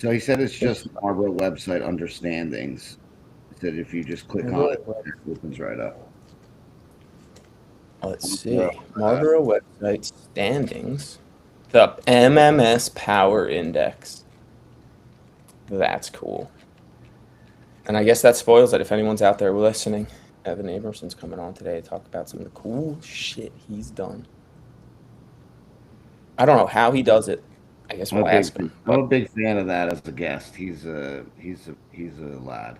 So he said it's just Marlboro website understandings. He said if you just click on it, it opens right up. Let's see. Marlboro website standings. The MMS Power Index. That's cool. And I guess that spoils it if anyone's out there listening. Evan Abramson's coming on today to talk about some of the cool shit he's done. I don't know how he does it. I guess we'll ask him. I'm a big fan of that as a guest. He's a lad.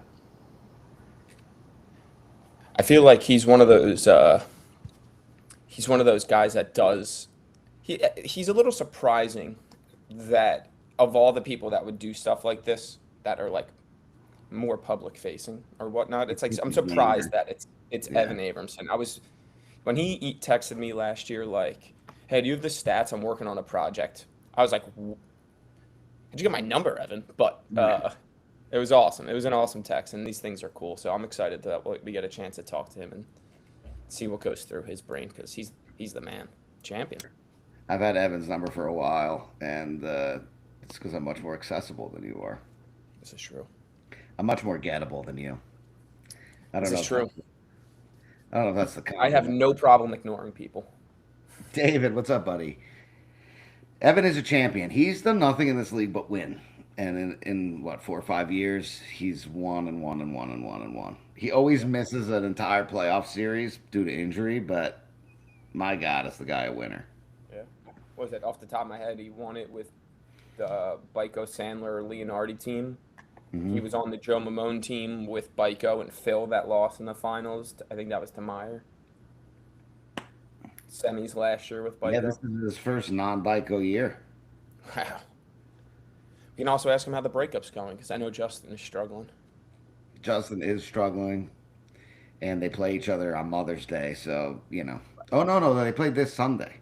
I feel like he's one of those guys that does he's a little surprising that of all the people that would do stuff like this that are like more public facing or whatnot, it's like I'm surprised that it's Evan Abramson. When he texted me last year like, hey, do you have the stats? I'm working on a project. I was like, how'd you get my number, Evan? But it was awesome. It was an awesome text, and these things are cool. So I'm excited that we get a chance to talk to him and see what goes through his brain because he's the man, champion. I've had Evan's number for a while, and it's because I'm much more accessible than you are. This is true. I'm much more gettable than you. This is true. I don't know if that's the I have no problem ignoring people. David, what's up, buddy? Evan is a champion. He's done nothing in this league but win. And in what, 4 or 5 years, he's won and won and won and won and won. He always misses an entire playoff series due to injury, but my God, is the guy a winner. Yeah. What was it? Off the top of my head, he won it with the Byko Sandler Leonardi team. Mm-hmm. He was on the Joe Mamone team with Byko and Phil that lost in the finals. I think that was to Meyer. Semis last year with Byko. Yeah, this is his first non-Byko year. Wow. You can also ask him how the breakup's going because I know Justin is struggling. Justin is struggling, and they play each other on Mother's Day, so, you know. Oh, no, they played this Sunday.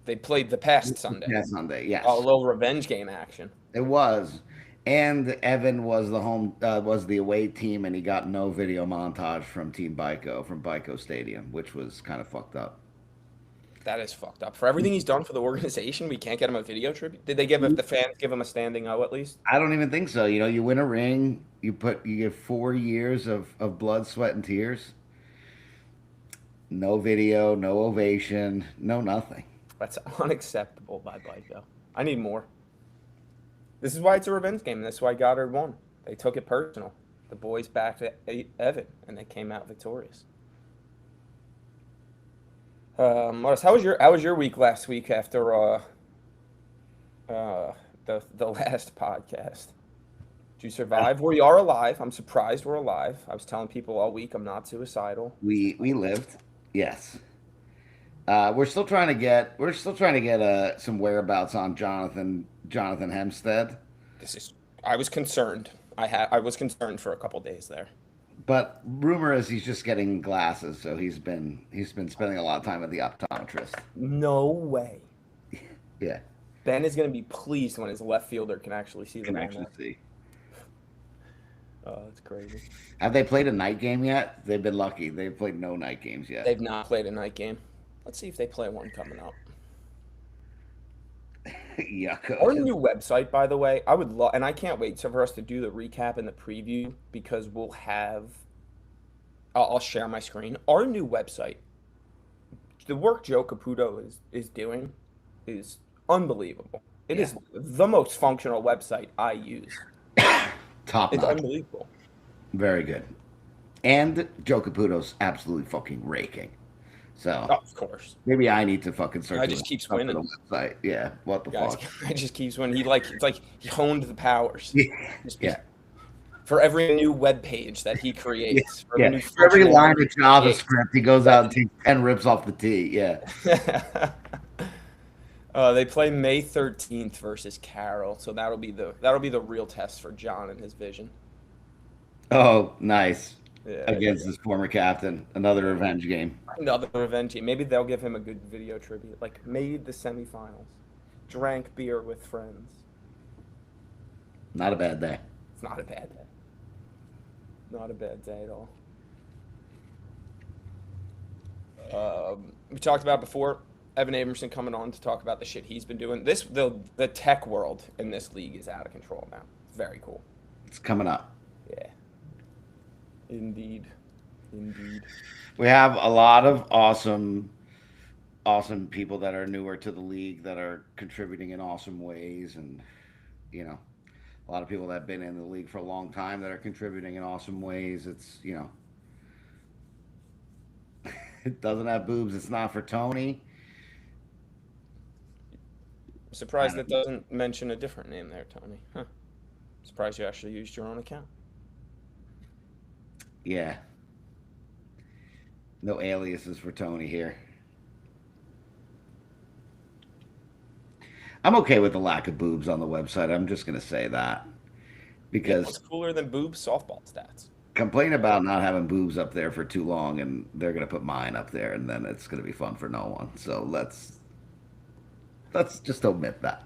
They played the past Sunday. Past Sunday, yes. Oh, a little revenge game action. It was. And Evan was the away team, and he got no video montage from Team Byko, from Byko Stadium, which was kind of fucked up. That is fucked up. For everything he's done for the organization, we can't get him a video tribute. Did they the fans give him a standing O at least? I don't even think so. You know, you win a ring, you get 4 years of blood, sweat, and tears. No video, no ovation, no nothing. That's unacceptable by Byko. I need more. This is why it's a revenge game. That's why Goddard won. They took it personal. The boys backed Evan, and they came out victorious. Morris, how was your week last week after the last podcast? Did you survive? We are alive. I'm surprised we're alive. I was telling people all week I'm not suicidal. We lived. Yes. We're still trying to get some whereabouts on Jonathan Hempstead. I was concerned. I was concerned for a couple days there. But rumor is he's just getting glasses, so he's been spending a lot of time at the optometrist. No way. Yeah. Ben is going to be pleased when his left fielder can actually see the ball. Oh, that's crazy. Have they played a night game yet? They've been lucky. They've played no night games yet. They've not played a night game. Let's see if they play one coming up. Yuck. Our new website, by the way, I would love, and I can't wait for us to do the recap and the preview because we'll have. I'll share my screen. Our new website, the work Joe Caputo is doing, is unbelievable. It is the most functional website I use. Top It's notch. unbelievable. Very good. And Joe Caputo's absolutely fucking raking. So of course, maybe I need to fucking search. I just keeps winning. The website. Yeah, what the fuck? I just keeps winning. It's like he honed the powers. Yeah. For every new web page that he creates. For every line of JavaScript, he goes out and takes 10 rips off the tee. Yeah. They play May 13th versus Carroll, so that'll be the real test for John and his vision. Oh, nice. Yeah, against his former captain. Another revenge game. Another revenge game. Maybe they'll give him a good video tribute. Like, made the semifinals. Drank beer with friends. Not a bad day. It's not a bad day. Not a bad day at all. We talked about before, Evan Abramson coming on to talk about the shit he's been doing. The tech world in this league is out of control now. Very cool. It's coming up. Yeah. Indeed. Indeed. We have a lot of awesome people that are newer to the league that are contributing in awesome ways, and you know, a lot of people that have been in the league for a long time that are contributing in awesome ways. It's it doesn't have boobs. It's not for Tony. I'm I surprised that don't, doesn't mention a different name there, Tony. Huh. Surprised you actually used your own account. yeah, no aliases for Tony here. I'm okay with the lack of boobs on the website. I'm just gonna say that You know what's because cooler than boobs? Softball stats. complain about not having boobs up there for too long, and they're gonna put mine up there, and then it's gonna be fun for no one. So let's just omit that.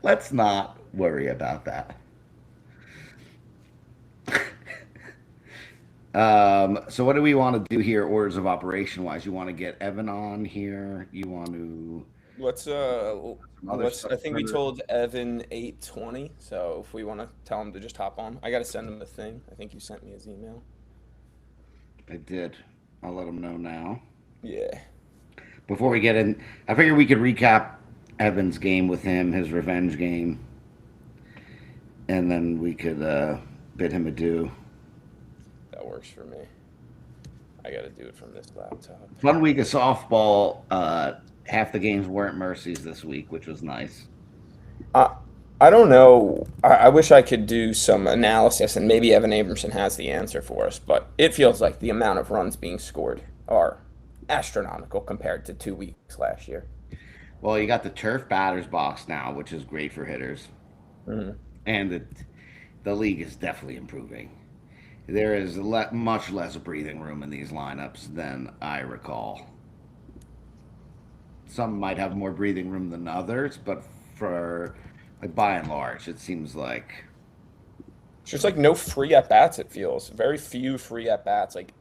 Let's not worry about that. So what do we want to do here, orders of operation wise? You want to get Evan on here? You want to Let's some other let's. stuff I think we for? told Evan 8:20. So if we want to tell him to just hop on, I gotta send him the thing. I think you sent me his email. I did. I'll let him know now. Yeah. Before we get in, I figure we could recap Evan's game with him, his revenge game, and then we could bid him adieu. That works for me. I got to do it from this laptop. Fun week of softball. Half the games weren't mercies this week, which was nice. I I don't know. I wish I could do some analysis, and maybe Evan Abramson has the answer for us. But it feels like the amount of runs being scored are astronomical compared to 2 weeks last year. Well, you got the turf batters box now, which is great for hitters, Hmm. and the league is definitely improving. There is much less breathing room in these lineups than I recall. Some might have more breathing room than others, but for like by and large, it seems like It's just like no free at bats. It feels very few free at bats. Like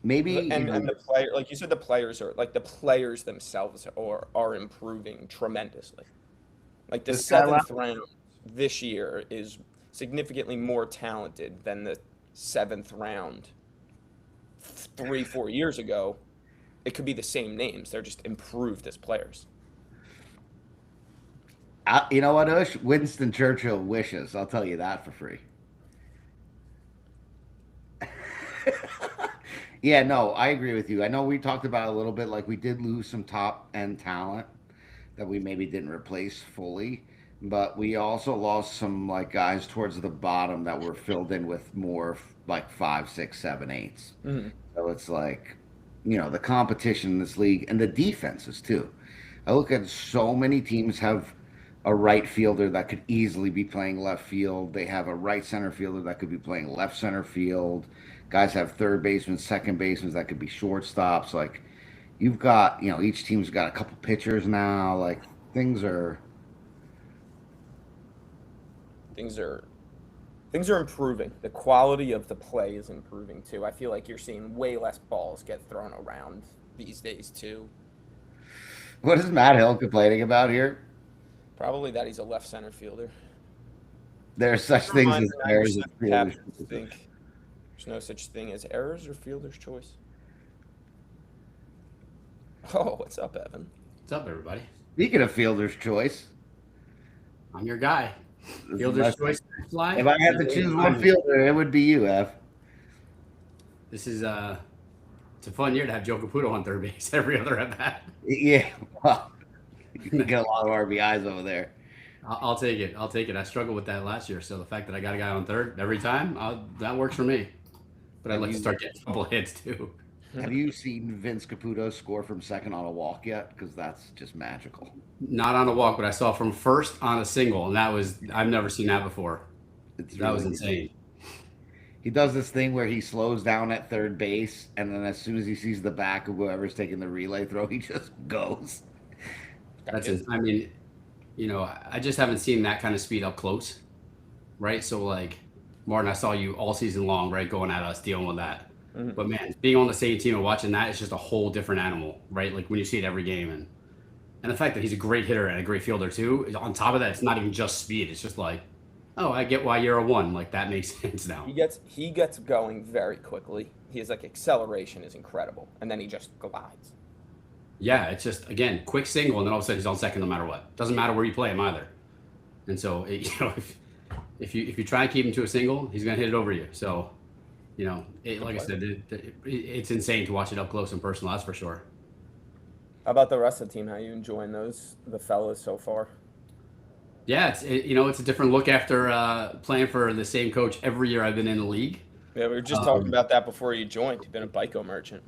maybe and the player, like you said, the players themselves are improving tremendously. Like the this guy seventh left. round this year is significantly more talented than the seventh round 3, 4 years ago. It could be the same names. They're just improved as players. You know what, Ush? Winston Churchill wishes. I'll tell you that for free. Yeah, no, I agree with you. I know we talked about it a little bit, like we did lose some top end talent that we maybe didn't replace fully, but we also lost some like guys towards the bottom that were filled in with more like five, six, seven, eights. Hmm. So it's like, the competition in this league and the defenses too. I look at so many teams have a right fielder that could easily be playing left field. They have a right center fielder that could be playing left center field. Guys have third basemen, second basemen that could be shortstops. Like you've got, each team's got a couple pitchers now. Like things are, Things are things are improving. The quality of the play is improving too. I feel like you're seeing way less balls get thrown around these days too. what is Matt Hill complaining about here? Probably that he's a left center fielder. There are such things as Reminder errors 90% and of fielders. captains think there's no such thing as errors or fielder's choice. Oh, what's up, Evan? What's up, everybody? Speaking of fielder's choice, I'm your guy. this is Fielder's choice fly. if I had to choose one fielder, it would be you, F. This is it's a fun year to have Joe Caputo on third base every other at bat. Yeah, well, you can get a lot of RBIs over there. I'll take it. I'll take it. I struggled with that last year, so the fact that I got a guy on third every time, that works for me. But I'd Have like to you start getting a couple hits too. have you seen Vince Caputo score from second on a walk yet? Because that's just magical. Not on a walk, but I saw from first on a single, and I've never seen that before. It's That was really insane. he does this thing where he slows down at third base, and then as soon as he sees the back of whoever's taking the relay throw, he just goes. That's it. I mean, I just haven't seen that kind of speed up close, right? So like, Martin, I saw you all season long, right, going at us dealing with that. But man, being on the same team and watching that is just a whole different animal, right? Like when you see it every game, and the fact that he's a great hitter and a great fielder too. On top of that, it's not even just speed. It's just like, oh, I get why you're a one. Like that makes sense now. He gets going very quickly. His like acceleration is incredible, and then he just glides. Yeah, it's just again quick single, and then all of a sudden he's on second no matter what. Doesn't matter where you play him either. And so if you try and keep him to a single, he's gonna hit it over you. So like I said, it's insane to watch it up close and personal. That's for sure. How about the rest of the team? How you enjoying the fellas so far? Yeah, it's a different look after playing for the same coach every year I've been in the league. Yeah, we were just talking about that before you joined. You've been a Bico merchant.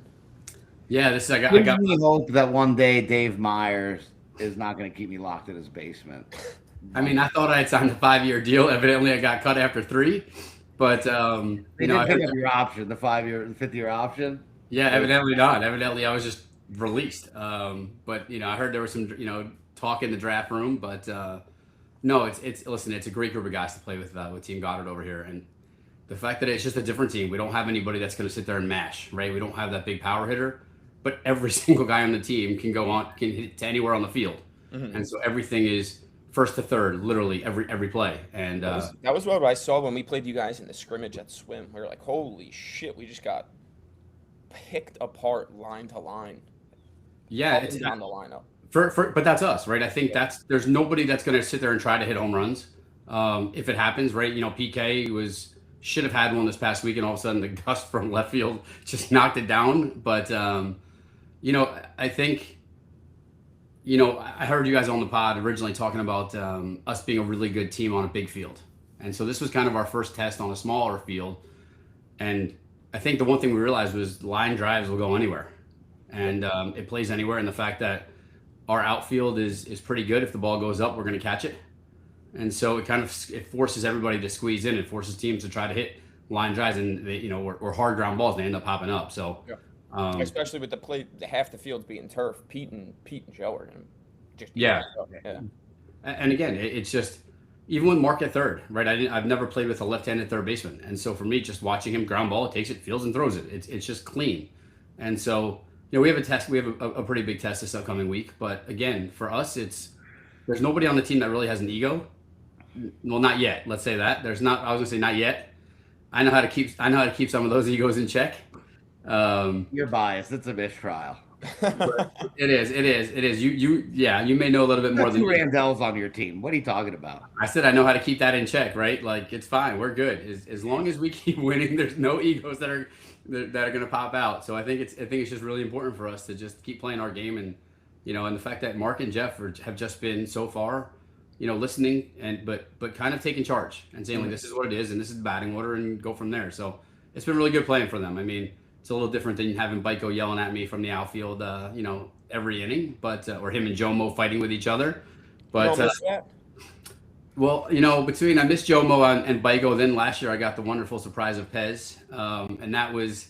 Yeah, I got. Gives me hope that one day Dave Myers is not going to keep me locked in his basement. I mean, I thought I had signed a 5-year deal. Evidently, I got cut after 3. But they didn't pick up your option, the 5-year, 5th-year option. Yeah, evidently not. Evidently, I was just released. But I heard there was some talk in the draft room. But no, it's listen, it's a great group of guys to play with Team Goddard over here, and the fact that it's just a different team. We don't have anybody that's going to sit there and mash, right? We don't have that big power hitter, but every single guy on the team can hit to anywhere on the field, and so everything is first to third, literally every play. And that was what I saw when we played you guys in the scrimmage at Swim. We were like, holy shit, we just got picked apart line to line. Yeah, it's on the lineup. But that's us, right? I think there's nobody that's going to sit there and try to hit home runs. If it happens, right? PK should have had one this past week, and all of a sudden the gust from left field just knocked it down. But I think I heard you guys on the pod originally talking about us being a really good team on a big field, and so this was kind of our first test on a smaller field. And I think the one thing we realized was line drives will go anywhere, and it plays anywhere. And the fact that our outfield is pretty good. If the ball goes up, we're going to catch it. And so it forces everybody to squeeze in. It forces teams to try to hit line drives, and or hard ground balls. They end up popping up. So, especially with half the field's being turf. Pete and Joe are going to just yeah. And again, it's just even with Mark at third, right? I've never played with a left-handed third baseman, and so for me, just watching him ground ball, it takes it, fields, and throws it. It's just clean. And so we have a test. We have a pretty big test this upcoming week. But again, for us, there's nobody on the team that really has an ego. Well, not yet. Let's say that. I was gonna say not yet. I know how to keep some of those egos in check. You're biased. It's a mistrial. It is. You may know a little bit more than me. Randell's on your team. What are you talking about? I said I know how to keep that in check, right? Like it's fine. We're good. As long as we keep winning, there's no egos that are going to pop out. So I think it's just really important for us to just keep playing our game, and and the fact that Mark and Jeff have just been so far listening but kind of taking charge and saying like, this is what it is and this is the batting order, and go from there. So it's been really good playing for them. I mean, it's a little different than having Bico yelling at me from the outfield, every inning, but or him and Jomo fighting with each other. But well, between I missed Jomo and Bico, then last year I got the wonderful surprise of Pez, and that was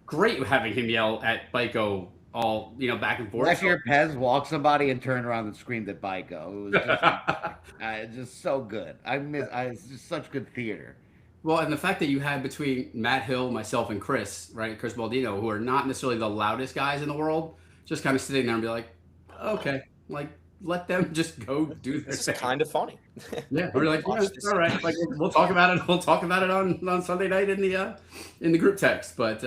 great having him yell at Bico all back and forth. Last year, Pez walked somebody and turned around and screamed at Bico. It was just so good. It's just such good theater. Well, and the fact that you had between Matt Hill, myself, and Chris Baldino, who are not necessarily the loudest guys in the world, just kind of sitting there and be like, okay, like let them just go do their thing. It's kind of funny. Yeah, we're like, yeah, all right, like we'll talk about it. We'll talk about it on Sunday night in the group text. But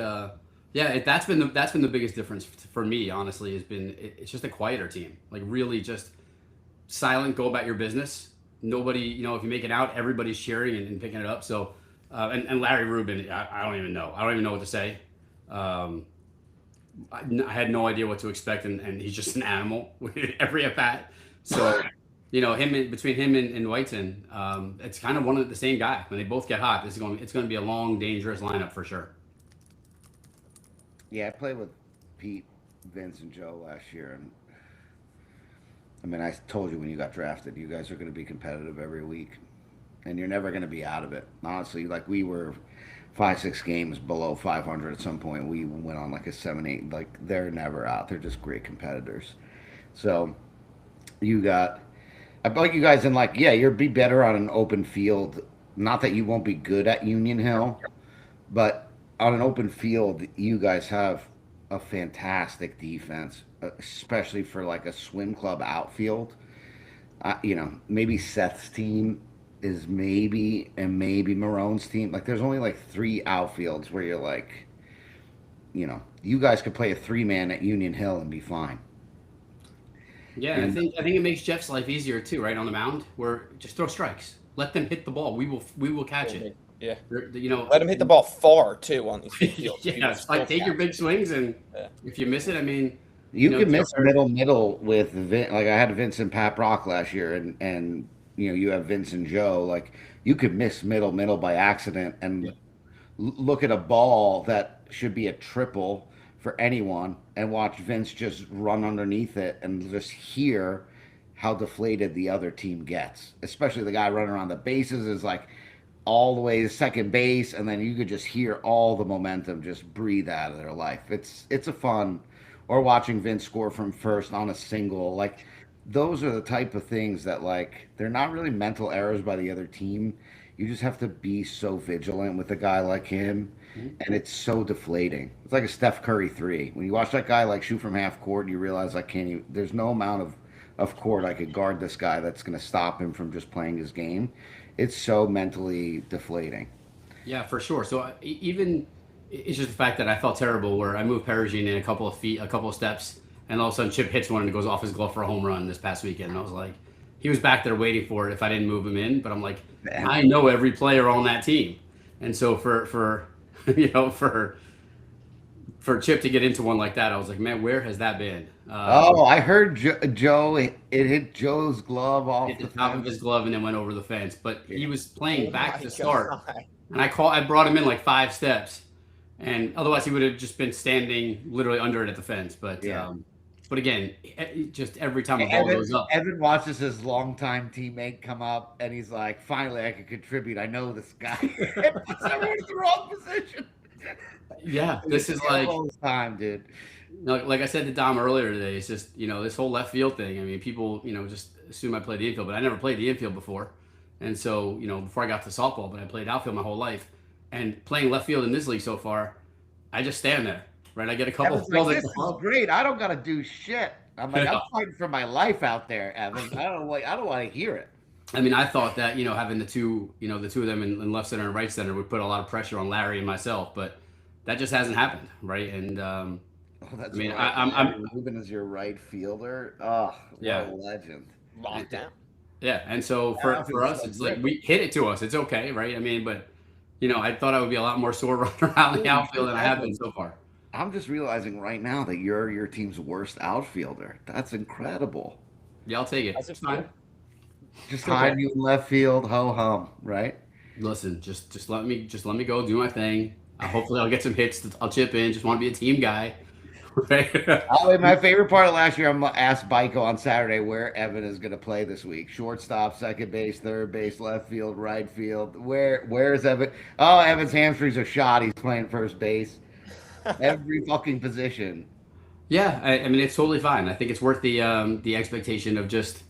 yeah, that's been the biggest difference for me. Honestly, it's just a quieter team. Like really, just silent. Go about your business. Nobody, if you make it out, everybody's cheering and picking it up. So. And Larry Rubin, I don't even know. I don't even know what to say. I had no idea what to expect, and he's just an animal with every at bat. So, between him and Whiteson, it's kind of one of the same guy. When they both get hot, it's going to be a long, dangerous lineup for sure. Yeah, I played with Pete, Vince, and Joe last year, and I mean, I told you when you got drafted, you guys are going to be competitive every week. And you're never going to be out of it. Honestly, like we were 5-6 games below 500 at some point. We went on like a 7-8. Like they're never out. They're just great competitors. So I like you guys in like, yeah, you'll be better on an open field. Not that you won't be good at Union Hill, but on an open field, you guys have a fantastic defense, especially for like a swim club outfield. Maybe Seth's team is maybe, and maybe Marone's team. Like, there's only like three outfields where you're like, you guys could play a three-man at Union Hill and be fine. Yeah, and And I think it makes Jeff's life easier too, right on the mound, where just throw strikes, let them hit the ball. We will catch it. Yeah. Let them hit the ball far too on these big fields. Yeah, it's like take your big swings, and if you miss it, I mean, you can Joe miss middle with Like I had Vince and Pat Brock last year, and you have Vince and Joe. Like, you could miss middle by accident and Yeah. look at a ball that should be a triple for anyone and watch Vince just run underneath it and just hear how deflated the other team gets. Especially the guy running around the bases is like all the way to second base, and then you could just hear all the momentum just breathe out of their life. It's a fun, or watching Vince score from first on a single. Like, those are the type of things that, like, they're not really mental errors by the other team. You just have to be so vigilant with a guy like him, Mhm. and it's so deflating. It's like a Steph Curry three. When you watch that guy like shoot from half court, you realize I can't even. There's no amount of court I could guard this guy that's going to stop him from just playing his game. It's so mentally deflating. Yeah, for sure. So even it's just the fact that I felt terrible where I moved Perigine in a couple of feet, a couple of steps, and all of a sudden Chip hits one and it goes off his glove for a home run this past weekend. And I was like, he was back there waiting for it if I didn't move him in. But I'm like, I know every player on that team, and so for for Chip to get into one like that, I was like, man, where has that been? Oh, I heard Joe. It hit Joe's glove off Hit the the top of fence. his glove and then went over the fence. But he was playing Oh back my to start. God. And I brought him in like 5 steps, and otherwise he would have just been standing literally under it at the fence. But Yeah. but again, just every time a ball goes up, Evan watches his longtime teammate come up, and he's like, "Finally, I can contribute. I know this guy." Puts everyone in the wrong position. yeah, this is like all the time, dude. like I said to Dom earlier today. It's just this whole left field thing. I mean, people just assume I play the infield, but I never played the infield before, and so before I got to softball, but I played outfield my whole life, and playing left field in this league so far, I just stand there. Right, I get a couple of Evan's balls like, like "This is great. I don't got to do shit." I'm like, Yeah. "I'm fighting for my life out there, Evan. I don't want to hear it." I mean, I thought that having the two of them in left center and right center would put a lot of pressure on Larry and myself, but that just hasn't happened, right? And Oh, that's I mean, right. I'm Ruben is your right fielder. Oh, Yeah. what a legend. Locked down. yeah, and so for us, it's like we hit it to us. It's okay, right? I mean, but I thought I would be a lot more sore running around the outfield than I have been so far. I'm just realizing right now that you're your team's worst outfielder. That's incredible. Yeah, I'll take it. How's it It's fine. feel? Just Okay. hide you in left field, ho hum, right? Listen, just let me go do my thing. Hopefully, I'll get some hits. I'll chip in. Just want to be a team guy. Right? My favorite part of last year, I'm gonna ask Baiko on Saturday where Evan is going to play this week. Shortstop, second base, third base, left field, right field. Where is Evan? Oh, Evan's hamstrings are shot. He's playing first base. Every fucking position. Yeah, I mean it's totally fine. I think it's worth the expectation of just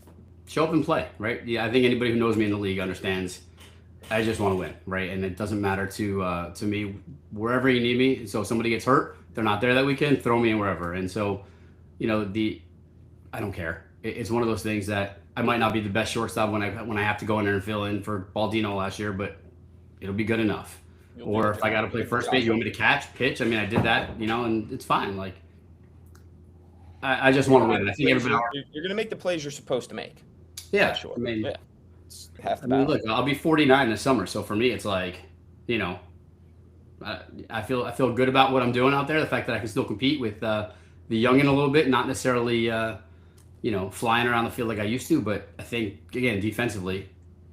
show up and play, right? Yeah, I think anybody who knows me in the league understands. I just want to win, right? And it doesn't matter to me wherever you need me. So if somebody gets hurt, they're not there that weekend, throw me in wherever. And so, I don't care. It's one of those things that I might not be the best shortstop when I have to go in there and fill in for Baldino last year, but it'll be good enough. Or if I got to play first base, you want me to catch, pitch? I mean, I did that, and it's fine. Like, I just want to win. I think everybody. You're going to make the plays you're supposed to make. Yeah, Sure. I mean, Yeah. It's half the I mean, battle. look, I'll be 49 this summer, so for me, it's like, I feel good about what I'm doing out there. The fact that I can still compete with the youngin a little bit, not necessarily, flying around the field like I used to, but I think again defensively,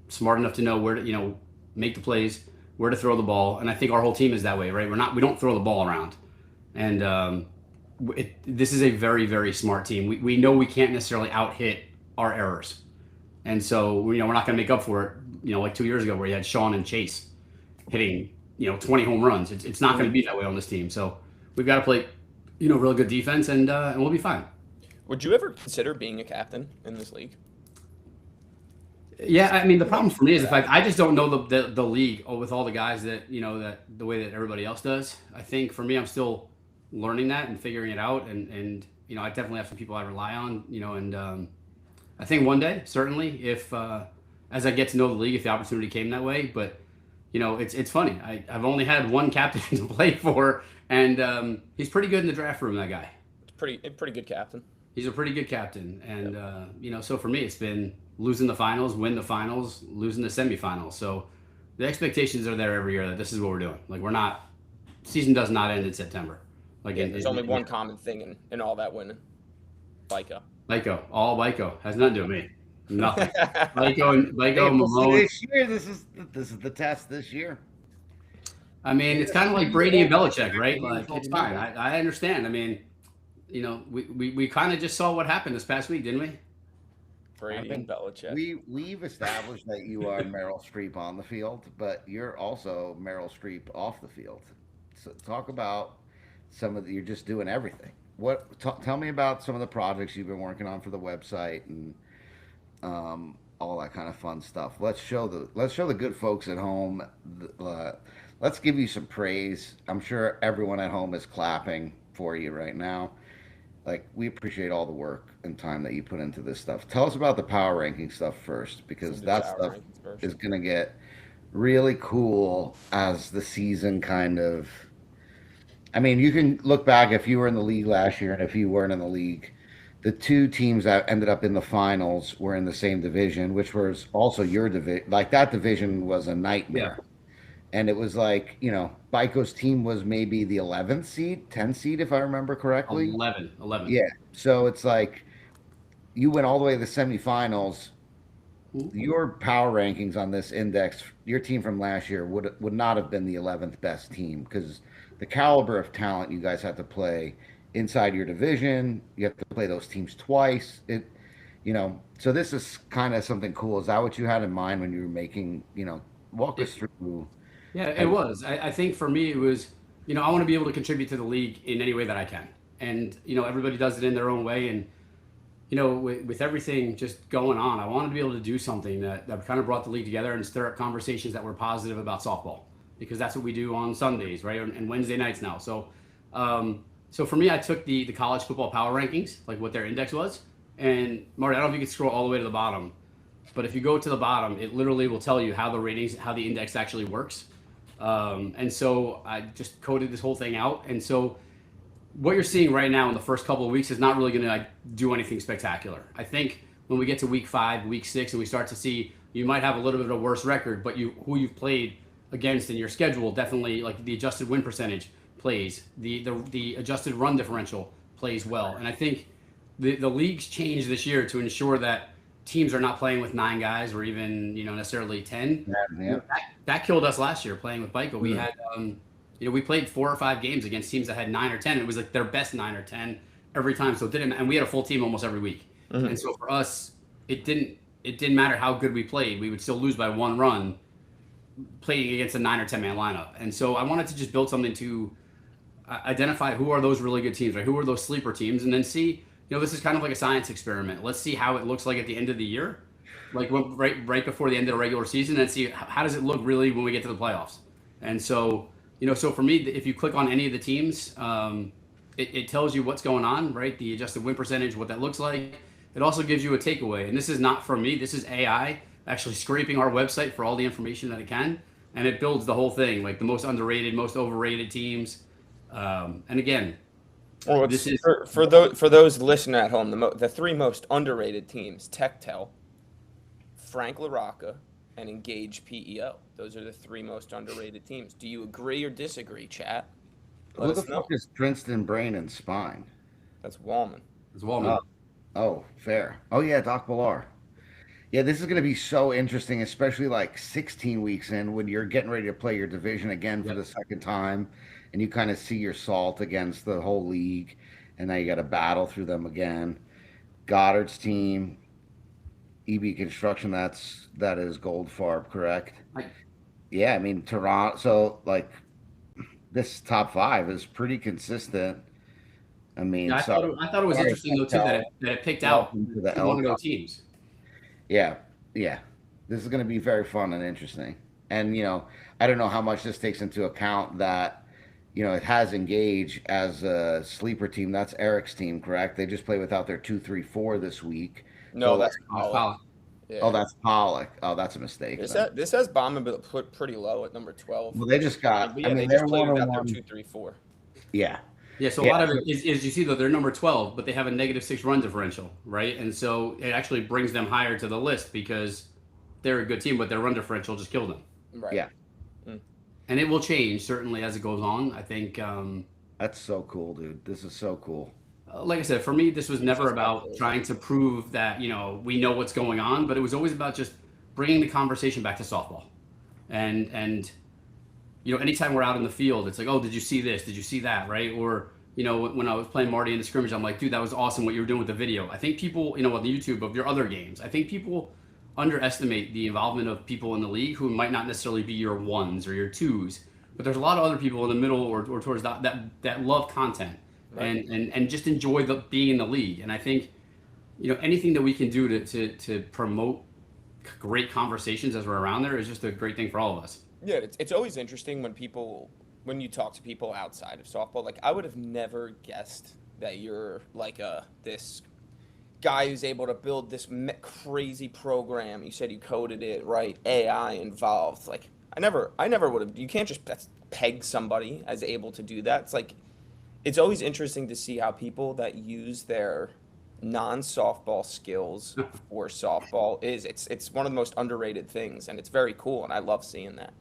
smart enough to know where to make the plays, where to throw the ball, and I think our whole team is that way, right? We don't throw the ball around, and this is a very very smart team. We know we can't necessarily out hit our errors. And so, we're not going to make up for it, like 2 years ago where you had Sean and Chase hitting, 20 home runs. It's not going to be that way on this team. So we've got to play, really good defense and we'll be fine. Would you ever consider being a captain in this league? Yeah, I mean the problem for me is the fact I just don't know the league with all the guys that that the way that everybody else does. I think for me, I'm still learning that and figuring it out, and I definitely have some people I rely on, and I think one day certainly if as I get to know the league, if the opportunity came that way, but it's funny. I've only had one captain to play for, and he's pretty good in the draft room. That guy. It's pretty good captain. He's a pretty good captain, and so for me, it's been losing the finals, win the finals, losing the semifinals. So the expectations are there every year that this is what we're doing. Like we're not, season does not end in September. Like there's only one common thing in all that winning. Bico, all Bico has nothing to do with me. Nothing. Bico Mamone. This year, this is the test this year. I mean, it's kind of like Brady and Belichick, right? Like it's fine. I understand. I mean, we kind of just saw what happened this past week, didn't we? Brady and Belichick. We've established that you are Meryl Streep on the field, but you're also Meryl Streep off the field. So talk about you're just doing everything. Tell me about some of the projects you've been working on for the website and all that kind of fun stuff. Let's show the good folks at home. Let's give you some praise. I'm sure everyone at home is clapping for you right now. Like we appreciate all the work and time that you put into this stuff. Tell us about the power ranking stuff first, because that stuff is going to get really cool as the season kind of. I mean, you can look back if you were in the league last year and if you weren't in the league. The two teams that ended up in the finals were in the same division, which was also your division. Like that division was a nightmare. Yeah. And it was like, Bico's team was maybe the 11th seed, 10th seed, if I remember correctly. 11. Yeah. So it's like you went all the way to the semifinals. Mm-hmm. Your power rankings on this index, your team from last year would not have been the 11th best team because the caliber of talent you guys had to play inside your division. You have to play those teams twice. So this is kind of something cool. Is that what you had in mind when you were making, walk us through? Yeah, it was. I think for me, it was, I want to be able to contribute to the league in any way that I can. And, everybody does it in their own way. And, with everything just going on, I wanted to be able to do something that kind of brought the league together and stir up conversations that were positive about softball, because that's what we do on Sundays, right? And Wednesday nights now. So, so for me, I took the college football power rankings, like what their index was. And Marty, I don't know if you can scroll all the way to the bottom, but if you go to the bottom, it literally will tell you how the index actually works. And so I just coded this whole thing out. And so what you're seeing right now in the first couple of weeks is not really going to do anything spectacular. I think when we get to week 5, week 6, and we start to see you might have a little bit of a worse record, but who you've played against in your schedule definitely, like the adjusted win percentage plays, the adjusted run differential plays well. And I think the league's changed this year to ensure that teams are not playing with 9 guys or even necessarily 10. Yeah. That killed us last year playing with Bico. We had we played 4 or 5 games against teams that had 9 or 10. It was like their best 9 or 10 every time. So it didn't, and we had a full team almost every week. Mm-hmm. And so for us, it didn't matter how good we played. We would still lose by 1 run playing against a 9 or 10 man lineup. And so I wanted to just build something to identify who are those really good teams, right? Who are those sleeper teams, and then see. This is kind of like a science experiment. Let's see how it looks like at the end of the year, like right before the end of the regular season, and see how does it look really when we get to the playoffs. And so, so for me, if you click on any of the teams, it tells you what's going on, right? The adjusted win percentage, what that looks like. It also gives you a takeaway. And this is not from me. This is AI actually scraping our website for all the information that it can. And it builds the whole thing, like the most underrated, most overrated teams. And again, well, this is for those listening at home. The 3 most underrated teams: Tectel, Frank LaRocca, and Engage PEO. Those are the 3 most underrated teams. Do you agree or disagree, chat? Who the fuck is Princeton Brain and Spine? That's Wallman. It's Wallman. Oh, fair. Oh yeah, Doc Villar. Yeah, this is going to be so interesting, especially like 16 weeks in when you're getting ready to play your division again for the second time. And you kind of see your salt against the whole league, and now you got to battle through them again. Goddard's team, EB Construction, that is Goldfarb, correct? Right. Yeah, I mean Toronto. So like this top 5 is pretty consistent. I mean, I thought it was interesting though too that it picked out the 1-0 teams. Yeah. This is going to be very fun and interesting. And I don't know how much this takes into account that it has Engage as a sleeper team. That's Eric's team, correct? They just play without their 2-3-4 this week. No, So that's Pollock. Pollock. oh, Yeah. that's Pollock. Oh, that's a mistake then. This has Bauman put pretty low at number 12. Well, they just got. But I yeah, mean, they just they're play without their 1-1. 2-3-4. Yeah, Yeah, so a yeah. lot of it is you see though they're number 12, but they have a -6 run differential, right? And so it actually brings them higher to the list because they're a good team, but their run differential just killed them. Right. Yeah. And it will change certainly as it goes on. I think, That's so cool, dude. This is so cool. like I said, for me, this was never just about absolutely. trying to prove that we know what's going on, but it was always about just bringing the conversation back to softball, and anytime we're out in the field, it's like, oh, did you see this? Did you see that? Right? Or, when I was playing Marty in the scrimmage, I'm like, dude, that was awesome what you were doing with the video. I think people, on the YouTube of your other games, I think people underestimate the involvement of people in the league who might not necessarily be your ones or your twos, but there's a lot of other people in the middle or towards that love content Right. and just enjoy being in the league. And I think, anything that we can do to promote great conversations as we're around there is just a great thing for all of us. Yeah, it's always interesting when you talk to people outside of softball. Like, I would have never guessed that you're like this guy who's able to build this crazy program. You said you coded it, right? AI involved. Like, I never would have. You can't just peg somebody as able to do that. It's like, it's always interesting to see how people that use their non-softball skills for softball it's one of the most underrated things, and it's very cool, and I love seeing that.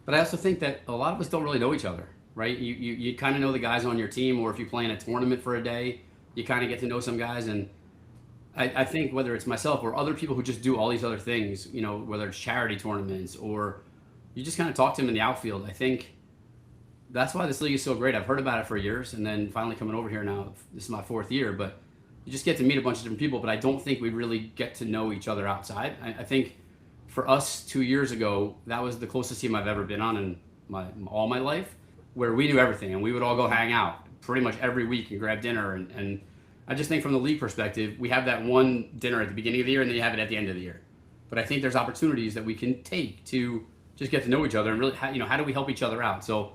But I also think that a lot of us don't really know each other, right? You kind of know the guys on your team, or if you play in a tournament for a day, you kind of get to know some guys. And I think whether it's myself or other people who just do all these other things, whether it's charity tournaments or you just kind of talk to them in the outfield, I think that's why this league is so great. I've heard about it for years, and then finally coming over here now, this is my 4th year, but you just get to meet a bunch of different people, but I don't think we really get to know each other outside. I think for us 2 years ago, that was the closest team I've ever been on in all my life, where we knew everything and we would all go hang out pretty much every week and grab dinner. And I just think from the league perspective, we have that one dinner at the beginning of the year and then you have it at the end of the year. But I think there's opportunities that we can take to just get to know each other and really, how do we help each other out? So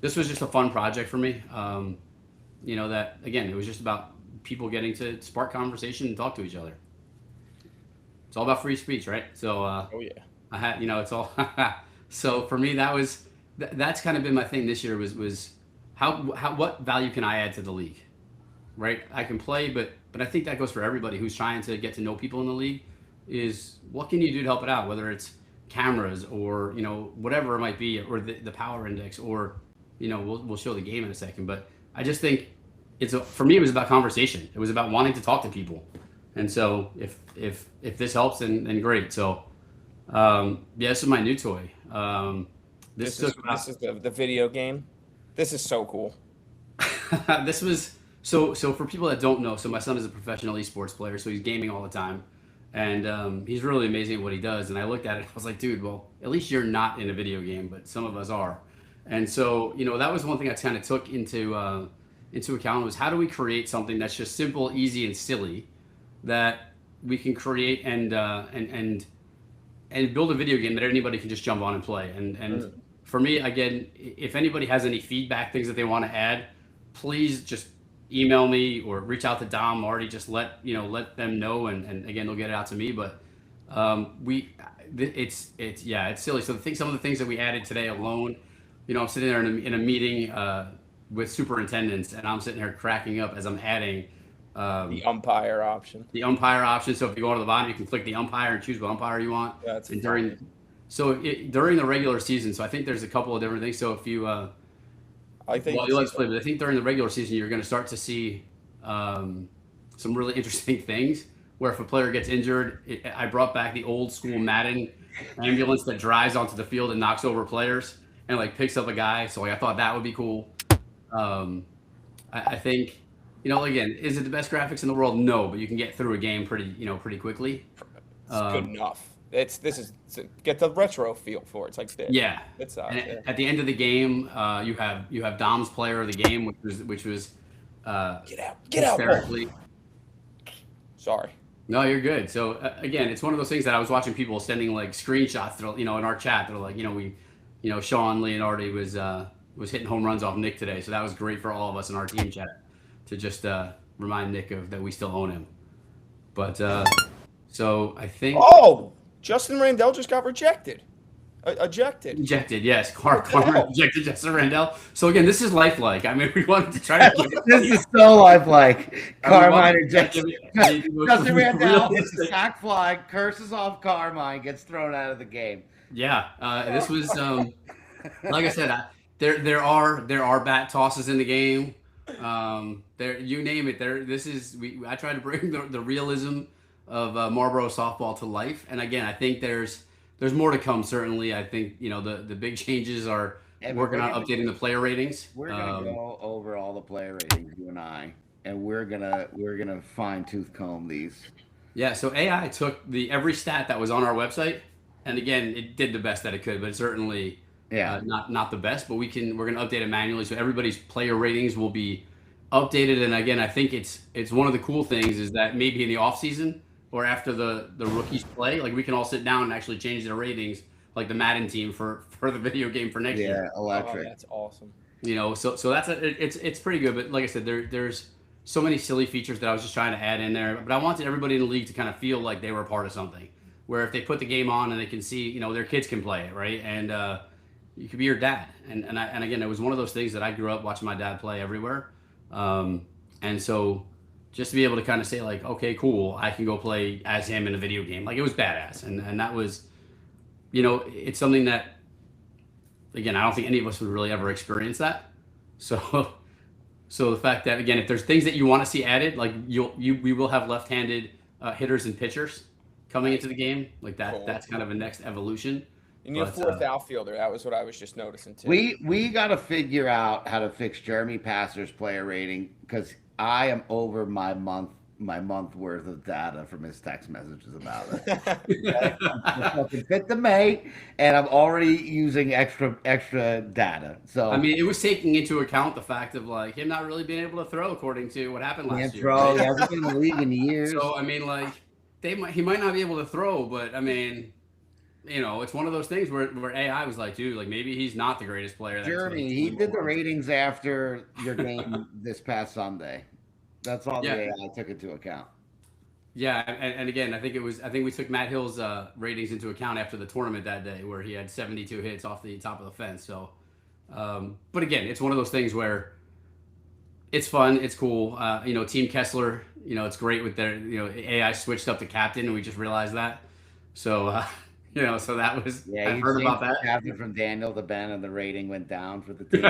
this was just a fun project for me. That again, it was just about people getting to spark conversation and talk to each other. It's all about free speech, right? So Oh yeah. I had, it's all. So for me, that's kind of been my thing this year was what value can I add to the league, right? I can play, but I think that goes for everybody who's trying to get to know people in the league. Is what can you do to help it out? Whether it's cameras or whatever it might be, or the power index, or we'll show the game in a second. But I just think for me it was about conversation. It was about wanting to talk to people, and so if this helps, then great. So this is my new toy. This is the video game. This is so cool. This was so for people that don't know. So my son is a professional esports player, so he's gaming all the time, and he's really amazing at what he does. And I looked at it, I was like, dude, well, at least you're not in a video game, but some of us are. And so that was one thing I kind of took into account was how do we create something that's just simple, easy, and silly that we can create and build a video game that anybody can just jump on and play. And for me, again, if anybody has any feedback, things that they want to add, please just email me or reach out to Dom, Marty, just let them know. And again, they'll get it out to me. But it's silly. So some of the things that we added today alone, I'm sitting there in a meeting with superintendents, and I'm sitting here cracking up as I'm adding the umpire option. The umpire option. So if you go to the bottom, you can click the umpire and choose what umpire you want. That's and during the regular season, so I think there's a couple of different things. So if you I think well, let's play, but I think during the regular season, you're going to start to see some really interesting things. Where if a player gets injured, I brought back the old school Madden ambulance that drives onto the field and knocks over players and picks up a guy. So I thought that would be cool. I think, again, is it the best graphics in the world? No, but you can get through a game pretty quickly. It's good enough. Get the retro feel for it. It's like this. Yeah. It's at the end of the game, you have Dom's player of the game, which was get out. hysterically. Sorry. No, you're good. So again, it's one of those things that I was watching people sending like screenshots, in our chat. They're like, Sean Leonardi was hitting home runs off Nick today, so that was great for all of us in our team chat to just remind Nick of that we still own him. But so I think Justin Randell just got rejected. Ejected. Ejected, yes. Karma ejected Justin Randell. So again, this is lifelike. I mean, we wanted to try to give it. This is so lifelike. Carmine ejected. Justin Justin Randell hits a sack fly, curses off Carmine, gets thrown out of the game. Yeah, this was like I said. There are bat tosses in the game. There, you name it. I try to bring the realism of Marlboro softball to life. And again, I think there's more to come. Certainly, I think the big changes are working on updating the player ratings. We're gonna go over all the player ratings, you and I, and we're gonna fine tooth comb these. Yeah. So AI took every stat that was on our website, and again, it did the best that it could, but certainly not the best. But we're gonna update it manually, so everybody's player ratings will be updated. And again, I think it's one of the cool things is that maybe in the off season or after the rookies play, like we can all sit down and actually change their ratings, like the Madden team for the video game for next year. Yeah, electric. Oh, that's awesome. So that's it's pretty good. But like I said, there's so many silly features that I was just trying to add in there. But I wanted everybody in the league to kind of feel like they were a part of something. Where if they put the game on and they can see, their kids can play it, right? And you could be your dad. And again, it was one of those things that I grew up watching my dad play everywhere. And so just to be able to kind of say like, okay, cool, I can go play as him in a video game. Like it was badass. And that was, it's something that, again, I don't think any of us would really ever experience that. So the fact that, again, if there's things that you want to see added, like we will have left-handed hitters and pitchers coming into the game. Like that, Cool. That's kind of a next evolution. You need a fourth outfielder. That was what I was just noticing too. We got to figure out how to fix Jeremy Passer's player rating because I am over my month worth of data from his text messages about it. I'm fucking fit to May, and I'm already using extra data. So I mean, it was taking into account the fact of like him not really being able to throw according to what happened last year. Throw. He hasn't been in the league in years. So I mean, like he might not be able to throw, but I mean. It's one of those things where AI was like, dude, like maybe he's not the greatest player. Jeremy, he did the ratings after your game this past Sunday. That's all the AI took into account. Yeah, and again, I think we took Matt Hill's ratings into account after the tournament that day, where he had 72 hits off the top of the fence. So, but again, it's one of those things where it's fun, it's cool. Team Kessler, it's great with their, AI switched up to captain, and we just realized that. So. So that was. Yeah, I heard about that. Captain from Daniel to Ben, and the rating went down for the team.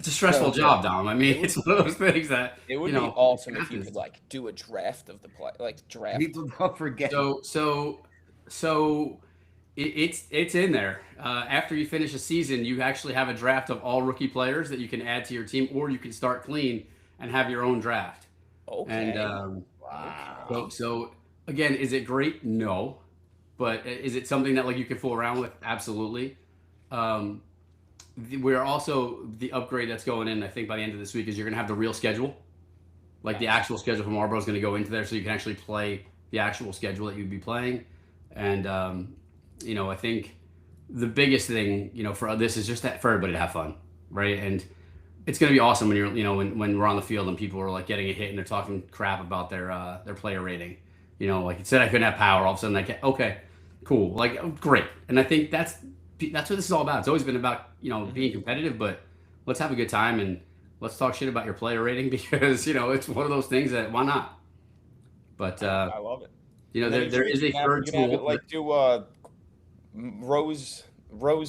It's a stressful job, Dom. I mean, it's one of those things that it would be awesome if you could like do a draft of the play, like draft. People don't forget. So it's in there. After you finish a season, you actually have a draft of all rookie players that you can add to your team, or you can start clean and have your own draft. Okay. And wow. So again, is it great? No. But is it something that like you can fool around with? Absolutely. We're also the upgrade that's going in. I think by the end of this week is you're gonna have the real schedule, like the actual schedule from Marlboro is gonna go into there, so you can actually play the actual schedule that you'd be playing. And I think the biggest thing for this is just that for everybody to have fun, right? And it's gonna be awesome when you're when we're on the field and people are like getting a hit and they're talking crap about their player rating. Like it said I couldn't have power. All of a sudden, like okay. Cool, like great, and I think that's what this is all about. It's always been about being competitive, but let's have a good time and let's talk shit about your player rating because it's one of those things that why not? But I love it. There is a third tool. Like do Rose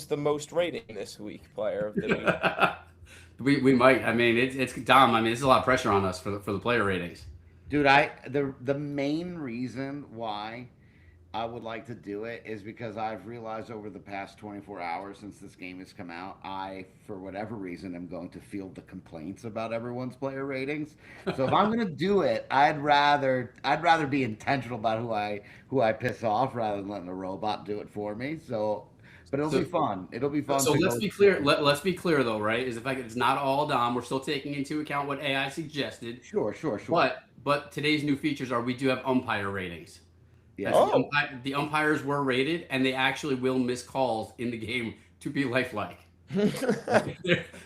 the most rating this week player of the week. we might. I mean, it's Dom. I mean, there's a lot of pressure on us for the player ratings. Dude, the main reason why I would like to do it is because I've realized over the past 24 hours since this game has come out, I, for whatever reason, am going to field the complaints about everyone's player ratings. So if I'm going to do it, I'd rather be intentional about who I piss off rather than letting a robot do it for me. So, but it'll be fun. It'll be fun. So let's be clear. Let's be clear though, right? Is the fact that it's not all Dom. We're still taking into account what AI suggested. Sure. but today's new features are we do have umpire ratings. Yeah. Oh. The umpires were rated, and they actually will miss calls in the game to be lifelike.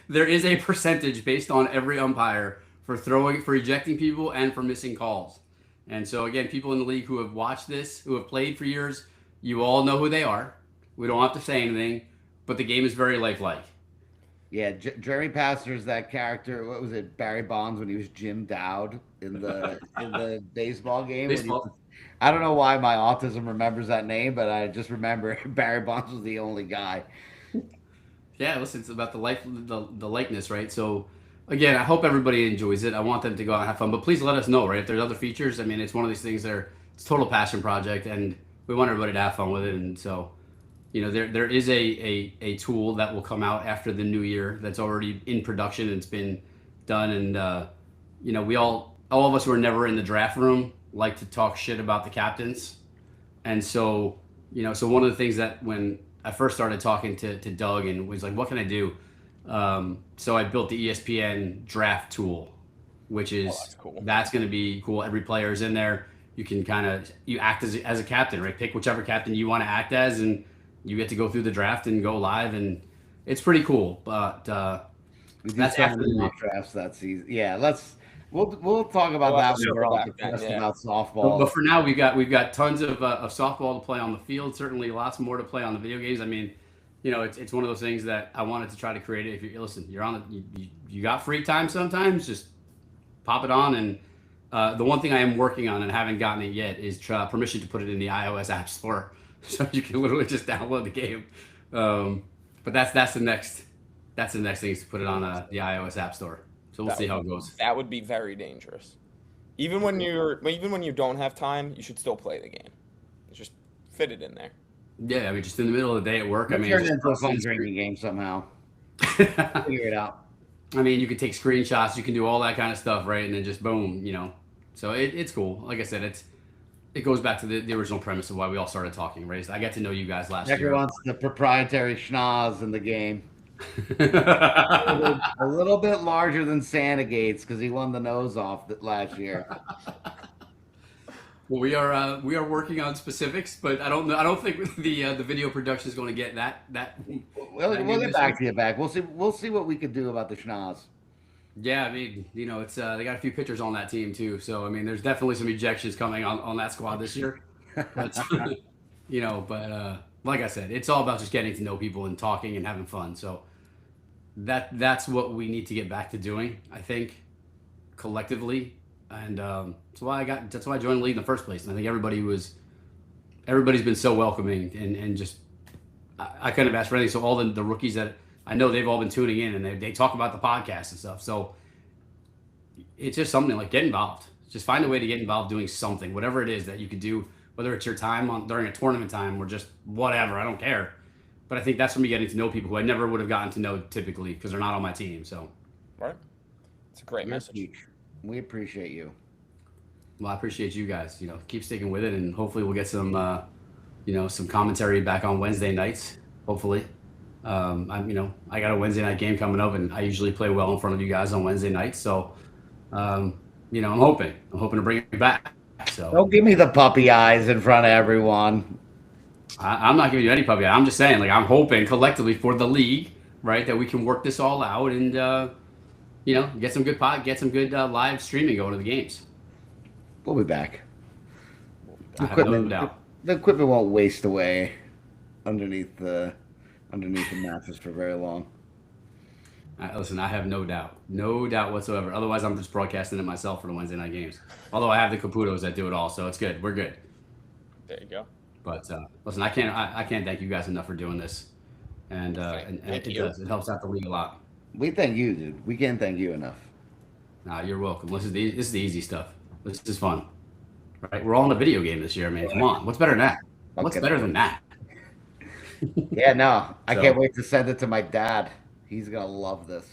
There is a percentage based on every umpire for ejecting people, and for missing calls. And so again, people in the league who have watched this, who have played for years, you all know who they are. We don't have to say anything, but the game is very lifelike. Yeah, Jeremy Pastor's that character. What was it, Barry Bonds, when he was Jim Dowd in the baseball game? Baseball. I don't know why my autism remembers that name, but I just remember Barry Bonds was the only guy. Yeah, listen, it's about the likeness, right? So again, I hope everybody enjoys it. I want them to go out and have fun, but please let us know, right? If there's other features, I mean, it's one of these things it's a total passion project, and we want everybody to have fun with it. And so, there is a tool that will come out after the new year that's already in production and it's been done. And we all of us who are never in the draft room like to talk shit about the captains. And so, so one of the things that when I first started talking to Doug and was like, what can I do? So I built the ESPN draft tool, which is that's cool. That's going to be cool. Every player is in there. You can you act as a captain, right? Pick whichever captain you want to act as, and you get to go through the draft and go live, and it's pretty cool. But that's after the mock drafts that season. Yeah, we'll talk about that when we're all discussing about softball. But for now, we've got tons of softball to play on the field. Certainly, lots more to play on the video games. I mean, it's one of those things that I wanted to try to create it. If you're on you got free time sometimes, just pop it on. And the one thing I am working on and haven't gotten it yet is permission to put it in the iOS App Store, so you can literally just download the game. But that's the next thing, is to put it on the iOS App Store. So we'll see how it goes. That would be very dangerous. Even when you don't have time, you should still play the game. Just fit it in there. Yeah, I mean, just in the middle of the day at work. Turn it into a fun drinking game somehow. Figure it out. I mean, you can take screenshots, you can do all that kind of stuff, right? And then just boom, So it's cool. Like I said, it goes back to the original premise of why we all started talking, right? I got to know you guys last year. Necker wants the proprietary schnoz in the game. a little bit larger than Santa Gates because he won the nose off last year. Well, we are working on specifics, but I don't think the video production is going to get that. We'll get back to you back. We'll see what we could do about the schnoz. Yeah, I mean, it's they got a few pitchers on that team too, so I mean, there's definitely some ejections coming on that squad this year. But, but like I said, it's all about just getting to know people and talking and having fun. So that's what we need to get back to doing, I think, collectively. And that's why I joined the league in the first place. And I think everybody's been so welcoming and just I couldn't have asked for anything. So all the rookies that I know, they've all been tuning in and they talk about the podcast and stuff. So it's just something like get involved. Just find a way to get involved doing something, whatever it is that you could do, whether it's your time during a tournament time or just whatever. I don't care. But I think that's for me getting to know people who I never would have gotten to know typically because they're not on my team. So, right. It's a great message. We appreciate you. Well, I appreciate you guys. Keep sticking with it, and hopefully we'll get some, some commentary back on Wednesday nights. Hopefully, I got a Wednesday night game coming up, and I usually play well in front of you guys on Wednesday nights. So, I'm hoping to bring it back. So don't give me the puppy eyes in front of everyone. I'm not giving you any puppy eyes. I'm just saying, I'm hoping collectively for the league, right, that we can work this all out and. Get some good live streaming going to the games. We'll be back. I have no doubt. The equipment won't waste away underneath the mattress for very long. Listen, I have no doubt whatsoever. Otherwise, I'm just broadcasting it myself for the Wednesday night games. Although I have the Caputos that do it all, so it's good. We're good. There you go. But listen, I can't thank you guys enough for doing this, and it helps out the league a lot. We thank you, dude. We can't thank you enough. Nah, you're welcome. This is the easy stuff. This is fun. Right? We're all in a video game this year, man. Come on. What's better than that? What's better than that? Yeah, no. I can't wait to send it to my dad. He's going to love this.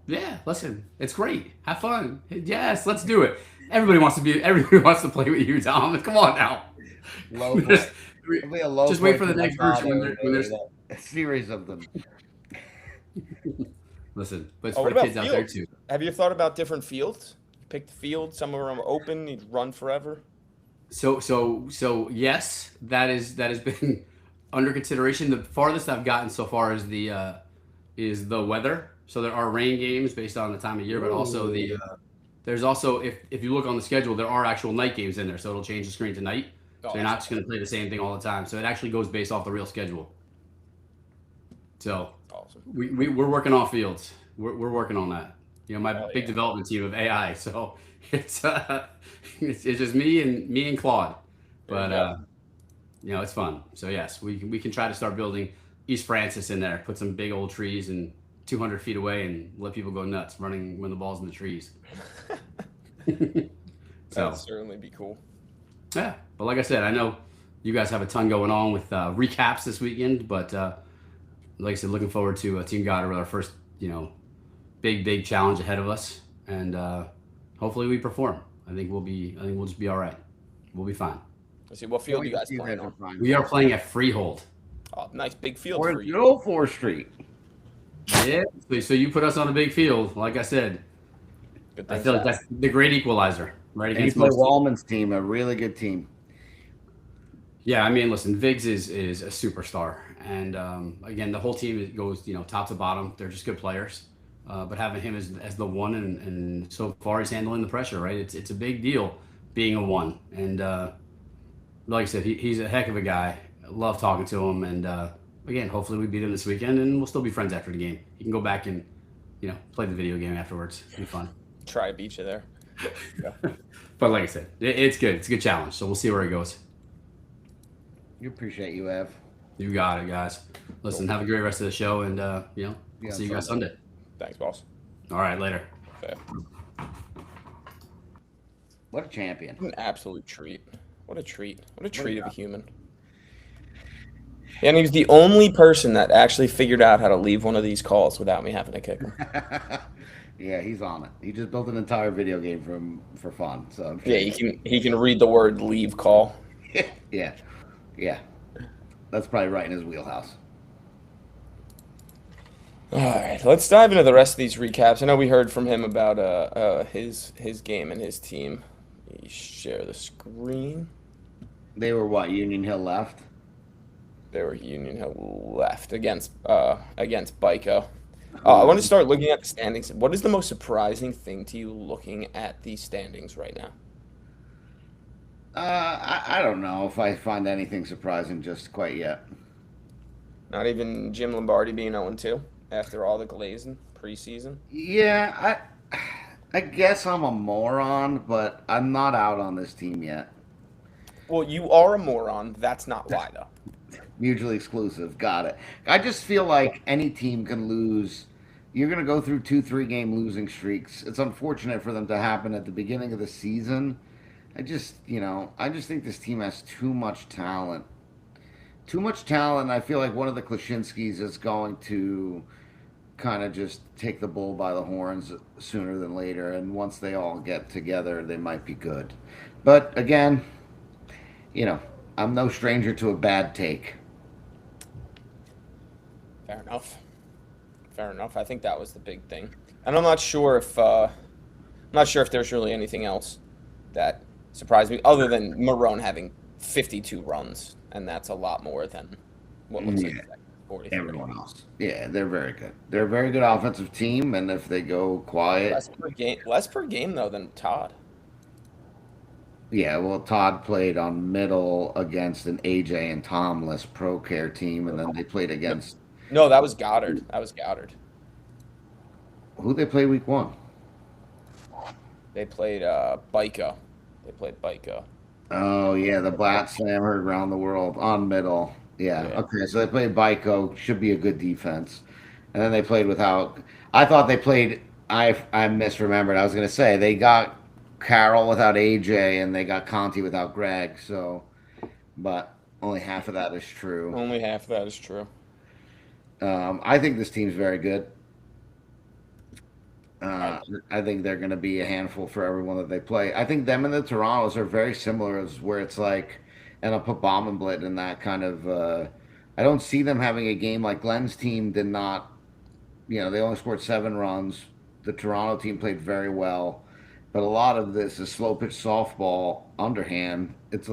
Yeah, listen. It's great. Have fun. Yes, let's do it. Everybody wants to play with you, Tom. Come on now. Low just wait for the next version when there's a series of them. Listen, but it's for the kids out there too. Have you thought about different fields? Pick the field. Some of them are open. You'd run forever. So yes, that has been under consideration. The farthest I've gotten so far is the weather. So there are rain games based on the time of year, but also there's also if you look on the schedule, there are actual night games in there. So it'll change the screen to night. Oh, So you're not just going to play the same thing all the time. So it actually goes based off the real schedule. So awesome. we're working on fields. We're working on that. You know, my Oh, big yeah. development team of AI. So it's just me and Claude. But you know, it's fun. So yes, we can try to start building East Francis in there. Put some big old trees and 200 feet away and let people go nuts running when the ball's in the trees. So That'd certainly be cool. yeah, but like I said, I know you guys have a ton going on with recaps this weekend, but like I said, looking forward to Team Goddard with our first, you know, big challenge ahead of us, and hopefully we perform. I think we'll just be all right. We'll be fine. Let's see, what field you guys playing are on? fine. We are playing at Freehold. Oh, nice big field Or for you. good old 4th Street. Yeah, so you put us on a big field. Like I said, Good I things feel like to that's the great equalizer, right? And you Against play most teams. Wallman's team, a really good team. Yeah, I mean, listen, Viggs is a superstar, and again, the whole team goes, you know, top to bottom. They're just good players, but having him as the one, and so far he's handling the pressure, right? It's a big deal being a one, and like I said, he's a heck of a guy. I love talking to him, and again, hopefully we beat him this weekend, and we'll still be friends after the game. You can go back and, you know, play the video game afterwards. It'll be fun. try to beat you there. But like I said, it's good. It's a good challenge. So we'll see where it goes. You appreciate you, Ev. You got it, guys. Listen, have a great rest of the show, and you know, Yeah, I'll see you guys Sunday. Thanks, boss. All right, later. Yeah. What a champion. An absolute treat. What a treat. What a treat of a human. And he was the only person that actually figured out how to leave one of these calls without me having to kick him. Yeah, he's on it. He just built an entire video game for fun. So I'm sure Yeah, he can read the word leave call. yeah. That's probably right in his wheelhouse. All right, let's dive into the rest of these recaps. I know we heard from him about his game and his team. Let me share the screen. They were what? Union Hill left. They were Union Hill left against Bico. I want to start looking at the standings. What is the most surprising thing to you looking at these standings right now? I don't know if I find anything surprising just quite yet. Not even Jim Lombardi being 0-2 after all the glazing preseason. Yeah, I guess I'm a moron, but I'm not out on this team yet. Well, you are a moron. That's not why, though. Mutually exclusive. Got it. I just feel like any team can lose. You're going to go through 2-3 game losing streaks. It's unfortunate for them to happen at the beginning of the season. I just think this team has too much talent. Too much talent. I feel like one of the Klaczynskis is going to kind of just take the bull by the horns sooner than later. And once they all get together, they might be good. But again, you know, I'm no stranger to a bad take. Fair enough. Fair enough. I think that was the big thing, and I'm not sure if there's really anything else that surprised me other than Marone having 52 runs, and that's a lot more than what looks like 43. Everyone else. Yeah, they're very good. They're a very good offensive team, and if they go quiet, Less per game though than Todd. yeah. Well, Todd played on middle against an AJ and Tomless Pro Care team, and then they played against No, that was Goddard. who they play week 1. They played Bico. Oh yeah, the Blat Slam heard around the world on middle. Yeah. Okay, so they played Bico, should be a good defense, and then they played without. I thought they played. I misremembered. I was gonna say they got Carroll without AJ and they got Conti without Greg. So, but only half of that is true. Only half of that is true. I think this team's very good. I think they're going to be a handful for everyone that they play. I think them and the Torontos are very similar, as where it's like, and I'll put Bombenblit in that kind of. I don't see them having a game like Glenn's team did not. You know, they only scored 7 runs. The Toronto team played very well, but a lot of this is slow pitch softball, underhand. It's a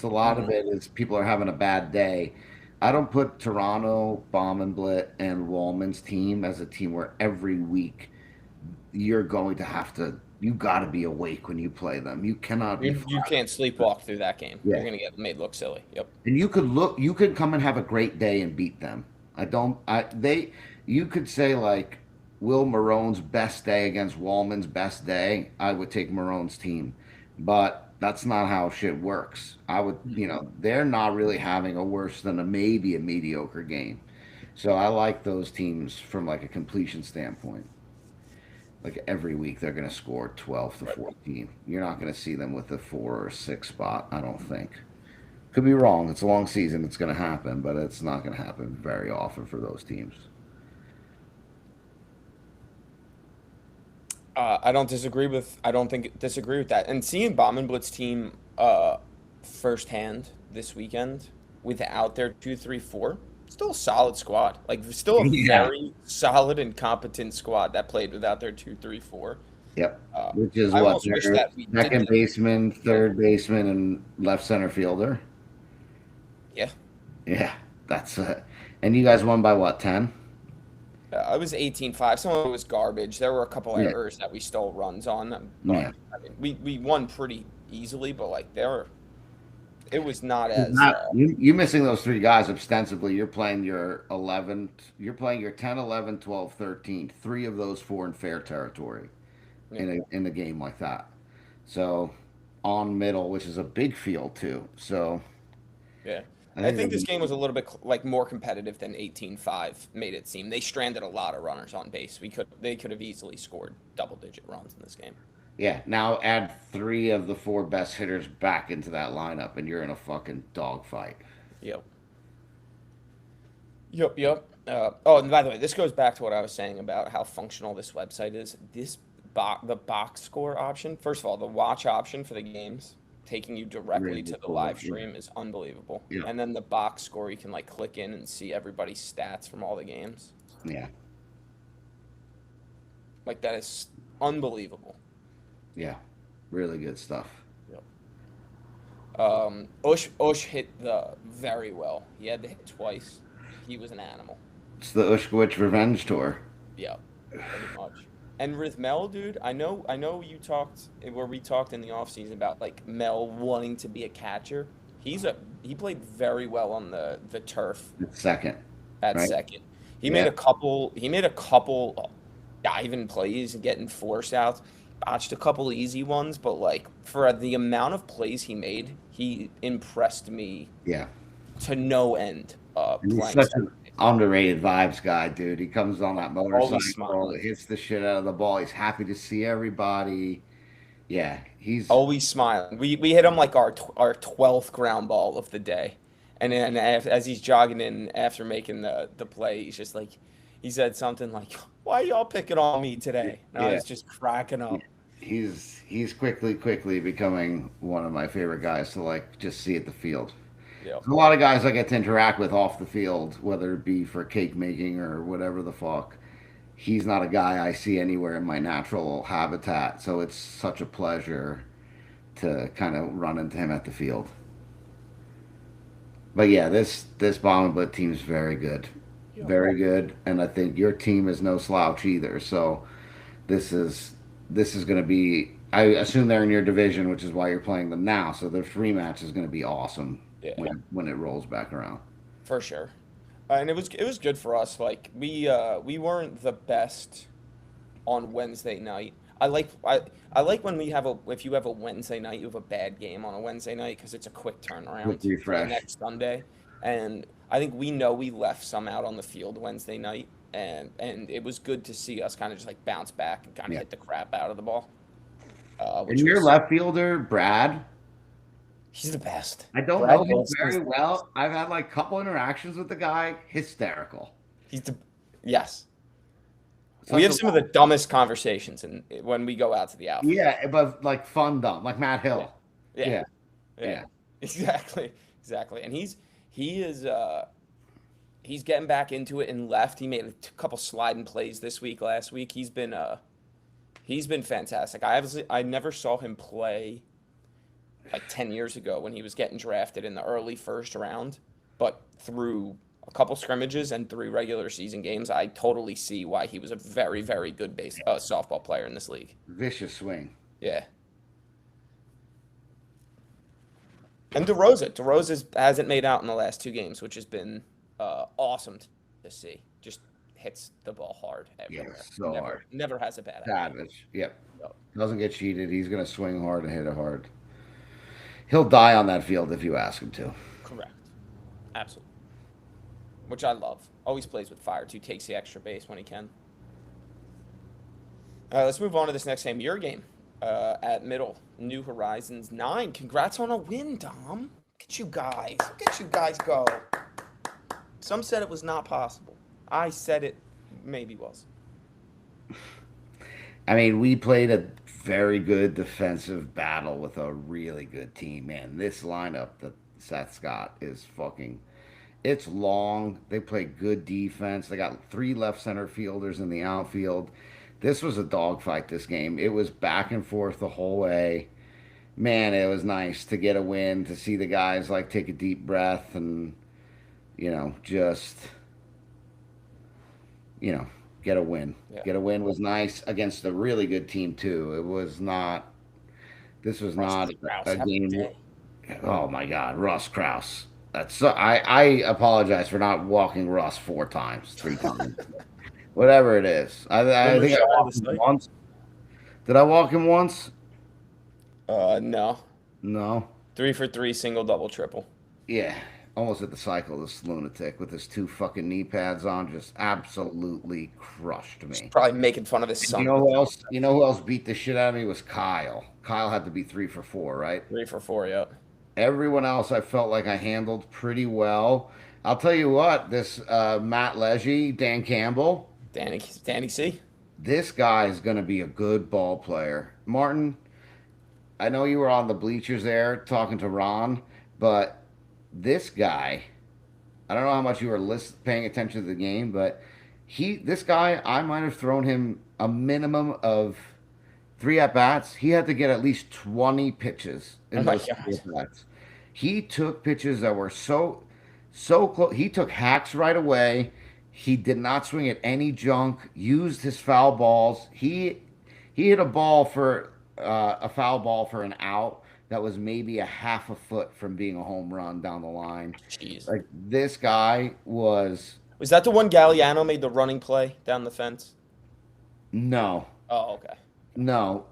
lot of Mhm. it is people are having a bad day. I don't put Toronto, Bombenblit, and Wallman's team as a team where every week you're going to have to. You got to be awake when you play them. You cannot be You flat. can't sleepwalk through that game. You're Yeah, gonna get made look silly. Yep. and you could come and have a great day and beat them. I don't, I, they, you could say like Will Marone's best day against Wallman's best day. I would take Marone's team, but that's not how shit works. They're not really having a worse than maybe a mediocre game. So I like those teams from like a completion standpoint. Like every week they're going to score 12 to Right. 14. You're not going to see them with a 4 or 6 spot, I don't think. Could be wrong. It's a long season. It's going to happen, but it's not going to happen very often for those teams. I don't think disagree with that. And seeing Bombenblitz team firsthand this weekend without their 2-3-4, still a solid squad. Like still a Yeah. very solid and competent squad that played without their 2-3-4. Yep. Uh, Which is I what almost wish their that we did second that. baseman, third baseman, and left center fielder. Yeah. Yeah, that's it. And you guys won by what, 10? I was 18-5. Some of it was garbage. There were a couple Yeah. errors that we stole runs on, but Yeah. I mean, we won pretty easily. But like it was not It's as not you missing those three guys ostensibly. You're playing your 11, you're playing your 10, 11, 12, 13. Three of those four in fair territory yeah, in a game like that. So on middle, which is a big field too. So yeah. I I think think it'll this be game was a little bit like more competitive than 18-5 made it seem. They stranded a lot of runners on base. They could have easily scored double-digit runs in this game. yeah. Now add three of the four best hitters back into that lineup, and you're in a fucking dogfight. Yep. Yep. Oh, and by the way, this goes back to what I was saying about how functional this website is. The box score option. First of all, the watch option for the games, taking you directly Really to the cool. live stream is unbelievable. Yeah. And then the box score, you can like click in and see everybody's stats from all the games. Yeah. Like that is unbelievable. Yeah. Really good stuff. Yep. Ush hit the very well. He had to hit twice. He was an animal. It's the Ushkowitz Revenge Tour. Yeah, pretty much. And with Mel, dude, I know you talked where we talked in the offseason about like Mel wanting to be a catcher. He played very well on the turf It's second, at right? second. Yeah. He made a couple diving plays and getting force outs. Botched a couple easy ones, but like for the amount of plays he made, he impressed me Yeah. to no end. And he's Playing such an second base. underrated vibes guy, dude. He comes on that Always motorcycle, smiling. hits the shit out of the ball. He's happy to see everybody. Yeah, he's Always smiling. We hit him like our 12th ground ball of the day, and then as he's jogging in after making the play, he's just like, he said something like, "Why y'all picking on me today?" And I yeah, was just cracking up. he's quickly becoming one of my favorite guys to like just see at the field. Yeah, There's a lot of guys I get to interact with off the field, whether it be for cake making or whatever the fuck. He's not a guy I see anywhere in my natural habitat, so it's such a pleasure to kind of run into him at the field. But yeah, this bomb but team's very good, yeah, very good, and I think your team is no slouch either. So this is this is going to be. I assume they're in your division, which is why you're playing them now. So their rematch is going to be awesome yeah, when it rolls back around. for sure. And it was good for us. Like we weren't the best on Wednesday night. I like when we have a if you have a Wednesday night, you have a bad game on a Wednesday night because it's a quick Quick turnaround to the refresh. next Sunday. And I think we know we left some out on the field Wednesday night, and it was good to see us kind of just like bounce back and kind of Yeah. hit the crap out of the ball, And which your was left fielder, Brad, he's the best. I don't Brad know him Wilson's very the best. well. I've had like a couple interactions with the guy. Hysterical. He's the yes. We Such have a some of the dumbest conversations when we go out to the outfield. yeah, but like fun dumb, like Matt Yeah, Hill. yeah, Yeah, yeah. yeah, Exactly. And he's getting back into it and left. He made a couple sliding plays this week. Last week, He's been fantastic. I never saw him play like 10 years ago when he was getting drafted in the early first round, but through a couple scrimmages and 3 regular season games, I totally see why he was a very, very good softball player in this league. Vicious swing. Yeah. And DeRosa hasn't made out in the last 2 games, which has been awesome to see. Just hits the ball hard everywhere. So hard. Never has a bad Savage. Yep. Doesn't get cheated. He's going to swing hard and hit it hard. He'll die on that field if you ask him to. Correct. Absolutely. Which I love. Always plays with fire, too. Takes the extra base when he can. Let's move on to this next game. Your game at Middle. New Horizons 9. Congrats on a win, Dom. Look at you guys. Look at you guys go. Some said it was not possible. I said it maybe was. I mean, we played a very good defensive battle with a really good team. Man, this lineup that Seth's got is fucking... It's long. They play good defense. They got 3 left center fielders in the outfield. This was a dogfight, this game. It was back and forth the whole way. Man, it was nice to get a win, to see the guys, like, take a deep breath and, just, get a win. Yeah. Get a win was nice against a really good team, too. This was not a game. Oh, my God, Russ Krause. I apologize for not walking Russ 3 times. Whatever it is. I think I walked him once. Did I walk him once? No. No. 3 for 3, single, double, triple. Yeah. Almost hit the cycle, this lunatic with his 2 fucking knee pads on, just absolutely crushed me. He's probably making fun of his son. You know who else beat the shit out of me was Kyle. Kyle had to be 3 for 4, right? 3 for 4, yep. Everyone else I felt like I handled pretty well. I'll tell you what, this Matt Leggy, Dan Campbell. Danny C. This guy is going to be a good ball player. Martin, I know you were on the bleachers there talking to Ron, but this guy, I don't know how much you were paying attention to the game, but this guy, I might have thrown him a minimum of 3 at-bats. He had to get at least 20 pitches in those 3 at-bats. He took pitches that were so close. He took hacks right away. He did not swing at any junk, used his foul balls. He hit a foul ball for an out that was maybe a half a foot from being a home run down the line. Jeez. Like, this guy was... Was that the one Galliano made the running play down the fence? No. Oh, okay. No.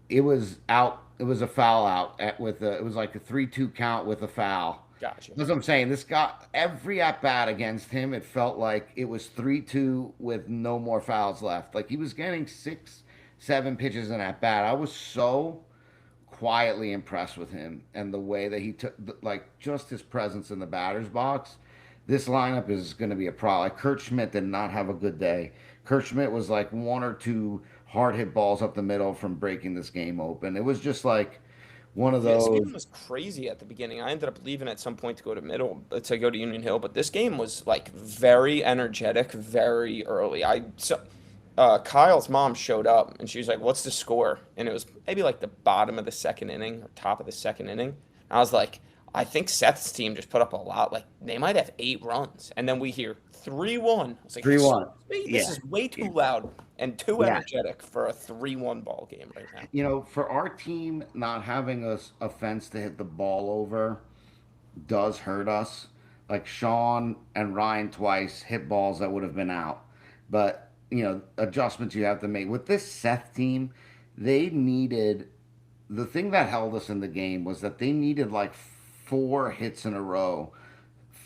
It was out. It was a foul out. It was like a 3-2 count with a foul. Gotcha. That's what I'm saying. This guy, every at-bat against him, it felt like it was 3-2 with no more fouls left. Like, he was getting 6-7 pitches in at-bat. I was so quietly impressed with him and the way that he took, like, just his presence in the batter's box. This lineup is going to be a problem. Like, Kurt Schmidt did not have a good day. Kurt Schmidt was like 1 or 2 hard hit balls up the middle from breaking this game open. It was just like one of those. This game was crazy at the beginning. I ended up leaving at some point to go to Union Hill, but this game was like very energetic, very early. Kyle's mom showed up and she was like, "What's the score?" And it was maybe like the bottom of the 2nd inning or top of the 2nd inning. And I was like, I think Seth's team just put up a lot. Like, they might have 8 runs. And then we hear 3-1. I was like, 3-1. This is way too loud and too energetic for a 3-1 ball game right now. For our team, not having a fence to hit the ball over does hurt us. Like, Sean and Ryan twice hit balls that would have been out. But, adjustments you have to make. With this Seth team, they needed... The thing that held us in the game was that they needed like 4 hits in a row,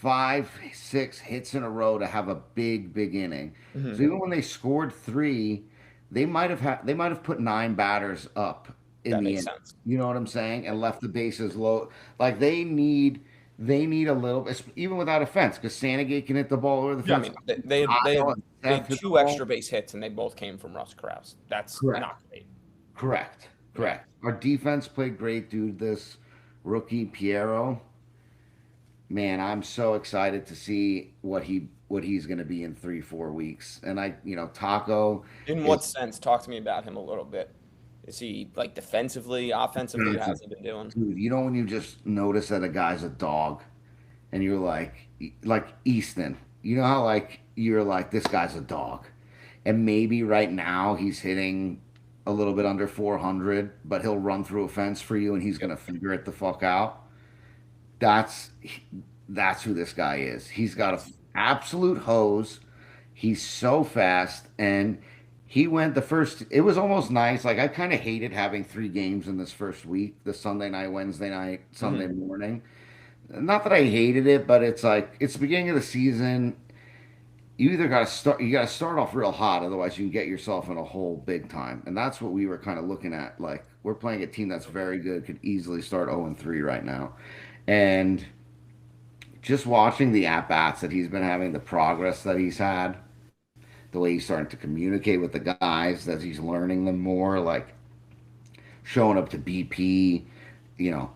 5-6 hits in a row to have a big inning. Mm-hmm. So even when they scored 3, they might have put 9 batters up in the inning. Sense. You know what I'm saying? And left the bases low. Like, they need a little, even without a fence, because Sandegate can hit the ball over the fence. I mean, they had 2 extra base hits, and they both came from Russ Krause. That's not great. Correct. Our defense played great, dude. This rookie Piero, man, I'm so excited to see what he what he's going to be in 3-4 weeks. And Taco In what is sense? Talk to me about him a little bit. Is he like defensively, offensively? What has he been doing? dude. When you just notice that a guy's a dog, and you're like Easton. You know how like you're like this guy's a dog, and maybe right now he's hitting a little bit under 400, but he'll run through a fence for you, and he's Yep. gonna figure it the fuck out. That's that's who this guy is. He's got a That's absolute hose. He's so fast, and he went the first. It was almost nice. Like I kind of hated having 3 games in this first week: the Sunday night, Wednesday night, Sunday mhm. morning. Not that I hated it, but it's like it's the beginning of the season. You either got to start off real hot, otherwise you can get yourself in a hole big time. And that's what we were kind of looking at. Like we're playing a team that's very good, could easily start 0-3 right now, and just watching the at bats that he's been having, the progress that he's had, the way he's starting to communicate with the guys, that he's learning them more, like showing up to BP,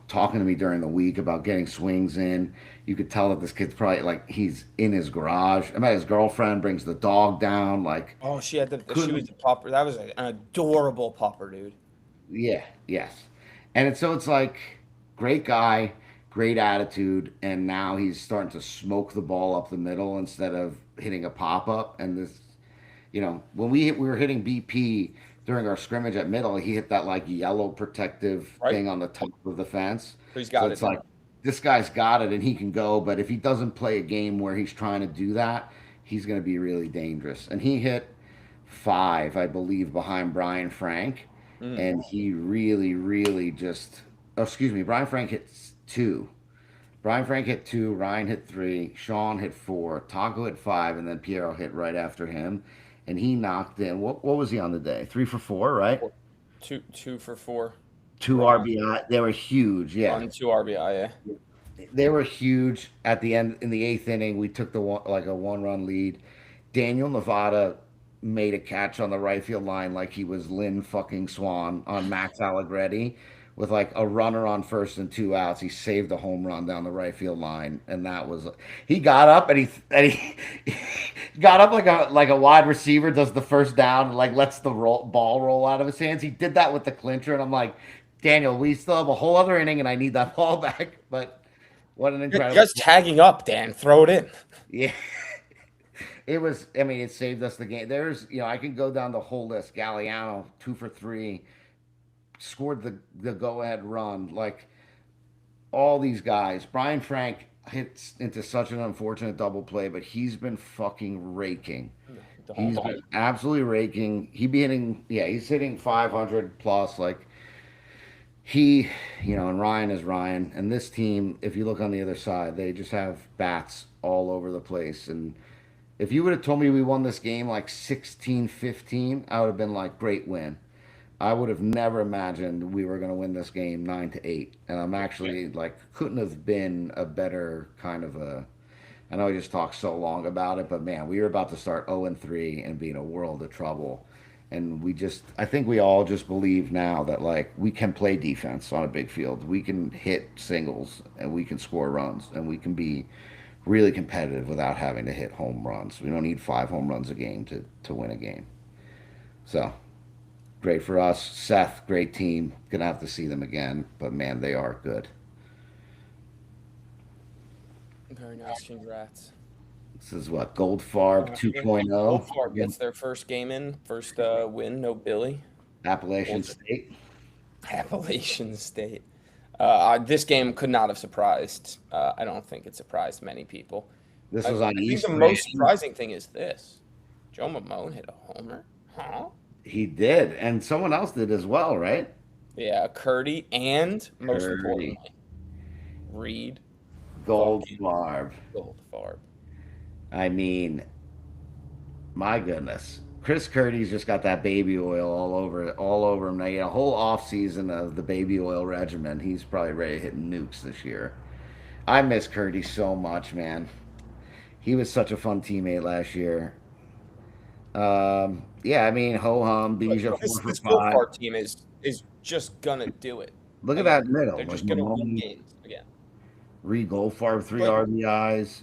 talking to me during the week about getting swings in. You could tell that this kid's probably like he's in his garage. I bet his girlfriend brings the dog down. Like, Oh, she had she was couldn't, the pupper. That was an adorable pupper, dude. yeah, yes. And it's like, great guy, great attitude. And now he's starting to smoke the ball up the middle instead of hitting a pop up. And this, when we were hitting BP during our scrimmage at middle, he hit that like yellow protective Right? thing on the top of the fence. So he's So got it's it like now. this guy's got it and he can go, but if he doesn't play a game where he's trying to do that, he's going to be really dangerous. And he hit 5, I believe, behind Brian Frank, Mm. and he really, really just. Oh, excuse me, Brian Frank hit 2. Brian Frank hit 2, Ryan hit 3, Sean hit 4, Taco hit 5, and then Piero hit right after him. And he knocked in. What was he on the day? 3 for 4, right? Four- two for four. 2 Right on. RBI. They were huge. Yeah, On two RBI. Yeah. they were huge. At the end in the 8th inning, we took like a 1-run lead. Daniel Nevada made a catch on the right field line like he was Lynn fucking Swan on Max Allegretti with like a runner on first and 2 outs. He saved a home run down the right field line, and that was he got up and he got up like a wide receiver does the first down and like lets the ball roll out of his hands. He did that with the clincher, and I'm like, Daniel, we still have a whole other inning, and I need that ball back. But what an You're incredible, just tagging up, Dan. Throw it in. yeah. It was. I mean, it saved us the game. I can go down the whole list. Galliano 2 for 3, scored the go ahead run. Like all these guys. Brian Frank hits into such an unfortunate double play, but he's been fucking raking. The home He's run. been absolutely raking. He be hitting. Yeah, he's hitting 500 plus. Like and Ryan is Ryan. And this team, if you look on the other side, they just have bats all over the place. And if you would have told me we won this game like 16-15, I would have been like, great win. I would have never imagined we were going to win this game 9-8. And I'm actually like, couldn't have been a better kind of a. I know I just talked so long about it, but man, we were about to start 0-3 and be in a world of trouble. And I think we all just believe now that like we can play defense on a big field. We can hit singles and we can score runs and we can be really competitive without having to hit home runs. We don't need 5 home runs a game to win a game. So great for us. Seth, great team. Gonna have to see them again, but man, they are good. Very nice. Congrats. This is what Goldfarb Old 2.0 Fart gets against their first game in, first win, no Billy. Appalachian Old State. Appalachian State. This game could not have surprised. I don't think it surprised many people. This I, was on I think East the Grand. most surprising thing is this: Joe Mamone hit a homer. Huh? He did, and someone else did as well, right? Yeah, Curdy, and most Curdy. importantly, Reed fucking Goldfarb. Goldfarb. I mean, my goodness. Chris Curdy's just got that baby oil all over him. Now, a whole off season of the baby oil regimen. He's probably ready to hit nukes this year. I miss Curdy so much, man. He was such a fun teammate last year. Yeah, I mean, ho hum, But Bija this 4 for this 5. Goldfarb team is just gonna do it Look at that again. middle, They're like just gonna win Malone, games again. Reed Goldfarb, 3 But RBIs.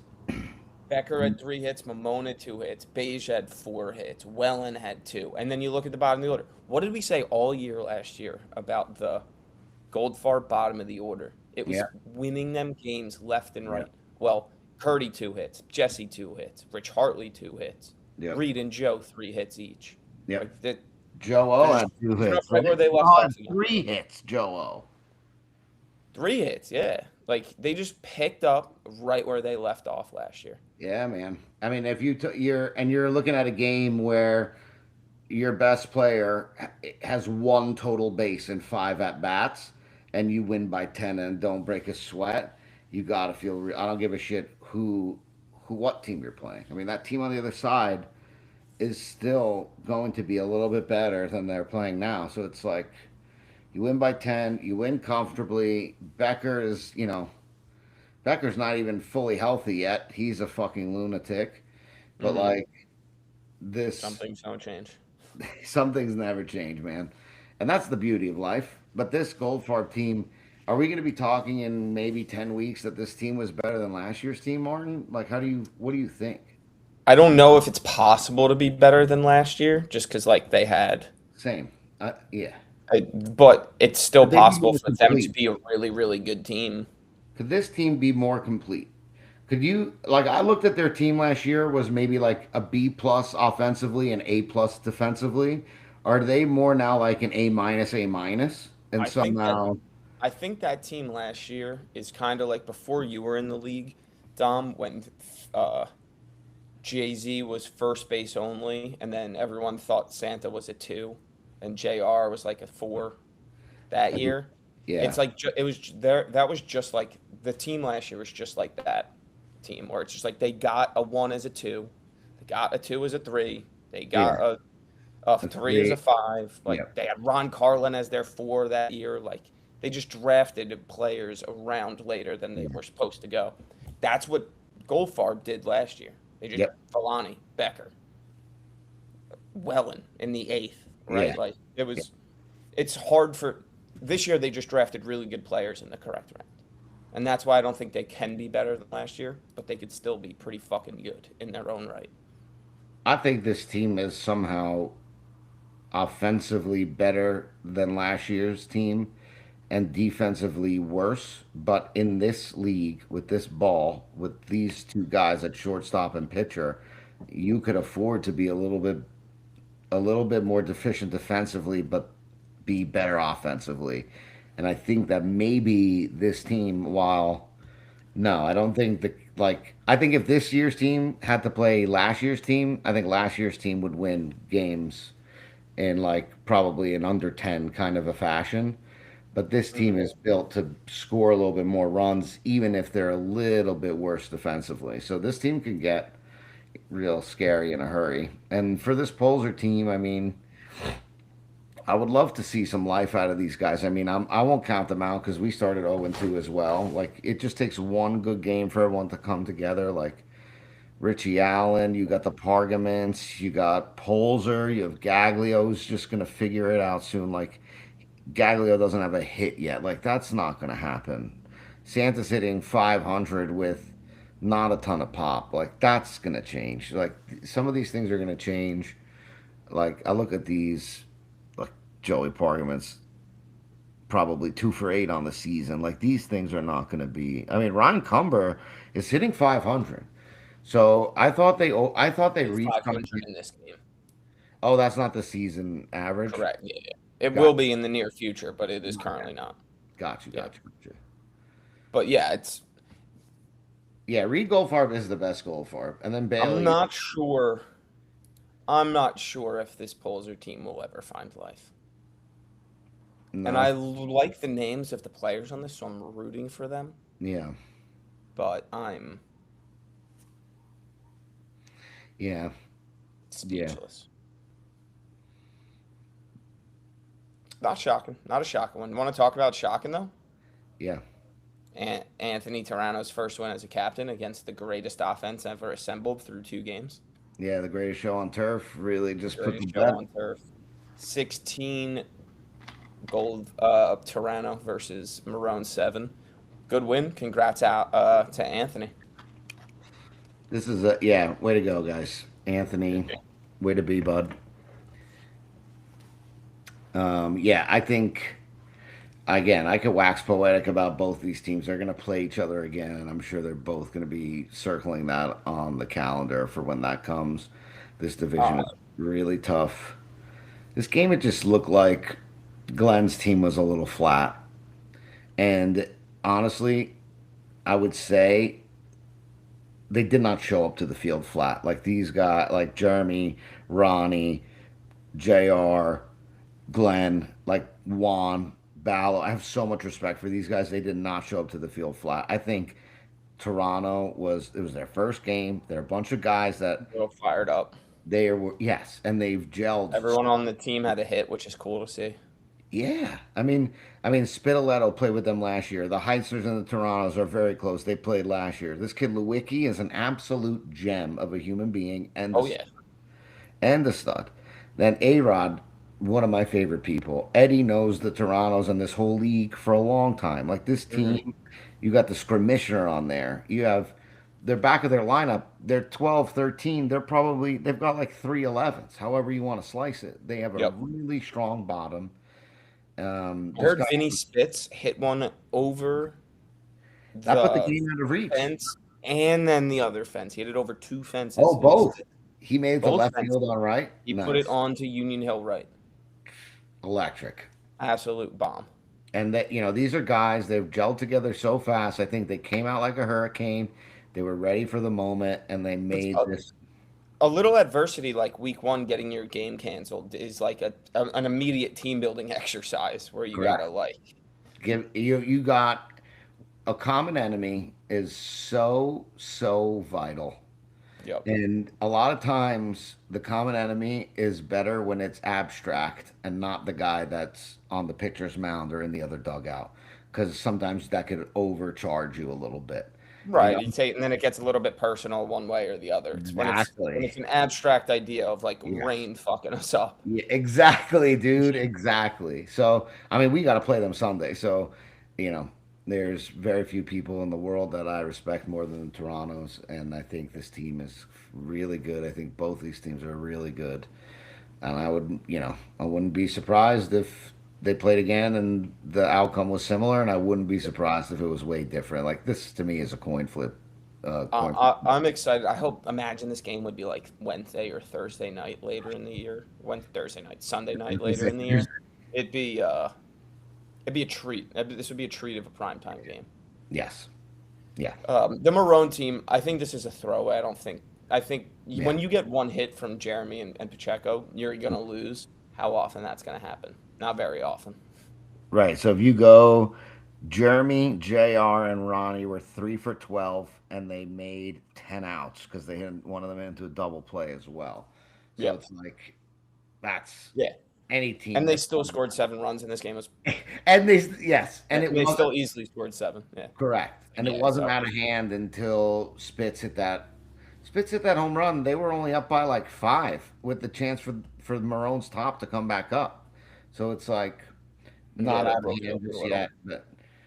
Becker had 3 hits, Mamone had 2 hits, Beige had 4 hits, Wellen had 2. And then you look at the bottom of the order. What did we say all year last year about the Goldfarb bottom of the order? It was Yeah, winning them games left and yeah, right. Well, Curdy 2 hits, Jesse 2 hits, Rich Hartley 2 hits, yep, Reed and Joe 3 hits each. yep. Like that, Joe O they're had just 2 picking up hits. I right where think they left Joe had off again. 3 hits. Joe O. 3 hits, yeah. Like they just picked up right where they left off last year. Yeah, man. I mean, if you're looking at a game where your best player has 1 total base in 5 at bats, and you win by 10 and don't break a sweat, you gotta feel. I don't give a shit what team you're playing. I mean, that team on the other side is still going to be a little bit better than they're playing now. So it's like you win by 10, you win comfortably. Becker's not even fully healthy yet. He's a fucking lunatic. But Mm-hmm. like this, Some things don't change. some things never change, man. And that's the beauty of life. But this Goldfarb team, are we going to be talking in maybe 10 weeks that this team was better than last year's team, Martin? Like, what do you think? I don't know if it's possible to be better than last year, just because like they had, Same. Yeah. but it's still Could they be possible more for them to complete? be a really, really good team. Could this team be more complete? Could you like I looked at their team last year was maybe like a B plus offensively and A plus defensively. Are they more now like an A minus? And I think that somehow I think that team last year is kind of like before you were in the league, Dom, when uh, Jay Z was first base only, and then everyone thought Santa was a 2, and JR was like a 4 that year. yeah, It's like it was there. That was just like the team last year was just like that team, where it's just like they got a 1 as a 2, they got a 2 as a 3, they got yeah. a A 3 as a three, 5. yeah, Like they had Ron Carlin as their 4 that year. Like they just drafted players around later than they yeah, were supposed to go. That's what Goldfarb did last year. They just yep, Villani, Becker, Wellen in the 8th, yeah, right? Like it yeah. was. It's hard for this year. They just drafted really good players in the correct round, and that's why I don't think they can be better than last year. But they could still be pretty fucking good in their own right. I think this team is somehow offensively better than last year's team and defensively worse. But in this league, with this ball, with these 2 guys at shortstop and pitcher, you could afford to be a little bit more deficient defensively, but be better offensively. And I think that maybe this team, while no, I don't think I think if this year's team had to play last year's team, I think last year's team would win games in like probably an under 10 kind of a fashion. But this team Mhm. is built to score a little bit more runs, even if they're a little bit worse defensively. So this team can get real scary in a hurry. And for this Polzer team, I mean, I would love to see some life out of these guys. I mean, I won't count them out because we started 0-2 as well. Like, it just takes one good game for everyone to come together. Like, Richie Allen, you got the Pargaments, you got Polzer, you have Gaglio who's just going to figure it out soon. Like, Gaglio doesn't have a hit yet. Like, that's not going to happen. Santa's hitting 500 with not a ton of pop. Like, that's going to change. Like, some of these things are going to change. Like, I look at these, like, Joey Pargament's probably 2 for 8 on the season. Like, these things are not going to be. I mean, Ryan Cumber is hitting 500. So I thought they It's reached. 500 in this game. Oh, that's not the season average. Correct. Yeah, yeah. It will Got be in the near future, but it is okay. currently not. Got you. Yeah. Got you. Got you. But yeah, it's. Yeah, Reed Goldfarb is the best Goldfarb, and then I'm Bailey. not sure. I'm not sure if this Polzer team will ever find life. And No. I like the names of the players on this, so I'm rooting for them. Yeah. But I'm Yeah. Yeah. speechless. Not shocking. Not a shocking one. You want to talk about shocking though? Yeah. Anthony Tarano's first win as a captain against the greatest offense ever assembled through 2 games. Yeah. The greatest show on turf really just put the Greatest show bet. on turf. 16 gold Tarano versus Marone 7. Good win. Congrats out to Anthony. This is a yeah. Way to go, guys. Anthony, way to be, bud. Yeah, I think again, I could wax poetic about both these teams. They're going to play each other again, and I'm sure they're both going to be circling that on the calendar for when that comes. This division Uh, is really tough. This game, it just looked like Glenn's team was a little flat. And honestly, I would say they did not show up to the field flat. Like these guys, like Jeremy, Ronnie, JR, Glenn, like Juan, Ballo. I have so much respect for these guys. They did not show up to the field flat. I think Toronto was it was their first game. They're a bunch of guys that a little fired up. they were yes, and they've gelled. Everyone on the team had a hit, which is cool to see. Yeah, I mean, Spitaletto played with them last year. The Heitzers and the Torontos are very close. They played last year. This kid Lewicki is an absolute gem of a human being, Oh yeah, and the stud. Then A-Rod, one of my favorite people. Eddie knows the Torontos and this whole league for a long time. Like this hmm team, you got the skirmisher on there. You have their back of their lineup. They're 12, 13. They've got like 3 11s, however you want to slice it. They have a yep. really strong bottom. I This heard guy Vinny Spitz hit one over that put the the game out of reach. fence and then the other fence. He hit it over two fences. Oh, Vinny both. Spitz, He made it to both left fences. field on right. He put it Nice. onto Union Hill right. Electric. Absolute bomb. And that, these are guys, they've gelled together so fast. I think they came out like a hurricane. They were ready for the moment and they It's made this. a little adversity like week one getting your game canceled is like an immediate team building exercise where you gotta Correct. like You got a common enemy is so vital. yep And a lot of times the common enemy is better when it's abstract and not the guy that's on the pitcher's mound or in the other dugout. Because sometimes that could overcharge you a little bit. You right know, you take and then it gets a little bit personal one way or the other. It's when exactly. it's an abstract idea of like Yes. rain fucking us up. Yeah, exactly, dude. Exactly. So, I mean, we got to play them Sunday. So, you know, there's very few people in the world that I respect more than the Torontos, and I think this team is really good. I think both these teams are really good, and I wouldn't be surprised if they played again and the outcome was similar, and I wouldn't be surprised if it was way different. Like this to me is a coin flip. Coin flip. I'm excited. I hope imagine this game would be like Wednesday or Thursday night later in the year. Thursday night, Sunday night later in the year. It'd be uh it'd be a treat. This would be a treat of a primetime game. Yes. Yeah. The Marone team, I think this is a throwaway. I think Yeah. when you get one hit from Jeremy and Pacheco, you're gonna lose. How often that's gonna happen? Not very often. Right. So if you go, Jeremy, JR, and Ronnie were 3 for 12, and they made 10 outs because they hit one of them into a double play as well. So Yep. it's like that's Yeah. any team And they that's still scored 7 runs in this game. and they yes, and And it they wasn't still easily scored 7. Yeah. correct, and it Yeah. wasn't So out of hand until Spitz hit that home run. They were only up by like 5 with the chance for Marone's top to come back up. So it's like yeah, not that out of broke it hand open a just little. yet, but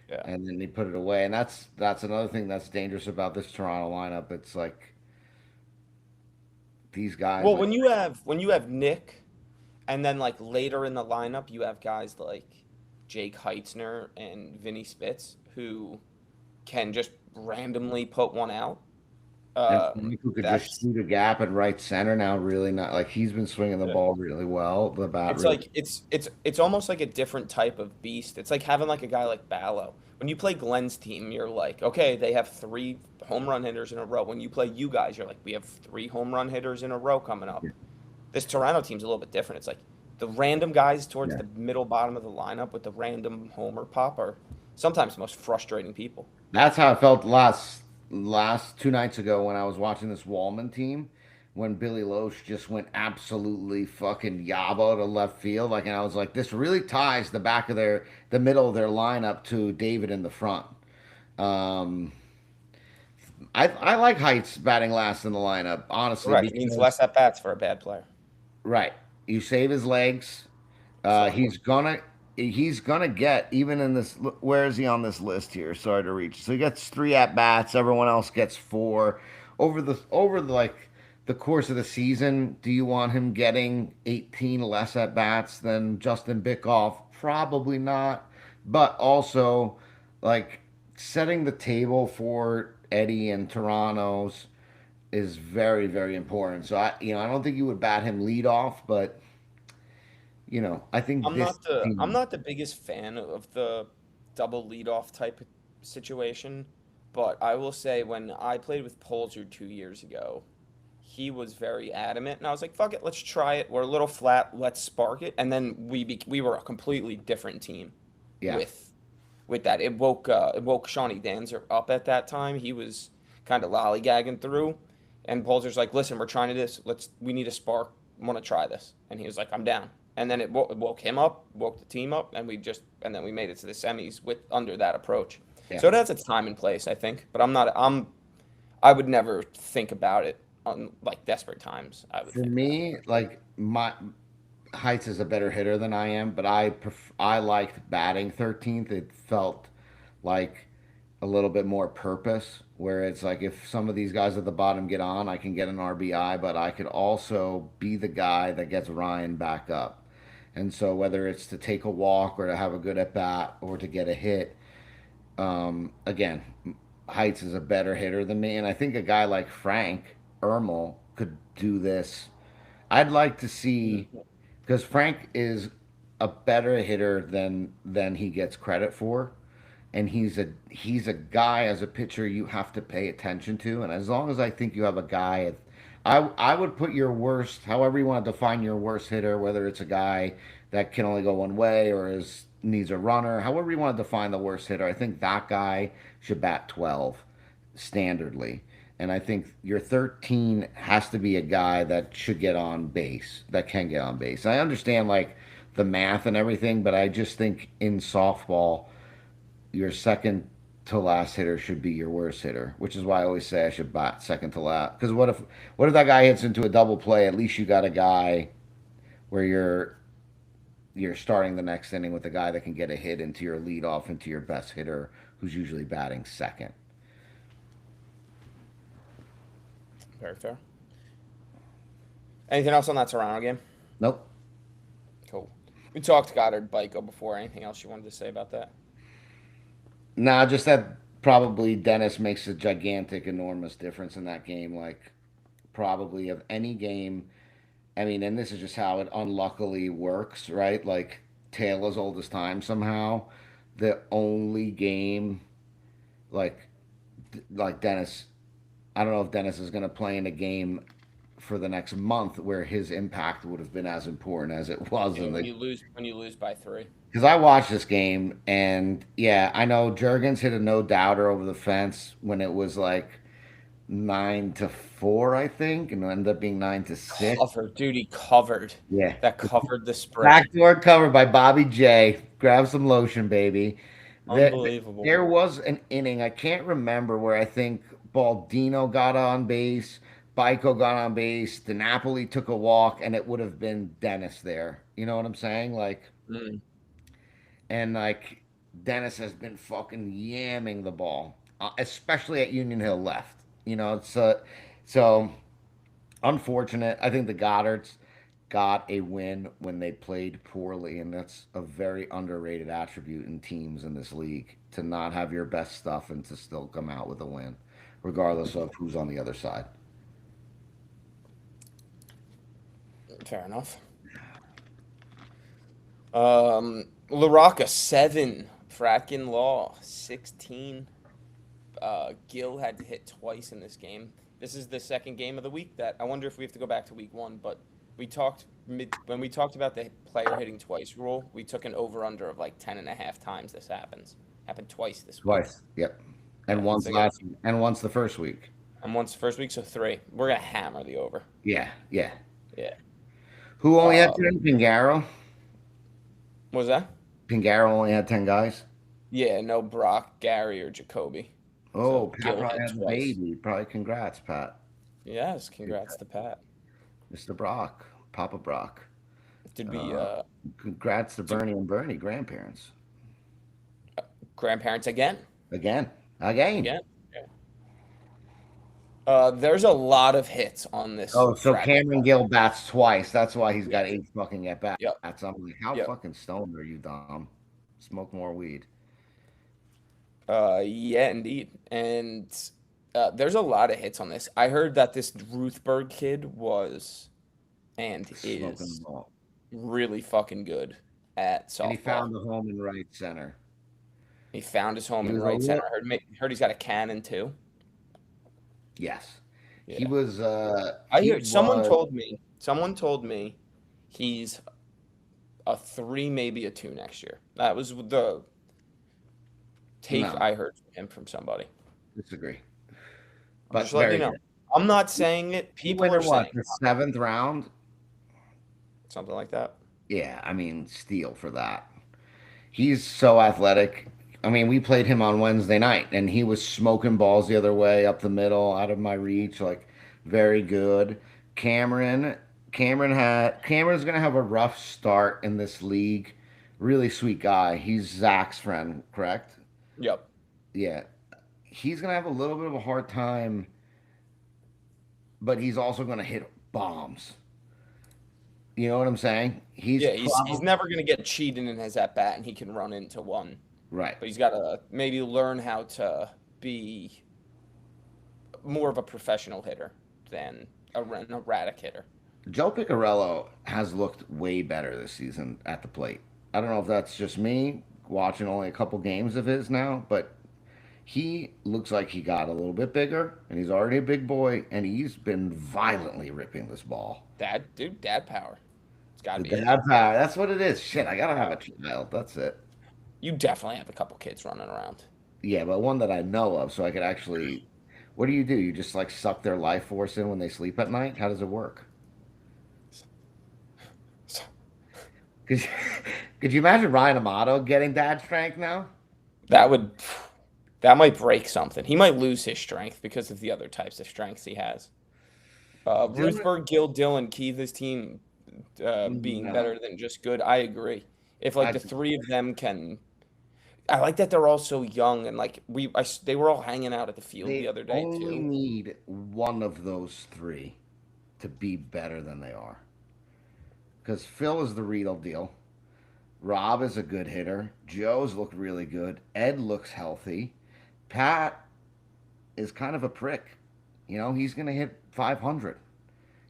Yeah. and then they put it away. And that's another thing that's dangerous about this Toronto lineup. It's like these guys Well, like when you have Nick, and then like later in the lineup you have guys like Jake Heitzner and Vinny Spitz who can just randomly put one out. and who could just That's shoot a gap at right center now. Really not like he's been swinging the yeah. ball really well. The bat It's really like it's almost like a different type of beast. It's like having like a guy like Ballo. When you play Glenn's team, you're like, okay, they have 3 home run hitters in a row. When you play you guys, you're like, we have 3 home run hitters in a row coming up. This Toronto team's a little bit different. It's like the random guys towards yeah. the middle bottom of the lineup with the random homer pop are sometimes the most frustrating people. That's how I felt last 2 nights ago when I was watching this Wallman team when Billy Loesch just went absolutely fucking yabo to left field. Like, and I was like, this really ties the middle of their lineup to David in the front. Um, I like Heights batting last in the lineup, honestly, Correct. It means because less at bats for a bad player. right, you save his legs. Uh, Exactly. he's gonna he's gonna get even in this. Where is he on this list here? Sorry to reach. So he gets 3 at bats. Everyone else gets 4. over the course of the season, do you want him getting 18 less at bats than Justin Bickoff? Probably not. But also, like setting the table for Eddie and Toronto's is very, very important. So I don't think you would bat him lead off, but I think this I'm team, not the biggest fan of the double leadoff type situation, but I will say when I played with Polzer 2 years ago, he was very adamant, and I was like, "Fuck it, let's try it. We're a little flat. Let's spark it." And then we were a completely different team yeah, with that. It woke Shawnee Danzer up at that time. He was kind of lollygagging through, and Polzer's like, "Listen, we're trying to this. We need a spark. Want to try this?" And he was like, "I'm down." And then it woke him up, woke the team up, and then we made it to the semis with under that approach. yeah. So that's its time and place, I think. But I would never think about it on like desperate times. I would For think about me, like my Heights is a better hitter than I am, but I liked batting 13th. It felt like a little bit more purpose, where it's like if some of these guys at the bottom get on, I can get an RBI, but I could also be the guy that gets Ryan back up. And so whether it's to take a walk or to have a good at bat or to get a hit, again, Heights is a better hitter than me, and I think a guy like Frank Ermel could do this. I'd like to it. see because Frank is a better hitter than he gets credit for, and he's a guy as a pitcher you have to pay attention to. And as long as I think you have a guy, I would put your worst, however you want to define your worst hitter, whether it's a guy that can only go one way or needs a runner, however you want to define the worst hitter. I think that guy should bat 12 standardly. And I think your 13 has to be a guy that should get on base, that can get on base. I understand like the math and everything, but I just think in softball, your second to last hitter should be your worst hitter, which is why I always say I should bat second to last. Because what if that guy hits into a double play? At least you got a guy where you're starting the next inning with a guy that can get a hit into your leadoff, into your best hitter, who's usually batting second. Very fair. Anything else on that Toronto game? Nope. Cool. We talked Goddard Bico before. Anything else you wanted to say about that? Nah, just that probably Dennis makes a gigantic, enormous difference in that game. Like, probably of any game. I mean, and this is just how it unluckily works, right? Like, Taylor's oldest time somehow. The only game, like, like Dennis, I don't know if Dennis is going to play in a game for the next month where his impact would have been as important as it was Yeah, in the. when you lose by three. Because I watched this game, and yeah, I know Jurgens hit a no doubter over the fence when it was like 9-4, I think, and it ended up being 9-6. Covered, dude. He covered. Yeah, That covered the spread. backdoor cover by Bobby J. Grab some lotion, baby. Unbelievable. There was an inning I can't remember where I think Baldino got on base, Bico got on base, DiNapoli took a walk, and it would have been Dennis there. You know what I'm saying? Like. Mm. And like Dennis has been fucking yamming the ball, especially at Union Hill left. It's so unfortunate. I think the Goddards got a win when they played poorly, and that's a very underrated attribute in teams in this league to not have your best stuff and to still come out with a win, regardless of who's on the other side. Fair enough. LaRocca 7, Fratkin Law 16. Gill had to hit twice in this game. This is the second game of the week that I wonder if we have to go back to week 1, but when we talked about the player hitting twice rule, we took an over under of like 10.5 times this happens. Happened twice this week. Twice, yep. And Yeah, once so last, and once the first week. and once the first week, so 3. We're gonna hammer the over. Yeah, yeah. Yeah. Who only had Uh, 10? Pingaro. what was that? Pingaro only had 10 guys. Yeah, no Brock, Gary, or Jacoby. Oh, So Pat Gill probably had had a twice. baby. Probably congrats, Pat. Yes, congrats to Pat. Mr. Brock, Papa Brock. Did we Uh, Congrats to did Bernie and Bernie, grandparents. grandparents again? Again. Again. Again? Yeah. There's a lot of hits on this Oh, so fragment. Cameron Gill bats twice. That's why he's got 8 fucking at bats. Yep. I'm like, how Yep. fucking stoned are you, Dom? Smoke more weed. Yeah, indeed. And there's a lot of hits on this. I heard that this Ruthberg kid was and Smoking the is ball. really fucking good at And he softball. found a home in right center. He found his home He in was a right center. little, Heard he's got a cannon too. yes. He Yeah. was, I he hear was, someone told me he's a 3, maybe a 2 next year. That was the take no, I heard from him from somebody. disagree. I'm But just letting you very know. good. I'm not saying it. He People went are in what, saying the 7th round? something like that. Yeah, I mean, steal for that. He's so athletic. I mean, we played him on Wednesday night, and he was smoking balls the other way, up the middle, out of my reach. Like, very good. Cameron, Cameron's gonna have a rough start in this league. Really sweet guy. He's Zach's friend, correct? Yep. Yeah, he's gonna have a little bit of a hard time, but he's also gonna hit bombs. You know what I'm saying? He's Yeah, he's probably never gonna get cheated in his at bat, and he can run into one. right. But he's got to maybe learn how to be more of a professional hitter than an erratic hitter. Joe Piccarello has looked way better this season at the plate. I don't know if that's just me watching only a couple games of his now, but he looks like he got a little bit bigger, and he's already a big boy, and he's been violently ripping this ball. Dad power. It's got to The be it. dad power, that's what it is. Shit, I gotta have a Power. child. That's it. You definitely have a couple kids running around. Yeah, but one that I know of, so I could actually. What do? You just like suck their life force in when they sleep at night? How does it work? So, Could you, could you imagine Ryan Amato getting dad strength now? that would that might break something. He might lose his strength because of the other types of strengths he has. Dylan, Ruthberg, Gill, Dillon, Keith, his team being no, better than just good. I agree. If like I the three of them can, I like that they're all so young and like they were all hanging out at the field the they other day only too. need one of those three to be better than they are. Because Phil is the real deal. Rob is a good hitter. Joe's looked really good. Ed looks healthy. Pat is kind of a prick. You know, he's going to hit 500.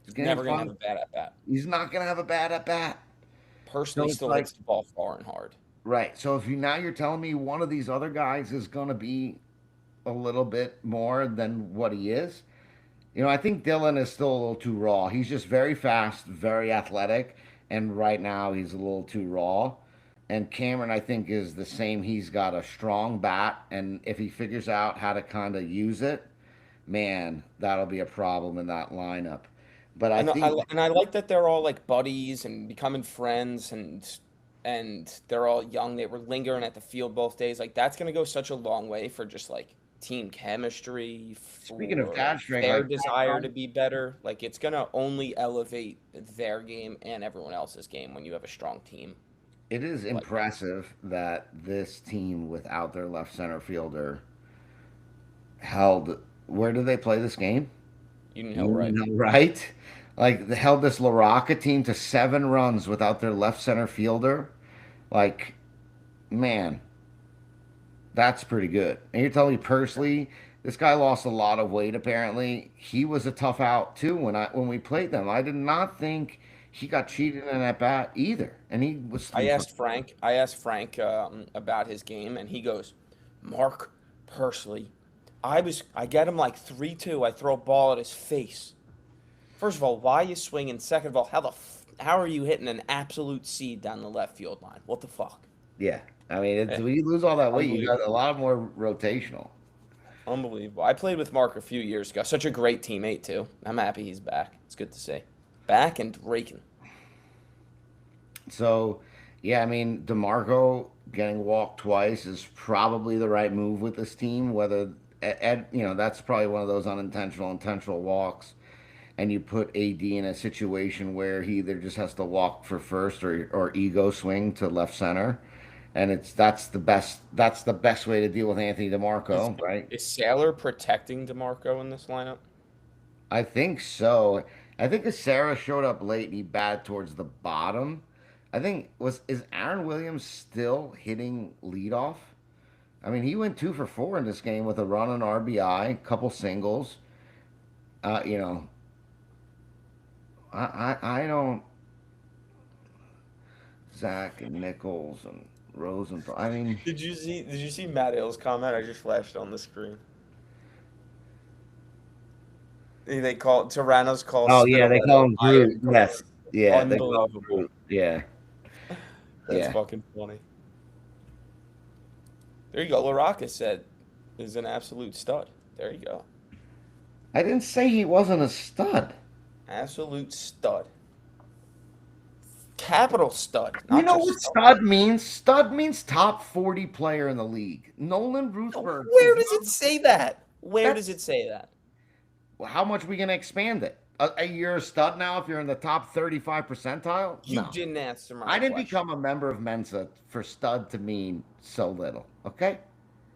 He's going to Never hit gonna have five. a bad at bat. He's not going to have a bad at bat. So Personally, it's still like, hits the ball far and hard. right. So if you now you're telling me one of these other guys is going to be a little bit more than what he is, you know, I think Dylan is still a little too raw. He's just very fast, very athletic, and right now he's a little too raw. And Cameron, I think, is the same. He's got a strong bat, and if he figures out how to kind of use it, man, that'll be a problem in that lineup. But I think And I like that they're all like buddies and becoming friends and they're all young. They were lingering at the field both days. Like that's gonna go such a long way for just like team chemistry, speaking of for dad strength, their like desire to be better. Like it's gonna only elevate their game and everyone else's game when you have a strong team it is like that. impressive that this team without their left center fielder held. Where did they play this game? You know, You right? know, right? Like they held this LaRocca team to 7 runs without their left center fielder. Like, man, that's pretty good. And you're telling me personally, this guy lost a lot of weight. Apparently, he was a tough out too when we played them. I did not think he got cheated in that bat either, and he was three for. I asked Frank about his game, and he goes, Mark, personally, I get him like 3-2. I throw a ball at his face. First of all, why are you swinging? Second of all, how are you hitting an absolute seed down the left field line? What the fuck? Yeah, I mean, Eh, when you lose all that weight, you got a unbelievable. lot more rotational. Unbelievable. I played with Mark a few years ago. Such a great teammate, too. I'm happy he's back. It's good to see. Back and raking. So, yeah, I mean, DeMarco getting walked twice is probably the right move with this team. Whether Ed, you know, that's probably one of those unintentional, intentional walks, and you put AD in a situation where he either just has to walk for first or ego swing to left center, and that's the best way to deal with Anthony Is DeMarco, right? is Sailor protecting DeMarco in this lineup? I think so. I think if Sarah showed up late and he batted towards the bottom, I think is Aaron Williams still hitting leadoff? I mean, he went 2 for 4 in this game with a run on RBI, couple singles. You know, I don't Zach and Nichols and Rosenthal. I mean, Did you see Matt Hill's comment? I just flashed on the screen. They call Toronto's call oh yeah, they call Spinello. him I am Groot. Yes, yeah, they call him unbelievable. Groot. Yeah, That's yeah. fucking funny. There you go. LaRocca said is an absolute stud. There you go. I didn't say he wasn't a stud. Absolute stud. Capital stud, You not know just what stud. stud means? Stud means top 40 player in the league. Nolan Ruthberg Where is does it say that? Where that. does it say that? Well, how much are we going to expand it? You're a stud now if you're in the top 35 percentile? You No. didn't answer my I didn't question. become a member of Mensa for stud to mean so little. Okay?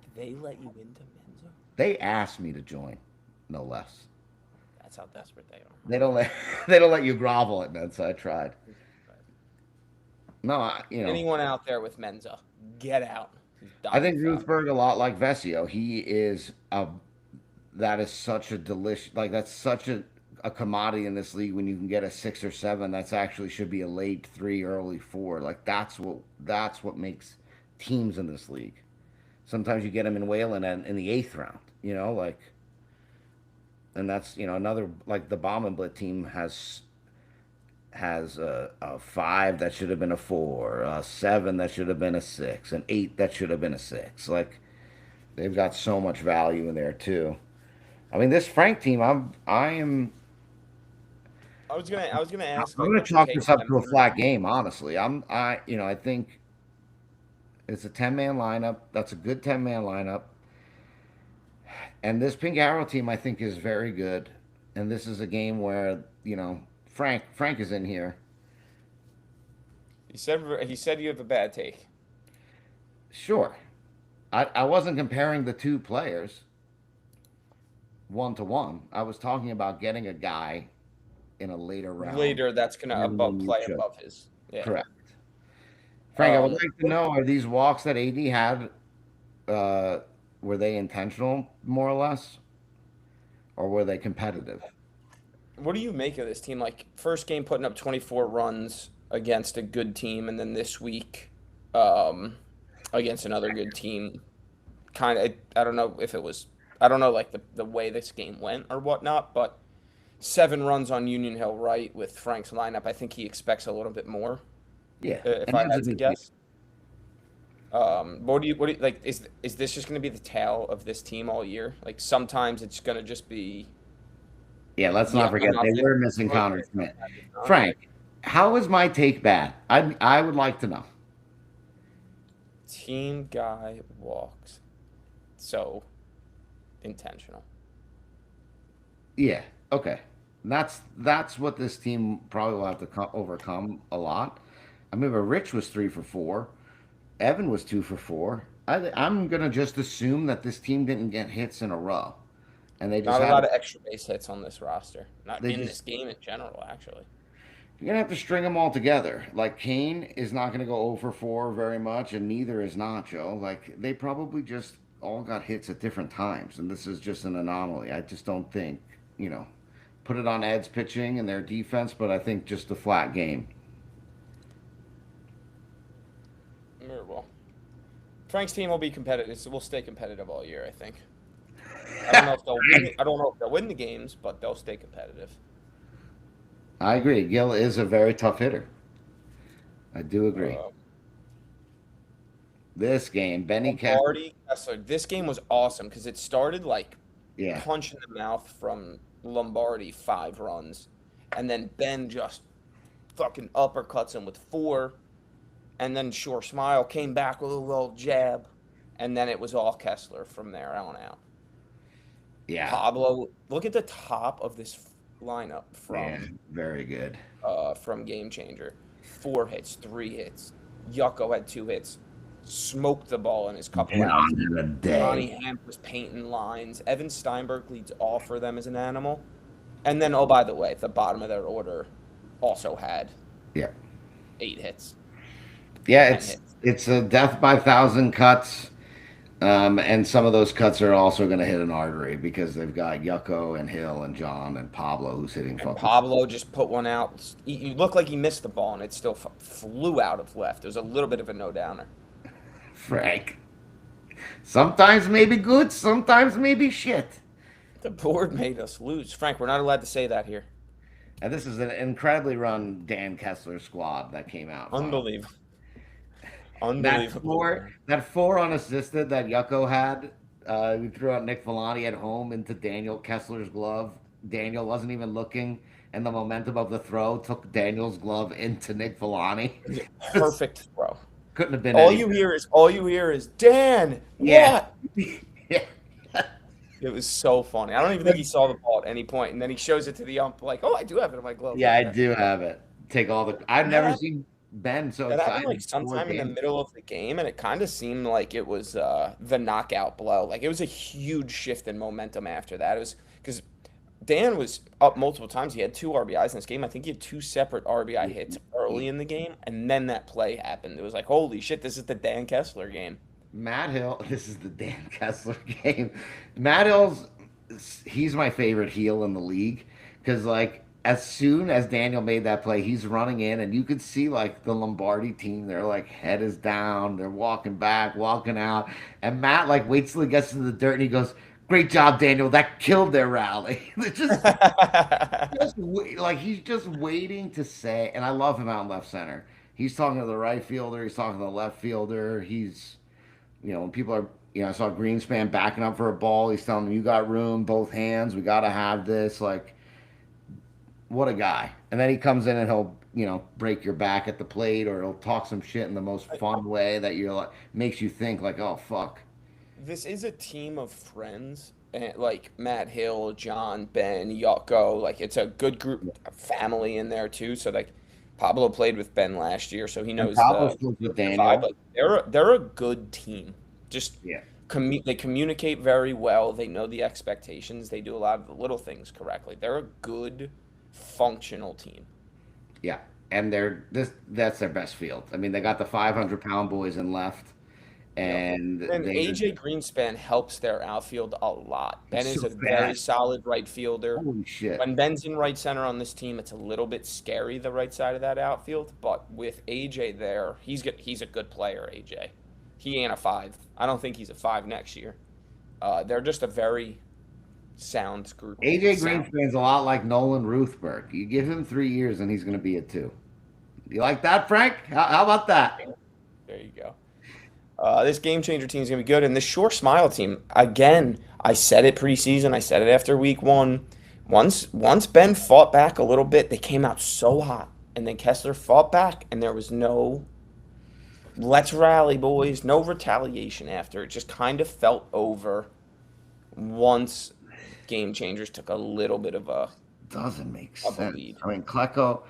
Did they let you into Menza? They asked me to join, no less. That's how desperate they are. They don't let they don't let you grovel at Mensa. I tried. No, Anyone out there with Menza, get out. I think Dying fast. Ruthberg a lot like Vesio. He is a that is such a that's such a commodity in this league when you can get a 6 or 7 that's actually should be a late 3 early 4. Like that's what makes teams in this league. Sometimes you get them in Whalen and in the 8th round, like, and that's another, like, the Bomb and Blit team has a 5 that should have been a 4, a 7 that should have been a 6, an 8 that should have been a 6. Like, they've got so much value in there too. I mean, this Frank team, I am. I was gonna ask, I'm like, going to what your chalk take this on up them to a being flat game. Honestly, I think it's a 10-man lineup. That's a good 10-man lineup. And this Pink Arrow team, I think, is very good. And this is a game where Frank is in here. he said you have a bad take. Sure, I wasn't comparing the two players 1 to 1. I was talking about getting a guy in a later round. Later, that's gonna And you play should. above his. Yeah. Correct. Frank, I would Um, like to know: are these walks that AD had, uh, were they intentional, more or less, or were they competitive? what do you make of this team? Like, first game putting up 24 runs against a good team, and then this week, um, against another good team. Kind of, I don't know if it was, I don't know, like, the way this game went or whatnot, but 7 runs on Union Hill, right, with Frank's lineup. I think he expects a little bit more, Yeah, if and I that's a had to good team. guess. What do you like? Is this just going to be the tale of this team all year? Like, sometimes it's going to just be Yeah, let's not yeah, forget they nothing. were missing Or Connor Smith. not. Frank, how is my take bad? I would like to know. Team guy walks. So intentional. Yeah, okay. That's what this team probably will have to overcome a lot. I remember Rich was 3 for 4. Evan was 2 for 4. I'm gonna just assume that this team didn't get hits in a row, and they just Not a had lot of extra base hits on this roster. Not they in this just game in general, actually. you're gonna have to string them all together. Like Kane is not gonna go 0 for 4 very much, and neither is Nacho. Like they probably just all got hits at different times, and this is just an anomaly. I just don't think you know. Put it on Ed's pitching and their defense, but I think just a flat game. Very well. Frank's team will be competitive. Will stay competitive all year, I think. I don't know if they'll win. I don't know if they'll win the games, but they'll stay competitive. I agree. Gil is a very tough hitter. I do agree. Uh, This game, Benny Kessler, Lombardi, Kessler. This game was awesome because it started like yeah, punch in the mouth from Lombardi, 5 runs, and then Ben just fucking uppercuts him with 4, and then Shore Smile came back with a little jab, and then it was all Kessler from there on out. yeah, Pablo, look at the top of this lineup yeah, very good. from Game Changer. 4 hits, 3 hits. Yucko had 2 hits. Smoked the ball in his couple Get outs. on to the Ronnie day. Hamp was painting lines. Evan Steinberg leads all for them as an animal. And then, oh, by the way, the bottom of their order also had Yeah. 8 hits, Yeah, 10 it's hits. it's a death by thousand cuts. And some of those cuts are also going to hit an artery because they've got Yucko and Hill and John and Pablo who's hitting And fucking Pablo just put one out. He looked like he missed the ball, and it still flew out of left. It was a little bit of a no-downer. Frank. Sometimes maybe good, sometimes maybe shit. The board made us lose. Frank, we're not allowed to say that here. And this is an incredibly run Dan Kessler squad that came out. Unbelievable. That Unbelievable. four, that four unassisted that Yucko had, we threw out Nick Vellani at home into Daniel Kessler's glove. Daniel wasn't even looking, and the momentum of the throw took Daniel's glove into Nick Vellani. It was a perfect throw. Couldn't have been All any you better. hear is Dan. Yeah. What? Yeah. It was so funny. I don't even think he saw the ball at any point, and then he shows it to the ump like, "Oh, I do have it in my glove." Yeah, I Okay. do have it. Take all the. I've That never happened, seen Ben so that happened excited. like before sometime in the game. middle of the game, and it kind of seemed like it was the knockout blow. Like it was a huge shift in momentum after that. It was because Dan was up multiple times. He had 2 RBIs in this game. I think he had 2 separate RBI hits early in the game, and then that play happened. It was like, holy shit, this is the Dan Kessler game. Matt Hill. This is the Dan Kessler game. Matt Hill's. He's my favorite heel in the league because like as soon as Daniel made that play, he's running in, and you could see like the Lombardi team. They're like head is down. They're walking back, walking out, and Matt like waits till he gets to the dirt, and he goes, "Great job, Daniel. That killed their rally." They're like he's just waiting to say, and I love him out in left center. He's talking to the right fielder. He's talking to the left fielder. He's, when people are, I saw Greenspan backing up for a ball. He's telling them, "You got room, both hands. We got to have this." Like, what a guy. And then he comes in and he'll, break your back at the plate, or he'll talk some shit in the most fun way that you're like, makes you think like, "Oh fuck." This is a team of friends, and like Matt Hill, John, Ben, Yoko. Like it's a good group, family in there too. So like Pablo played with Ben last year, so he And knows Pablo the still with vibe. Daniel. Like they're a good team. Just Yeah. they communicate very well. They know the expectations. They do a lot of the little things correctly. They're a good, functional team. Yeah. And that's their best field. I mean, they got the 500-pound boys in left, Yep. and And they just, AJ Greenspan helps their outfield a lot. Ben he's is so a very fast. solid right fielder. Holy shit. When Ben's in right center on this team, it's a little bit scary the right side of that outfield. But with AJ there, he's a good player. AJ, he ain't a 5. I don't think he's a 5 next year. They're just a very sound group. AJ Sound. Greenspan's a lot like Nolan Ruthberg. You give him 3 years and he's going to be a 2. You like that, Frank? How about that? There you go. This game changer team is gonna be good, and this Shore Smile team again. I said it preseason. I said it after week 1. Once Ben fought back a little bit, they came out so hot, and then Kessler fought back, and there was no "let's rally, boys," no retaliation after. It just kind of felt over once game changers took a little bit of a Doesn't make of a sense. lead. I mean, Klecko,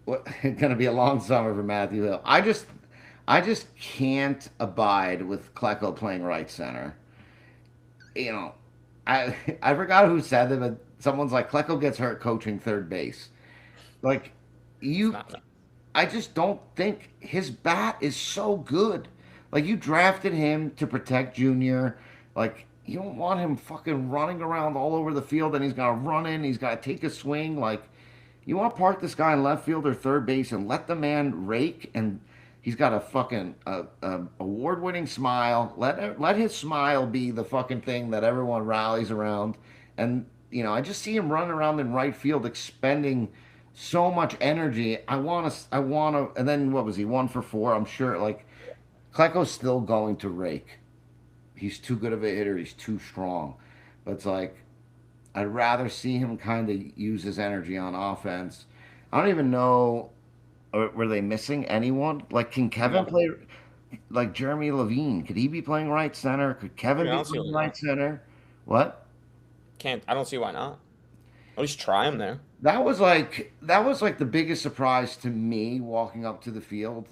it's going to be a long summer for Matthew Hill. I just can't abide with Klecko playing right center. You know, I forgot who said it, but someone's like, Klecko gets hurt coaching third base. Like, It's you, not. I just don't think his bat is so good. Like, you drafted him to protect Junior. Like, you don't want him fucking running around all over the field, and he's got to run in, he's got to take a swing. Like, you want to park this guy in left field or third base and let the man rake, and he's got a fucking award-winning smile. Let his smile be the fucking thing that everyone rallies around. And I just see him running around in right field, expending so much energy. I want to. And then what was he? 1 for 4. I'm sure. Like, Klecko's still going to rake. He's too good of a hitter. He's too strong. But it's like, I'd rather see him kind of use his energy on offense. I don't even know. Were they missing anyone? Like, can Kevin No. play? Like Jeremy Levine, could he be playing right center? Could Kevin I be don't see playing why right not. center? What? I don't see why not. At least try him there. That was like the biggest surprise to me walking up to the field.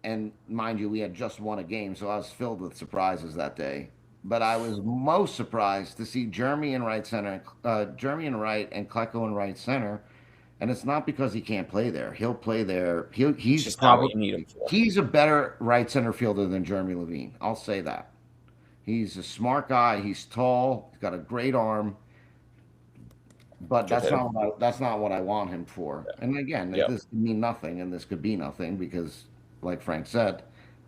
And mind you, we had just won a game, so I was filled with surprises that day. but I was most surprised to see Jeremy in right center, Jeremy in right, and Klecko in right center. And it's not because he can't play there. He'll play there. It's He's just not what probably you need him for. he's a better right center fielder than Jeremy Levine. I'll say that. He's a smart guy. He's tall. He's got a great arm. But Good hitter. that's not what I want him for. And again, Yep. this could mean nothing, and this could be nothing because, like Frank said,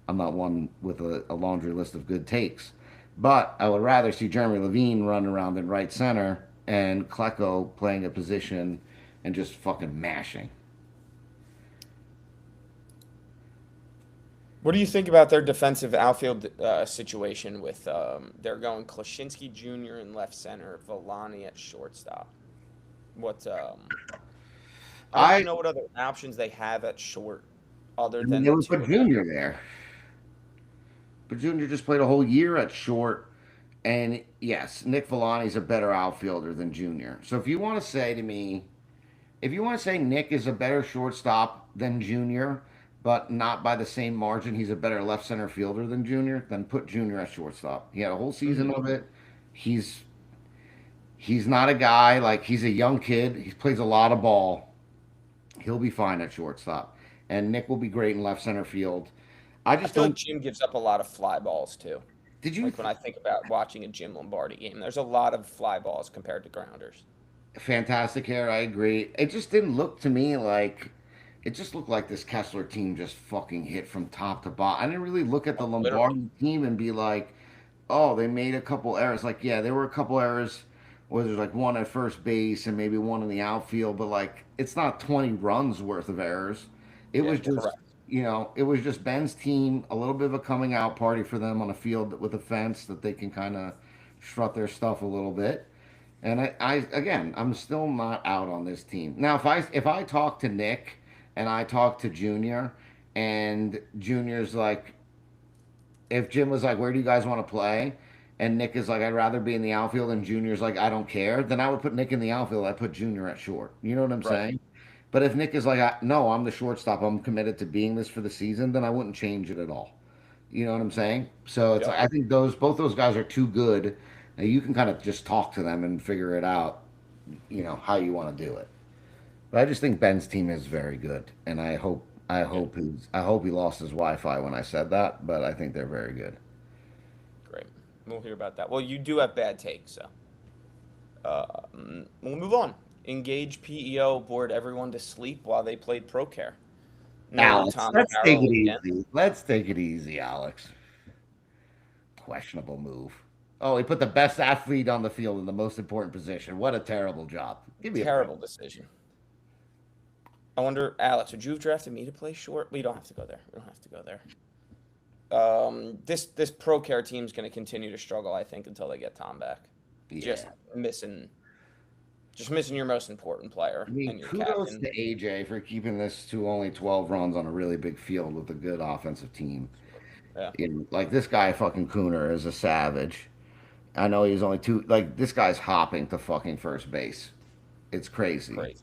I'm not one with a laundry list of good takes. But I would rather see Jeremy Levine run around in right center and Klecko playing a position and just fucking mashing. What do you think about their defensive outfield situation with they're going Klashinsky Jr. in left center, Villani at shortstop? What I don't I even know what other options they have at short other I mean than they the would two put of them. Junior there, but Junior just played a whole year at short. And yes, Nick Villani's a better outfielder than Junior. So if you want to say to me, if you want to say Nick is a better shortstop than Junior, but not by the same margin, he's a better left center fielder than Junior, then put Junior at shortstop. He had a whole season Hmm. of it. He's he's not a guy like he's a young kid. He plays a lot of ball. He'll be fine at shortstop, and Nick will be great in left center field. I I just feel like don't. Jim gives up a lot of fly balls too. Did you Like when I think about watching a Jim Lombardi game, there's a lot of fly balls compared to grounders. fantastic hair? I agree. It just didn't look to me like. It just looked like this Kessler team just fucking hit from top to bottom. I didn't really look at the Literally. Lombardi team and be like, oh, they made a couple errors. Like, yeah, there were a couple errors where there's like one at first base and maybe one in the outfield, but like it's not 20 runs worth of errors. It Yeah, was just, correct. it was just Ben's team, a little bit of a coming out party for them on a field with a fence that they can kind of strut their stuff a little bit. And I again, I'm still not out on this team. Now, if I talk to Nick and I talk to Junior, and Junior's like, if Jim was like, "Where do you guys want to play?" and Nick is like, "I'd rather be in the outfield," and Junior's like, "I don't care," then I would put Nick in the outfield. I put Junior at short. You know what I'm Right. saying? But if Nick is like, "No, I'm the shortstop. I'm committed to being this for the season," then I wouldn't change it at all. You know what I'm saying? So it's like Yep. I think both those guys are too good. And you can kind of just talk to them and figure it out. How you want to do it. But I just think Ben's team is very good, and Yeah. I hope he lost his Wi-Fi when I said that, but I think they're very good. Great. We'll hear about that. Well, you do have bad takes, so we'll move on. Engage PEO bored everyone to sleep while they played Pro Care. No Alex, Tom let's take Carroll it again. easy. Let's take it easy, Alex. Questionable move. Oh, he put the best athlete on the field in the most important position. What a terrible job. Give me a break. Terrible decision. I wonder, Alex, would you have drafted me to play short? We don't have to go there. We don't have to go there. This Pro Care team's going to continue to struggle, I think, until they get Tom back. Just Yeah. missing, just missing your most important player I mean, and your kudos captain. to AJ for keeping this to only 12 runs on a really big field with a good offensive team. Yeah, Like this guy, fucking Cooner, is a savage. I know he's only two. Like this guy's hopping to fucking first base. It's it's crazy. crazy.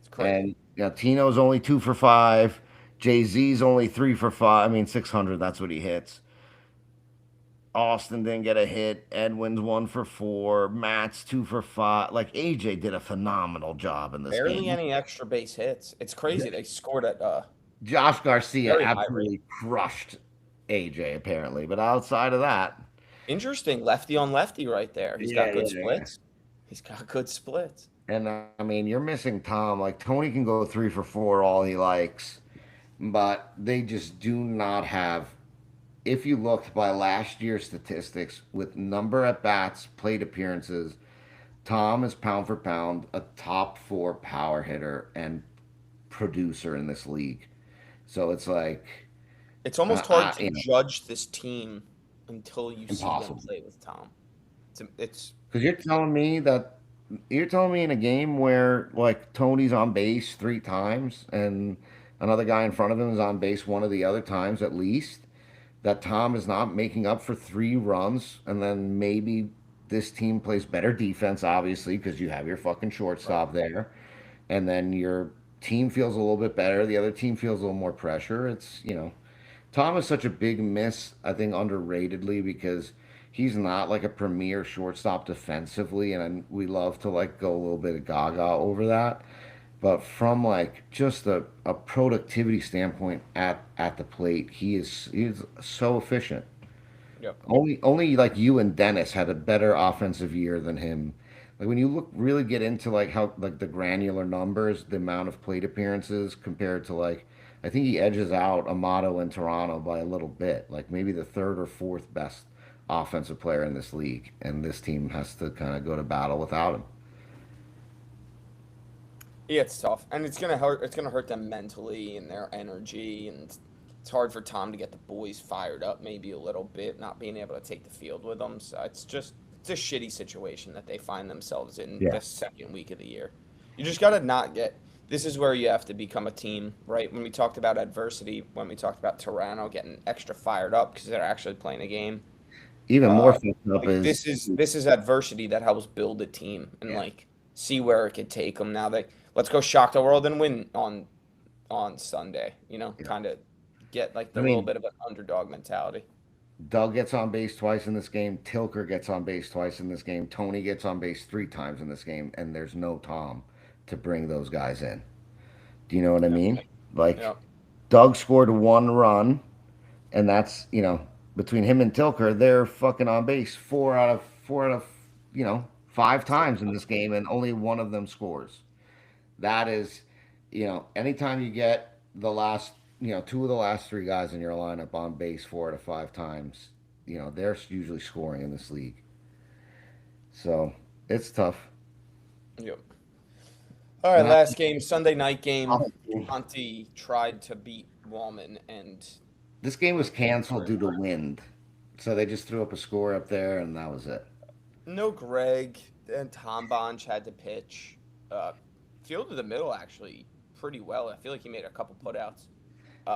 It's crazy. And Tino's only 2 for 5. Jay Z's only 3 for 5. I mean, 600. That's what he hits. Austin didn't get a hit. Edwin's 1 for 4. Matt's 2 for 5. Like AJ did a phenomenal job in this Barely game. any extra base hits. It's crazy. They scored at Josh Garcia very high rate. absolutely crushed AJ apparently, but outside of that, Interesting, lefty on lefty right there. He's got yeah, good yeah, yeah. splits. He's got good splits. And I mean, you're missing Tom. Like Tony can go 3 for 4 all he likes, but they just do not have. If you looked by last year's statistics with number at bats, plate appearances, Tom is pound for pound a top 4 power hitter and producer in this league. So it's like, It's almost hard to you know, judge this team until you see them impossible. play with Tom. It's Because you're telling me in a game where like Tony's on base 3 times and another guy in front of him is on base one of the other times at least, that Tom is not making up for 3 runs, and then maybe this team plays better defense, obviously, because you have your fucking right. shortstop there, and then your team feels a little bit better. The other team feels a little more pressure. Tom is such a big miss, I think, underratedly because he's not like a premier shortstop defensively, and we love to like go a little bit of gaga over that. But from like just a productivity standpoint at the plate, he's so efficient. Yep. Only like you and Dennis had a better offensive year than him. Like when you look really get into like how like the granular numbers, the amount of plate appearances compared to like I think he edges out Amato in Toronto by a little bit, like maybe the third or fourth best offensive player in this league, and this team has to kind of go to battle without him. Yeah, it's tough, and it's gonna hurt. It's gonna hurt them mentally and their energy, and it's hard for Tom to get the boys fired up, maybe a little bit, not being able to take the field with them. So it's a shitty situation that they find themselves in Yeah. the second week of the year. You just gotta not get. This is where you have to become a team, right? When we talked about adversity, when we talked about Toronto getting extra fired up because they're actually playing a game, Even more uh, fucked up like is this is adversity that helps build a team and yeah. like see where it could take them. Now they let's go shock the world and win on Sunday. Yeah. Kind of get like I the little mean, bit of an underdog mentality. Doug gets on base twice in this game. Tilker gets on base twice in this game. Tony gets on base three times in this game, and there's no Tom to bring those guys in. Do you know what I Yeah, mean? Like yeah. Doug scored one run, and that's between him and Tilker, they're fucking on base four out of five Six. times in this game, and only one of them scores. That is, anytime you get the last, two of the last three guys in your lineup on base 4 out of 5 times, they're usually scoring in this league. So it's tough. Yep. All right, And last game, Sunday night game. I, Conti tried to beat Wallman, and this game was it didn't canceled work. due to wind, so they just threw up a score up there, and that was it. No Greg and Tom Bonch had to pitch. Uh, Fielded the middle actually pretty well. I feel like he made a couple putouts.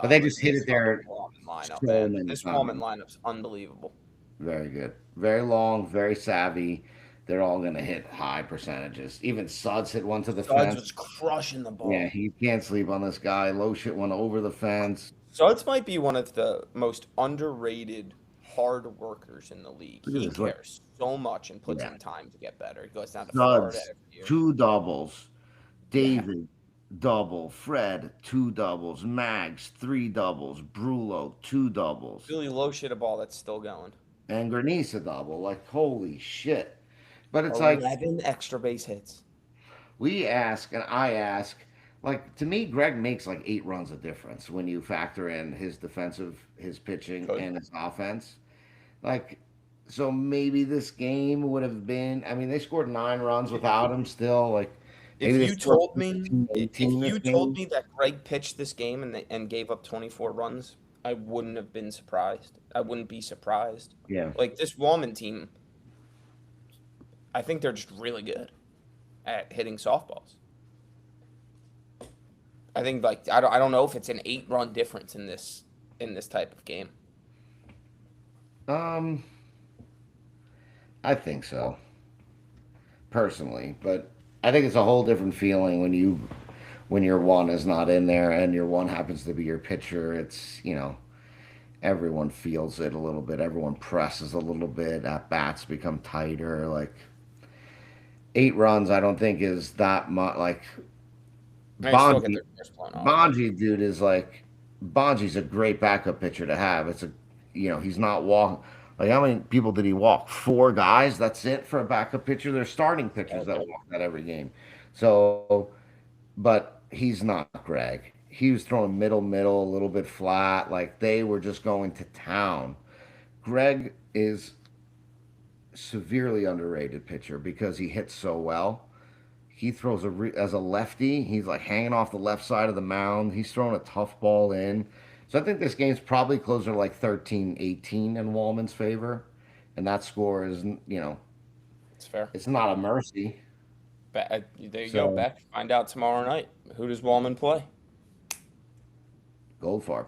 But they just hit it This fucking there Wallman lineup, so man. many This Wallman times. lineup's unbelievable. Very good. Very long, very savvy. They're all going to hit high percentages. Even Suds hit one to the Suggs fence. was crushing the Yeah, ball. he can't sleep on this guy. Low shit one over the fence. Suggs might be one of the most underrated hard workers in the league. Look at He this. Look. cares so much and puts Yeah. in time to get better. He goes down to Florida Suds, every year. two doubles. Yeah. David, double. Fred, two doubles. Mags, three doubles. Brulo, two doubles. Really low shit a ball that's still going. And Granisa double. Like, holy shit. But it's like 11 extra base hits. we ask and I ask, like to me, Greg makes like 8 runs of difference when you factor in his pitching Good. and his offense. Like, so maybe this game would have been. I mean, they scored 9 runs without him. Still, like maybe If they you scored told me 15, if 18 this you told game. me that Greg pitched this game and gave up 24 runs, I wouldn't have been surprised. I wouldn't be surprised. Yeah. Like this Wallman team, I think they're just really good at hitting softballs. I think like I don't know if it's an 8 run difference in this type of game. Um, I think so personally, but I think it's a whole different feeling when your one is not in there and your one happens to be your pitcher. It's everyone feels it a little bit. Everyone presses a little bit. At bats become tighter. Like 8 runs, I don't think is that much. Like They still get Bonji, their first blown off. Bonji, dude, is like Bonji's a great backup pitcher to have. He's not walk. Like how many people did he walk? 4 guys. That's it for a backup pitcher. There's starting pitchers that walk that every game. So, but he's not Greg. He was throwing middle, a little bit flat. Like they were just going to town. Greg is severely underrated pitcher because he hits so well. He throws as a lefty. He's like hanging off the left side of the mound. He's throwing a tough ball in. So I think this game's probably closer to like 13-18 in Wallman's favor. And that score is, It's fair. it's not a mercy. There you go, So Beck. Find out tomorrow night. Who does Wallman play? Goldfarb.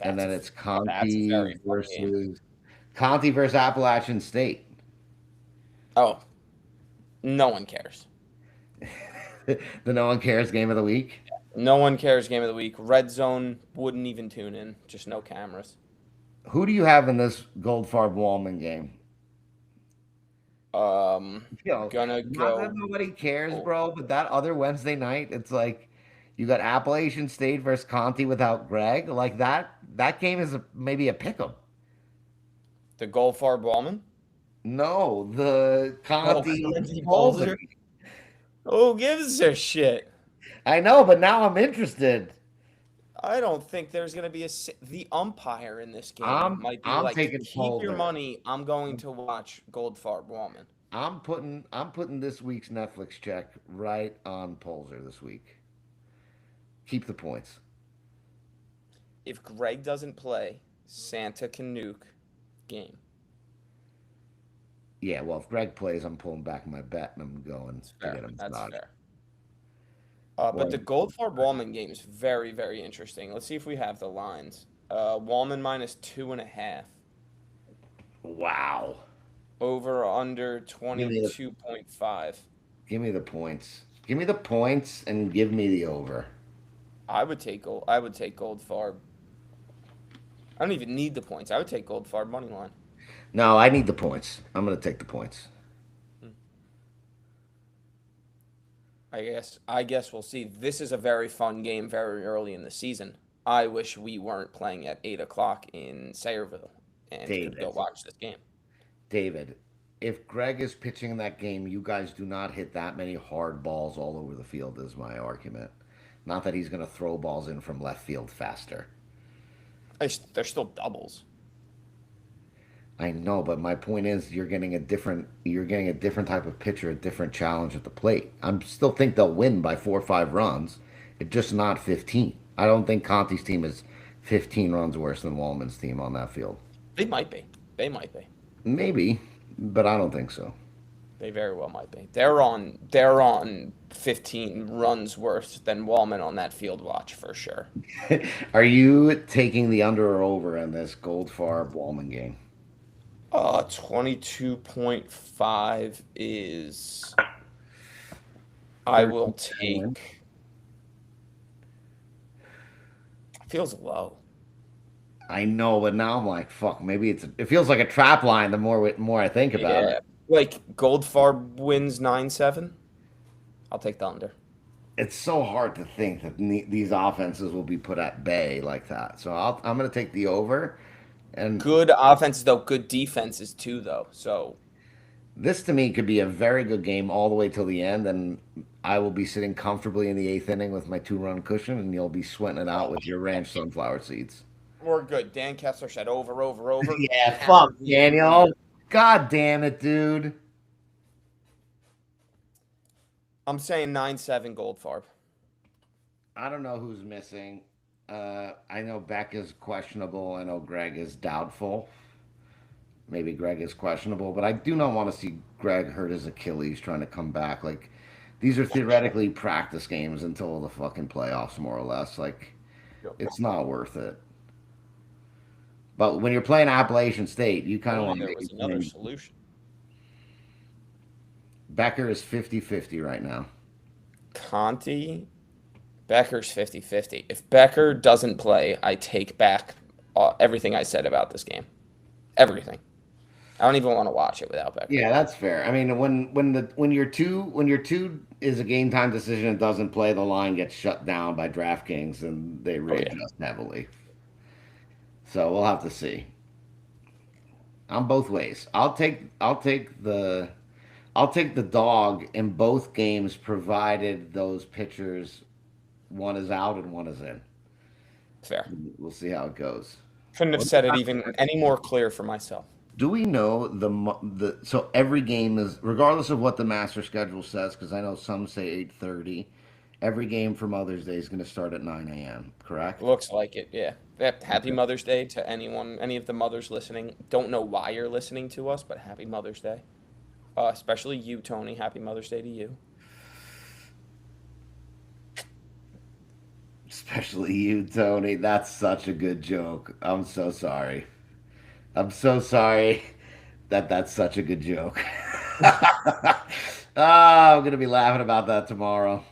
And That's then a it's that's a very fun game. Conti versus Appalachian State. Oh, no one cares. The no one cares game of the week. No one cares. Game of the week. Red Zone wouldn't even tune in. Just no cameras. Who do you have in this Goldfarb Wallman game? Yo, Gonna not that go. nobody cares, Oh, bro, but that other Wednesday night, it's like you got Appalachian State versus Conti without Greg. Like that game is maybe a pick 'em. the Goldfarb Ballman. No, the Oh, Conti Andy Boulder. Polzer. Who gives a shit? I know, but now I'm interested. I don't think there's going to be the umpire in this game I'm might be I'm like, taking keep your Boulder. money. I'm going to watch Goldfarb Wallman. I'm putting this week's Netflix check right on Polzer this week. Keep the points. If Greg doesn't play, Santa can nuke game. Yeah, well, if Greg plays, I'm pulling back my bet and I'm going That's to fair. get a That's massage. fair. But Or the Goldfarb Wallman game is very, very interesting. Let's see if we have the lines. Wallman minus 2.5. wow. Over under Give me the 22.5. give me the points. Give me the points and give me the over. I would take gold. I would take Goldfarb. I don't even need the points. I would take Goldfarb money line. No, I need the points. I'm gonna take the points. Hmm. I guess we'll see. This is a very fun game very early in the season. I wish we weren't playing at 8 o'clock in Sayreville and could go David. watch this game. David. If Greg is pitching in that game, you guys do not hit that many hard balls all over the field, is my argument. Not that he's gonna throw balls in from left field faster. They're still doubles. I know, but my point is you're getting a different type of pitcher, a different challenge at the plate. I still think they'll win by 4 or 5 runs. It's just not 15. I don't think Conti's team is 15 runs worse than Wallman's team on that field. They might be. They might be. Maybe, but I don't think so. They very well might be. They're on 15 runs worse than Wallman on that field watch for sure. Are you taking the under or over in this Goldfarb Wallman game? 22.5 is I will 13. take feels low. I know, but now I'm like, fuck. Maybe it feels like a trap line. The more I think about it. Yeah. Like Goldfarb wins 9-7. I'll take the under. It's so hard to think that these offenses will be put at bay like that. So I'm going to take the over. And Good offenses though, good defenses too though. So this to me could be a very good game all the way till the end. And I will be sitting comfortably in the eighth inning with my 2 run cushion, and you'll be sweating it out with your ranch sunflower seeds. we're good. Dan Kessler said over, over, over. Yeah, fuck, Hammer the over. Daniel. God damn it, dude. I'm saying 9-7 Goldfarb. I don't know who's missing. I know Beck is questionable. I know Greg is doubtful. Maybe Greg is questionable, but I do not want to see Greg hurt his Achilles trying to come back. Like, these are theoretically practice games until the fucking playoffs, more or less. Like, Yep. it's not worth it. But when you're playing Appalachian State, you kind of Only want to there make was it another clean. solution. Becker is 50-50 right now. Conti, Becker's 50-50. If Becker doesn't play, I take back everything I said about this game. Everything. I don't even want to watch it without Becker. Yeah, that's fair. I mean, when your two is a game time decision and doesn't play, the line gets shut down by DraftKings and they Oh yeah. readjust heavily. So we'll have to see. I'm both ways. I'll take the dog in both games, provided those pitchers, one is out and one is in. Fair. We'll see how it goes. Couldn't have said it even any more clear for myself. Do we know so every game is, regardless of what the master schedule says, because I know some say 8:30. Every game for Mother's Day is going to start at 9 a.m. Correct? Looks like it, yeah. Happy Okay. Mother's Day to anyone, any of the mothers listening. Don't know why you're listening to us, but happy Mother's Day. Especially you, Tony. Happy Mother's Day to you. Especially you, Tony. That's such a good joke. I'm so sorry. I'm so sorry that that's such a good joke. I'm gonna be laughing about that tomorrow.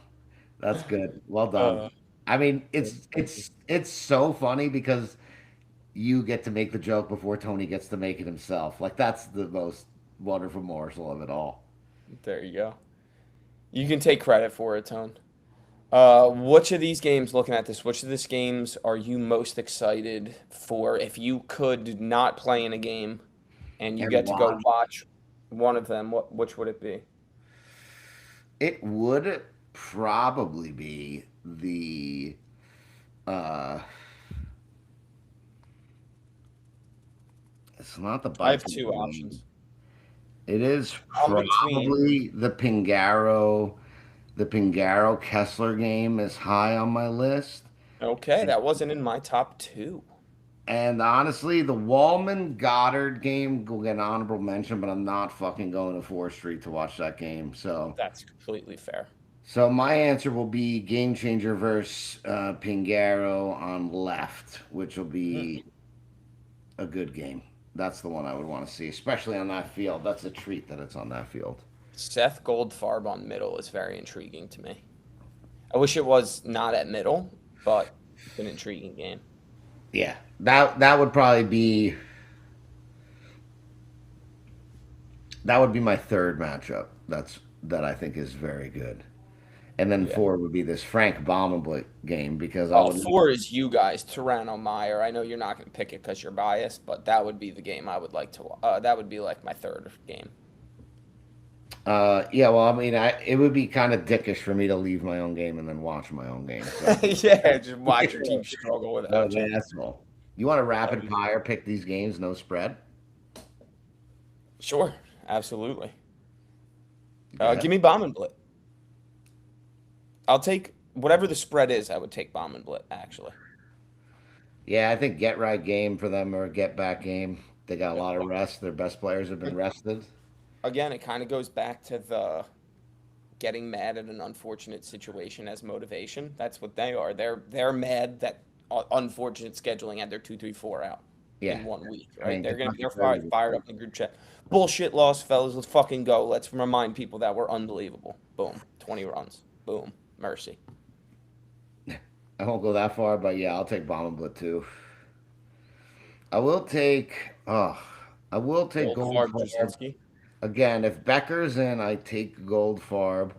That's good. Well done. Uh, I mean, Thank it's you. it's it's so funny because you get to make the joke before Tony gets to make it himself. Like that's the most wonderful morsel of it all. There you go. You can take credit for it, Tone. Which of these games, looking at this, which of these games are you most excited for? If you could not play in a game and you And get to go watch. watch one of them, which would it be? It would probably be the uh it's not the I have bicycle two game. options. It is I'm between. probably the Pingaro Kessler game is high on my list. Okay, that wasn't in my top two. And honestly, the Wallman Goddard game will get an honorable mention, but I'm not fucking going to 4th Street to watch that game. That's completely fair. So my answer will be Game Changer versus Pingaro on left, which will Hmm. be a good game. That's the one I would want to see, especially on that field. That's a treat that it's on that field. Seth Goldfarb on middle is very intriguing to me. I wish it was not at middle, but it's an intriguing game. Yeah, that would probably be that would be my third matchup. That I think is very good. And then Yeah. four would be this Frank Baumablit game because I Oh, would. four is you guys, Toronto Meyer. I know you're not going to pick it because you're biased, but that would be the game I would like to. That would be like my third game. Yeah, well, I mean, it would be kind of dickish for me to leave my own game and then watch my own game. So Yeah, just watch your team struggle without you. that's all. You want a That would rapid be fire pick these games, no spread? sure, absolutely. Go ahead. Give me Bomb and Blit. I'll take whatever the spread is. I would take Bomb and Blit actually. Yeah, I think get right game for them or get back game. They got a lot of rest. Their best players have been rested. Again, it kind of goes back to the getting mad at an unfortunate situation as motivation. That's what they are. They're mad that unfortunate scheduling had their 2-3-4 out Yeah, in 1 week, I right? mean, Kentucky They're Derby was fired great. up in the group chat. Bullshit loss, fellas. Let's fucking go. Let's remind people that we're unbelievable. Boom, 20 runs. Boom, mercy. I won't go that far, but yeah, I'll take Bomblet too. I will take. Oh, I will take Goldfarb, Goldfarb Jasinski. again. If Becker's in, I take Goldfarb.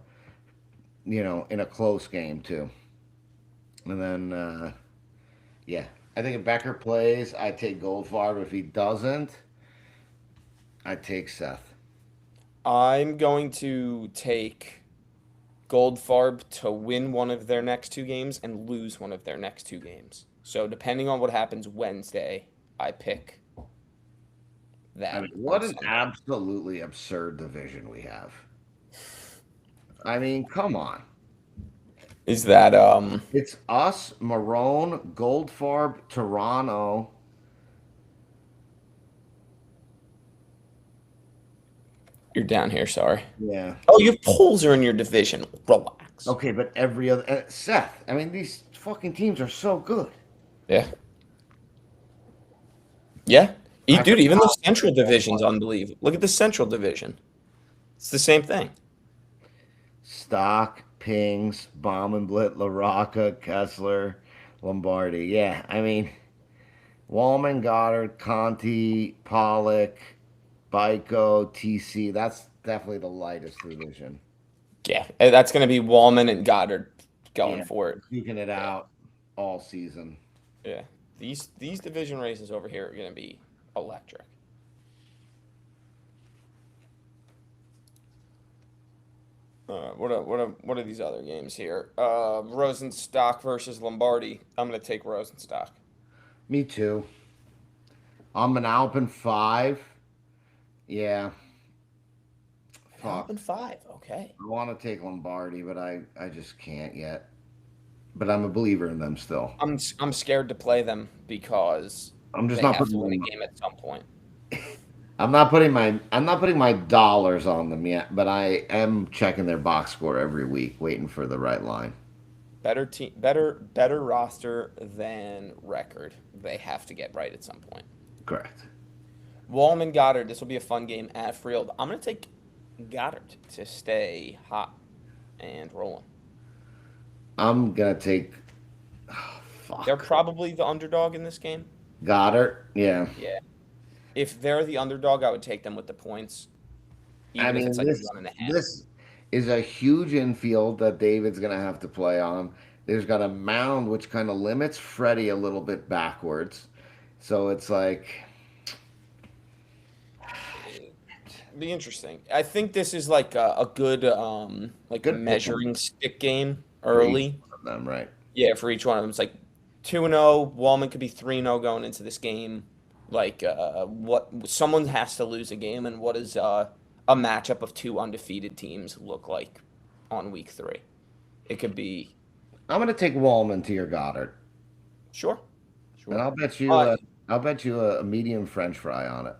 In a close game too. And then, yeah, I think if Becker plays, I take Goldfarb. If he doesn't, I take Seth. I'm going to take Goldfarb to win one of their next two games and lose one of their next two games. So depending on what happens Wednesday, I pick I that mean, on what an Sunday. absolutely absurd division we have. I mean, come on. Is that It's us, Marone, Goldfarb, Toronto. you're down here, sorry. Yeah. Oh, your polls are in your division. Relax. Okay, but every other Seth. I mean, these fucking teams are so good. Yeah. Yeah. I Dude, even the forgot. Central Division's unbelievable. Look at the Central Division. It's the same thing. Stock, Pings, Baumenblit, LaRocca, Kessler, Lombardi. Yeah, I mean, Wallman, Goddard, Conti, Pollock, Bico, TC. That's definitely the lightest division. Yeah. That's going to be Wallman and Goddard going Yeah, for it. duking it Yeah. out all season. Yeah. These division races over here are going to be electric. What are these other games here? Rosenstock versus Lombardi. I'm going to take Rosenstock. Me too. I'm an Alpin 5. Yeah, fuck. Alpin 5. Okay. I want to take Lombardi, but I just can't yet. But I'm a believer in them still. I'm scared to play them because I'm just they not have to putting win a them. game at some point. I'm not putting my dollars on them yet, but I am checking their box score every week, waiting for the right line. Better team, better roster than record. They have to get right at some point. Correct. Wallman Goddard. This will be a fun game at Freeld. I'm going to take Goddard to stay hot and rolling. I'm gonna take. Oh, They're fuck. probably the underdog in this game. Goddard, yeah. Yeah. If they're the underdog, I would take them with the points, I even if it's mean, like this 1.5. this is a huge infield that David's going to have to play on. There's got a mound which kind of limits Freddie a little bit backwards. So it's like, Be interesting. I think this is like a good like good picking measuring stick game for each early. one of them, right? Yeah, for each one of them, it's like 2-0. Wallman could be 3-0 going into this game. Like what someone has to lose a game, and what does a matchup of two undefeated teams look like on week 3? It could be I'm going to take Wallman to your Goddard, sure, and sure. Uh, I'll bet you a medium French fry on it.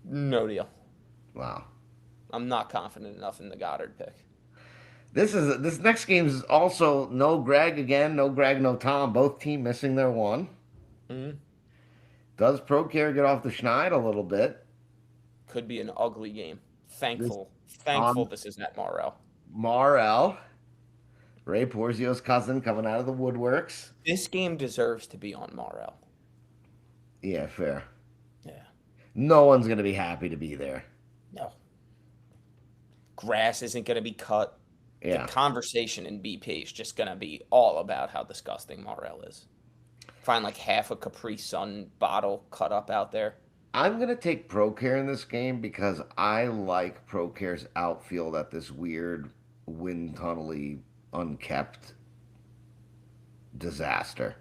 no deal. Wow. I'm not confident enough in the Goddard pick. This next game is also no Greg again, no Greg, no Tom. Both team missing their one. Mhm. Does ProCare get off the schneid a little bit? Could be an ugly game. This Thankful on this is at Morrow. Marel, Ray Porzio's cousin coming out of the woodworks. This game deserves to be on Morrow. Yeah, fair. Yeah. No one's gonna be happy to be there. No. Grass isn't going to be cut. The Yeah, conversation in BP is just going to be all about how disgusting Morel is. Find like half a Capri Sun bottle cut up out there. I'm gonna take ProCare in this game because I like ProCare's outfield at this weird wind tunnely, unkept disaster.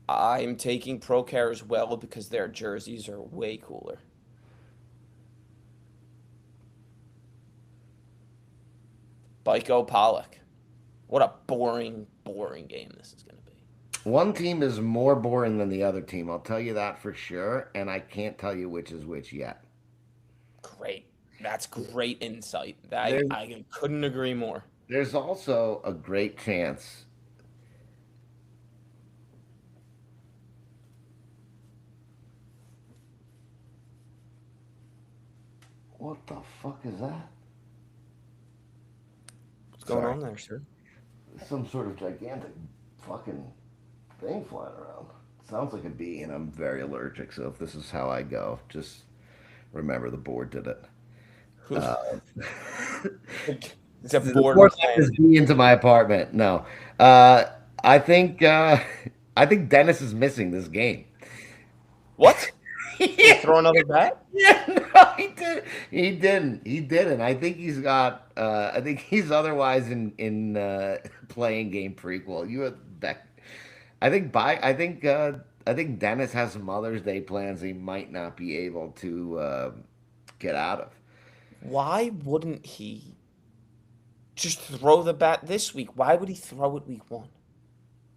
I'm taking ProCare as well because their jerseys are way cooler. Byko Pollock. What a boring, boring game this is going to be. One team is more boring than the other team. I'll tell you that for sure, and I can't tell you which is which yet. Great. That's great insight. There's I couldn't agree more. there's also a great chance. What the fuck is that? What's going Sorry, on there, sir? some sort of gigantic fucking thing flying around. Sounds like a bee, and I'm very allergic. So if this is how I go, just remember the board did it. Who? Uh, It's a the board board let plan. this bee into my apartment. No, uh, I think uh, I think Dennis is missing this game. What? Did he Yeah, throw another bat? yeah, no, he did. He didn't. He didn't. I think he's got. I think he's otherwise in playing game prequel. You have Beck. I think by. I think Dennis has some Mother's Day plans he might not be able to get out of. Why wouldn't he just throw the bat this week? Why would he throw it week 1?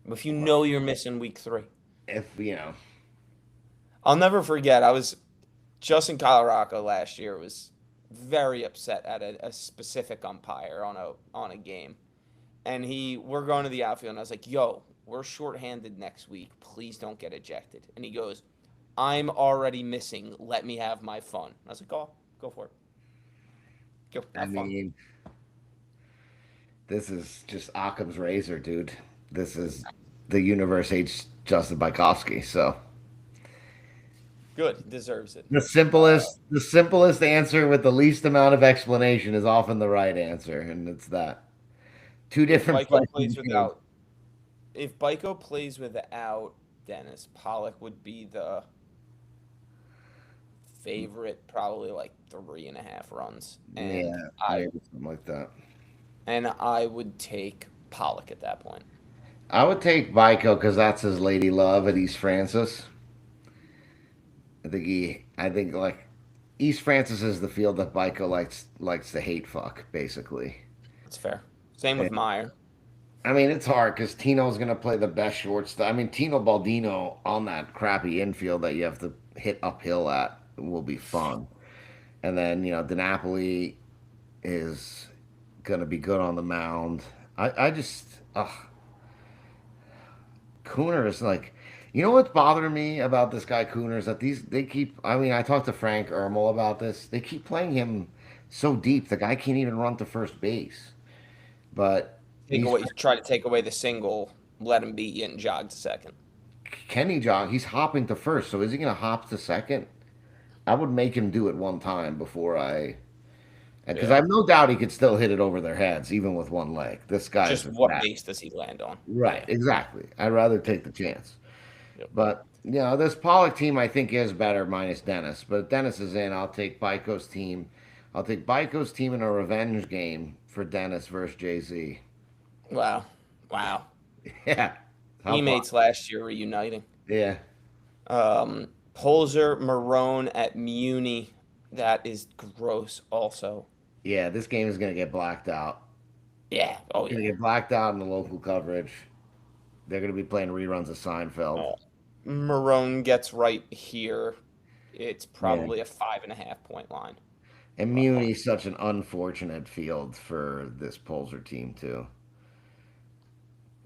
If you know you're missing week 3. If you know, I'll never forget. I was Justin Colorado last year was very upset at a specific umpire on a game, and we're going to the outfield, and I was like, "Yo, we're shorthanded next week. Please don't get ejected." And he goes, "I'm already missing. Let me have my fun." I was like, go for it. Go I have fun." mean, this is just Occam's razor, dude. This is the universe hates Justin Bykowski. So Good, he deserves it. the simplest answer with the least amount of explanation is often the right answer, and it's that. Two If different Byko playing plays fields. without, if Byko plays without Dennis, Pollock would be the favorite, probably like 3.5 runs, Yeah, maybe something like that. and I would take Pollock at that point. I would take Vico because that's his lady love at East Francis. I think like East Francis is the field that Vico likes to hate fuck basically. That's fair. Same with Meyer. I mean, it's hard because Tino's going to play the best shortstop. I mean, Tino Baldino on that crappy infield that you have to hit uphill at will be fun. And then, DiNapoli is going to be good on the mound. I just, ugh, Cooner is like, what's bothering me about this guy Cooner is that they keep, I mean, I talked to Frank Ermel about this. They keep playing him so deep. The guy can't even run to first base. But Take he's away, try to take away the single, let him beat you and jog to second. Kenny Jog, he's hopping to first, so is he going to hop to second? I would make him do it one time before I, because I Yeah. have no doubt he could still hit it over their heads, even with one leg. This guy's Just what that. base does he land on? Right, Yeah. exactly. I'd rather take the chance. Yep. But, this Pollock team I think is better minus Dennis. But if Dennis is in, I'll take Byko's team. I'll take Byko's team in a revenge game for Dennis versus Jay-Z. Wow. Wow. Yeah. How fun. Teammates last year reuniting. Yeah. Polzer Marone at Muni. That is gross also. Yeah, this game is going to get blacked out. Yeah. Oh, Going to yeah. get blacked out in the local coverage. They're going to be playing reruns of Seinfeld. Marone gets right here. It's probably a 5.5 point line. And Muni's such an unfortunate field for this Polzer team, too.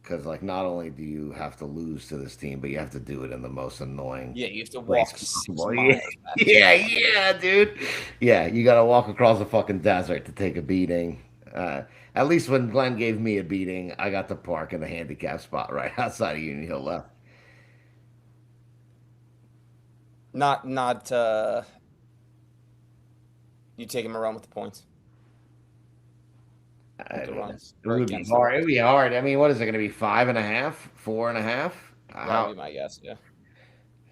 Because, not only do you have to lose to this team, but you have to do it in the most annoying. Yeah, you have to place walk 6 possible. miles. Yeah, dude. Yeah, you got to walk across the fucking desert to take a beating. At least when Glenn gave me a beating, I got to park in the handicap spot right outside of Union Hill left. Not. You taking Marone with the points. It runs. would be hard. It would be hard. I mean, what is it going to be? 5.5, 4.5? That would be my guess. Yeah.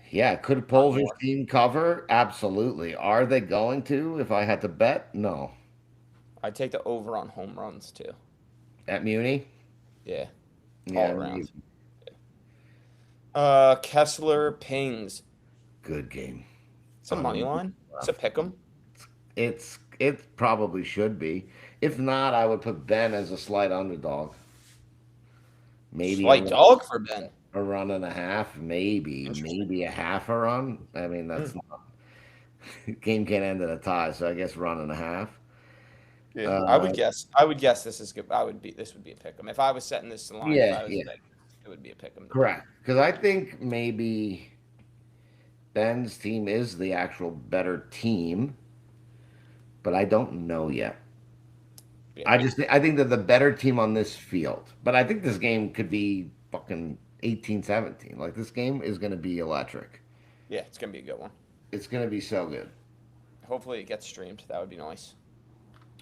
Yeah, could Polzer's team cover? Absolutely. Are they going to? If I had to bet, no. I'd take the over on home runs too. At Muni? Yeah. Yeah. All around. Kessler Pings. Good game. It's a money line. It's a pick 'em. It probably should be. If not, I would put Ben as a slight underdog. Maybe Slight dog for Ben. a run and a half, maybe a half a run. I mean, that's not game can't end in a tie, so I guess run and a half. Yeah, I would guess this is good. This would be a pick 'em. If I was setting this line, it would be a pick 'em. Correct. Because I think maybe Ben's team is the actual better team, but I don't know yet. Yeah. I think they're the better team on this field. But I think this game could be fucking 18-17. Like, this game is going to be electric. Yeah, it's going to be a good one. It's going to be so good. Hopefully it gets streamed. That would be nice.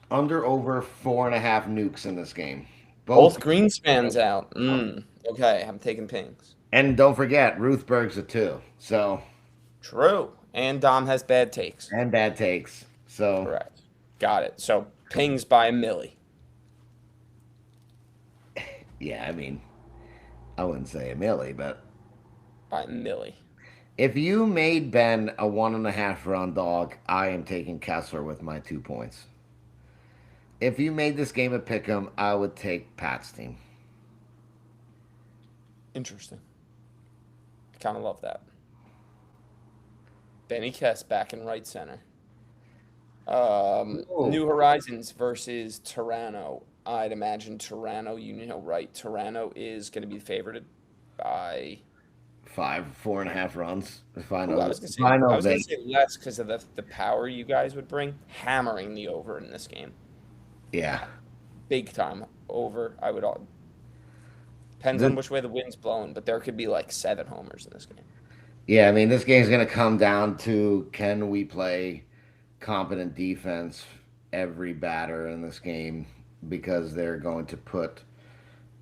Under over 4.5 nukes in this game. Both Greenspans out. Okay, I'm taking Pings. And don't forget, Ruthberg's a 2. So true. And Dom has bad takes. So correct. Got it. So Pings by a milli. Yeah, I mean, I wouldn't say a milli, but by a milli. If you made Ben a 1.5 run dog, I am taking Kessler with my 2 points. If you made this game a pick'em, I would take Pat's team. Interesting. I kind of love that. Benny Kess back in right center. New Horizons versus Toronto. I'd imagine Toronto, right. Toronto is going to be favored by 4.5 runs. If I know, I was going to say less because of the power you guys would bring. Hammering the over in this game. Yeah. Big time over. I would all. Depends on which way the wind's blowing, but there could be like 7 homers in this game. Yeah, I mean, this game's going to come down to can we play competent defense every batter in this game, because they're going to put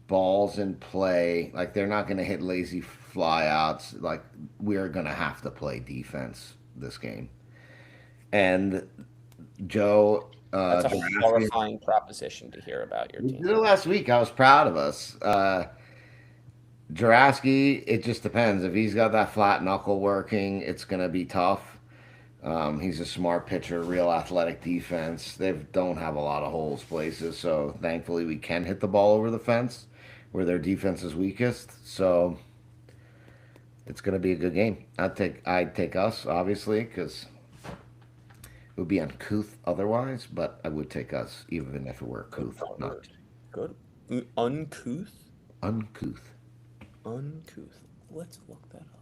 balls in play. Like, they're not going to hit lazy flyouts. Like, we're going to have to play defense this game. And Joe... That's a horrifying proposition to hear about your team. We did it last week. I was proud of us. Juraski, it just depends. If he's got that flat knuckle working, it's going to be tough. He's a smart pitcher, real athletic defense. They don't have a lot of holes places, so thankfully we can hit the ball over the fence where their defense is weakest. So it's going to be a good game. I'd take us, obviously, because it would be uncouth otherwise, but I would take us, even if it were couth. Not good. Uncouth? Uncouth. Let's look that up.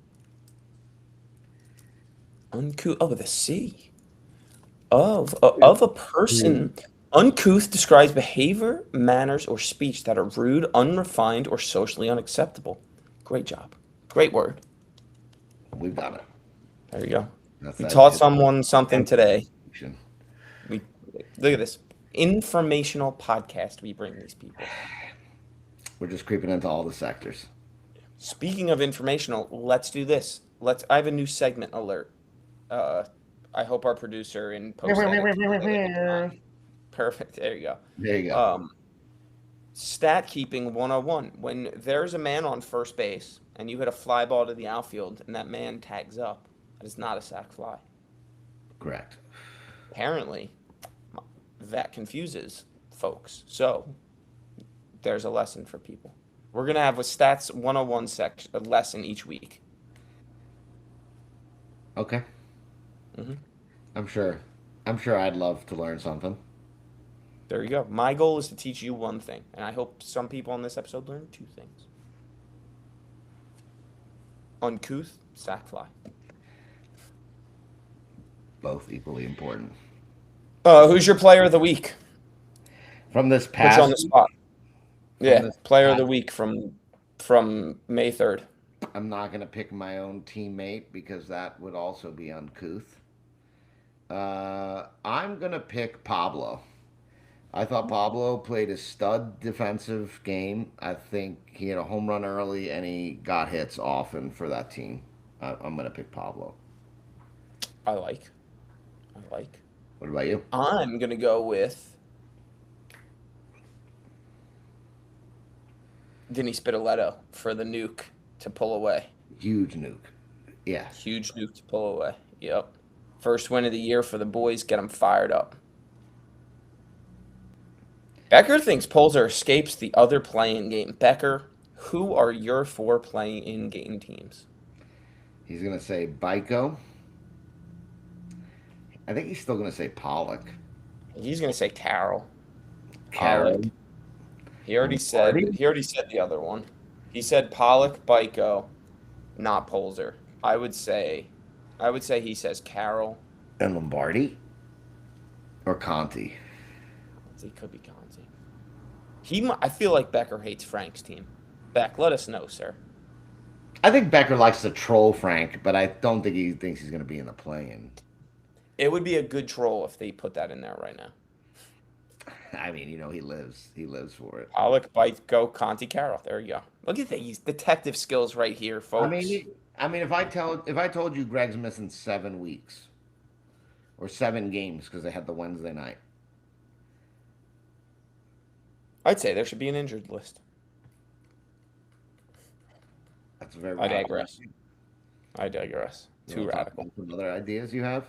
Uncouth. Oh, with a C. Of a person. Uncouth describes behavior, manners, or speech that are rude, unrefined, or socially unacceptable. Great job. Great word. we've done it. There you go. That's We that. taught someone something today. Education. We look at this informational podcast we bring these people. We're just creeping into all the sectors. Speaking of informational, let's do this. I have a new segment alert. I hope our producer in post. Perfect. There you go. There you go. Stat keeping 101. When there's a man on first base and you hit a fly ball to the outfield and that man tags up, that is not a sac fly. Correct. Apparently, that confuses folks. So there's a lesson for people. We're going to have a Stats 101 a lesson each week. Okay. Mm-hmm. I'm sure I'd love to learn something. There you go. My goal is to teach you one thing, and I hope some people on this episode learn two things. Uncouth, sac fly. Both equally important. Who's your player of the week? From this Put past you on the spot. Yeah, this player of the past- week from May 3rd. I'm not going to pick my own teammate because that would also be uncouth. I'm going to pick Pablo. I thought Pablo played a stud defensive game. I think he had a home run early and he got hits often for that team. I'm going to pick Pablo. I like. What about you? I'm going to go with Vinny Spitaletto for the nuke to pull away. Huge nuke. Yeah. Huge nuke to pull away. Yep. First win of the year for the boys. Get them fired up. Becker thinks Polzer escapes the other play-in game. Becker, who are your 4 play-in game teams? He's going to say Baiko. I think he's still going to say Pollock. He's going to say Carroll. Carroll. Pollock. He already said the other one. He said Pollock, Baiko, not Polzer. I would say he says Carroll. And Lombardi? Or Conti? He could be Conti. I feel like Becker hates Frank's team. Beck, let us know, sir. I think Becker likes to troll Frank, but I don't think he thinks he's going to be in the play-in. It would be a good troll if they put that in there right now. I mean, he lives for it. Pollock, Baiko, Conti, Carroll. There you go. Look at these detective skills right here, folks. I mean, if I told you Greg's missing 7 weeks or 7 games because they had the Wednesday night, I'd say there should be an injured list. that's very. I digress. Too radical. Some other ideas you have?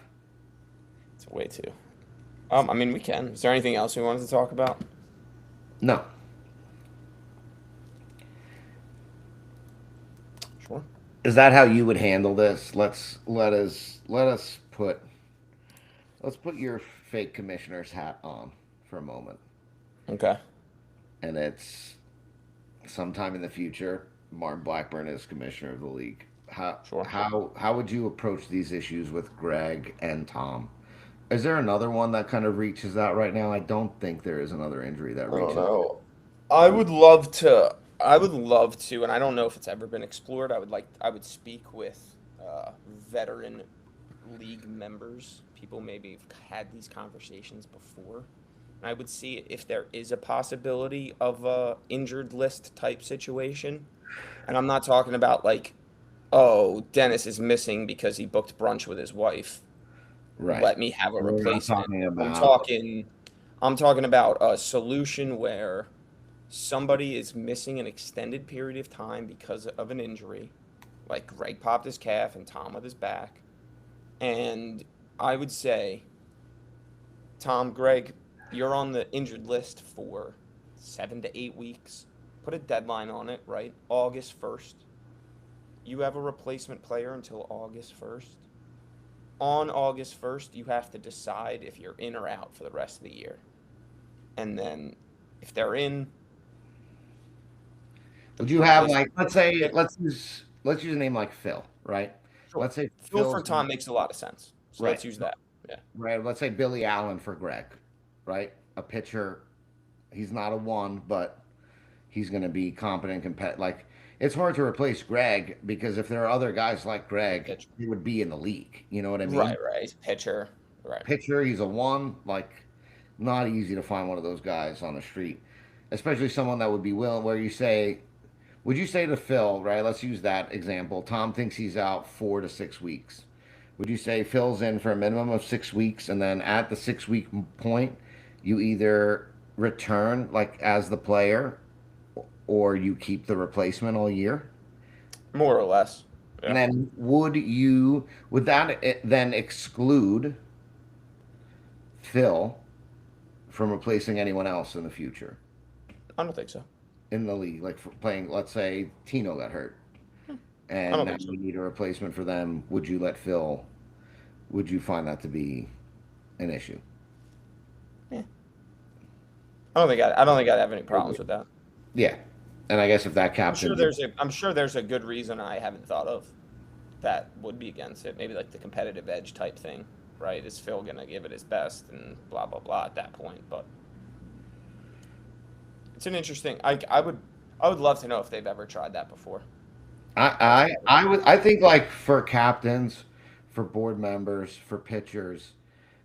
It's way too. I mean, we can. Is there anything else we wanted to talk about? No. Sure. Is that how you would handle this? Let's put your fake commissioner's hat on for a moment. Okay. And it's sometime in the future, Martin Blackburn is commissioner of the league. How would you approach these issues with Greg and Tom? Is there another one that kind of reaches that right now? I don't think there is another injury that reaches. No. I would love to, and I don't know if it's ever been explored. I would speak with veteran league members. People maybe have had these conversations before. And I would see if there is a possibility of a injured list type situation. And I'm not talking about like, oh, Dennis is missing because he booked brunch with his wife. Right. Let me have a replacement. I'm talking about a solution where somebody is missing an extended period of time because of an injury, like Greg popped his calf and Tom with his back. And I would say, Tom, Greg, you're on the injured list for 7 to 8 weeks. Put a deadline on it, right? August 1st. You have a replacement player until August 1st. On August 1st, you have to decide if you're in or out for the rest of the year. And then if they're in, would you have let's use a name like Phil, right? Sure. Let's say Phil for Tom makes a lot of sense. So let's use that. Yeah. Right. Let's say Billy Allen for Greg, right? A pitcher. He's not a 1, but he's going to be competent, it's hard to replace Greg because if there are other guys like Greg, Pitch. he would be in the league. You know what I mean? Right, right. Pitcher. Right. Pitcher, he's a one. Like, not easy to find one of those guys on the street, especially someone that would be willing. Where you say, would you say to Phil, right? Let's use that example. Tom thinks he's out 4 to 6 weeks. Would you say Phil's in for a minimum of 6 weeks, and then at the 6 week point, you either return like as the player, or you keep the replacement all year? More or less. And Yeah. then would that then exclude Phil from replacing anyone else in the future I don't think so. in the league? Like for playing, let's say Tino got hurt, I and don't now think so. you need a replacement for them. Would you let Phil? Would you find that to be an issue? Yeah. I don't think I'd have any problems with that. Yeah, and I guess if that captain, I'm sure there's a good reason I haven't thought of that would be against it. Maybe like the competitive edge type thing, right? Is Phil gonna give it his best and blah blah blah at that point? But it's an interesting. I would love to know if they've ever tried that before. I think like for captains, for board members, for pitchers,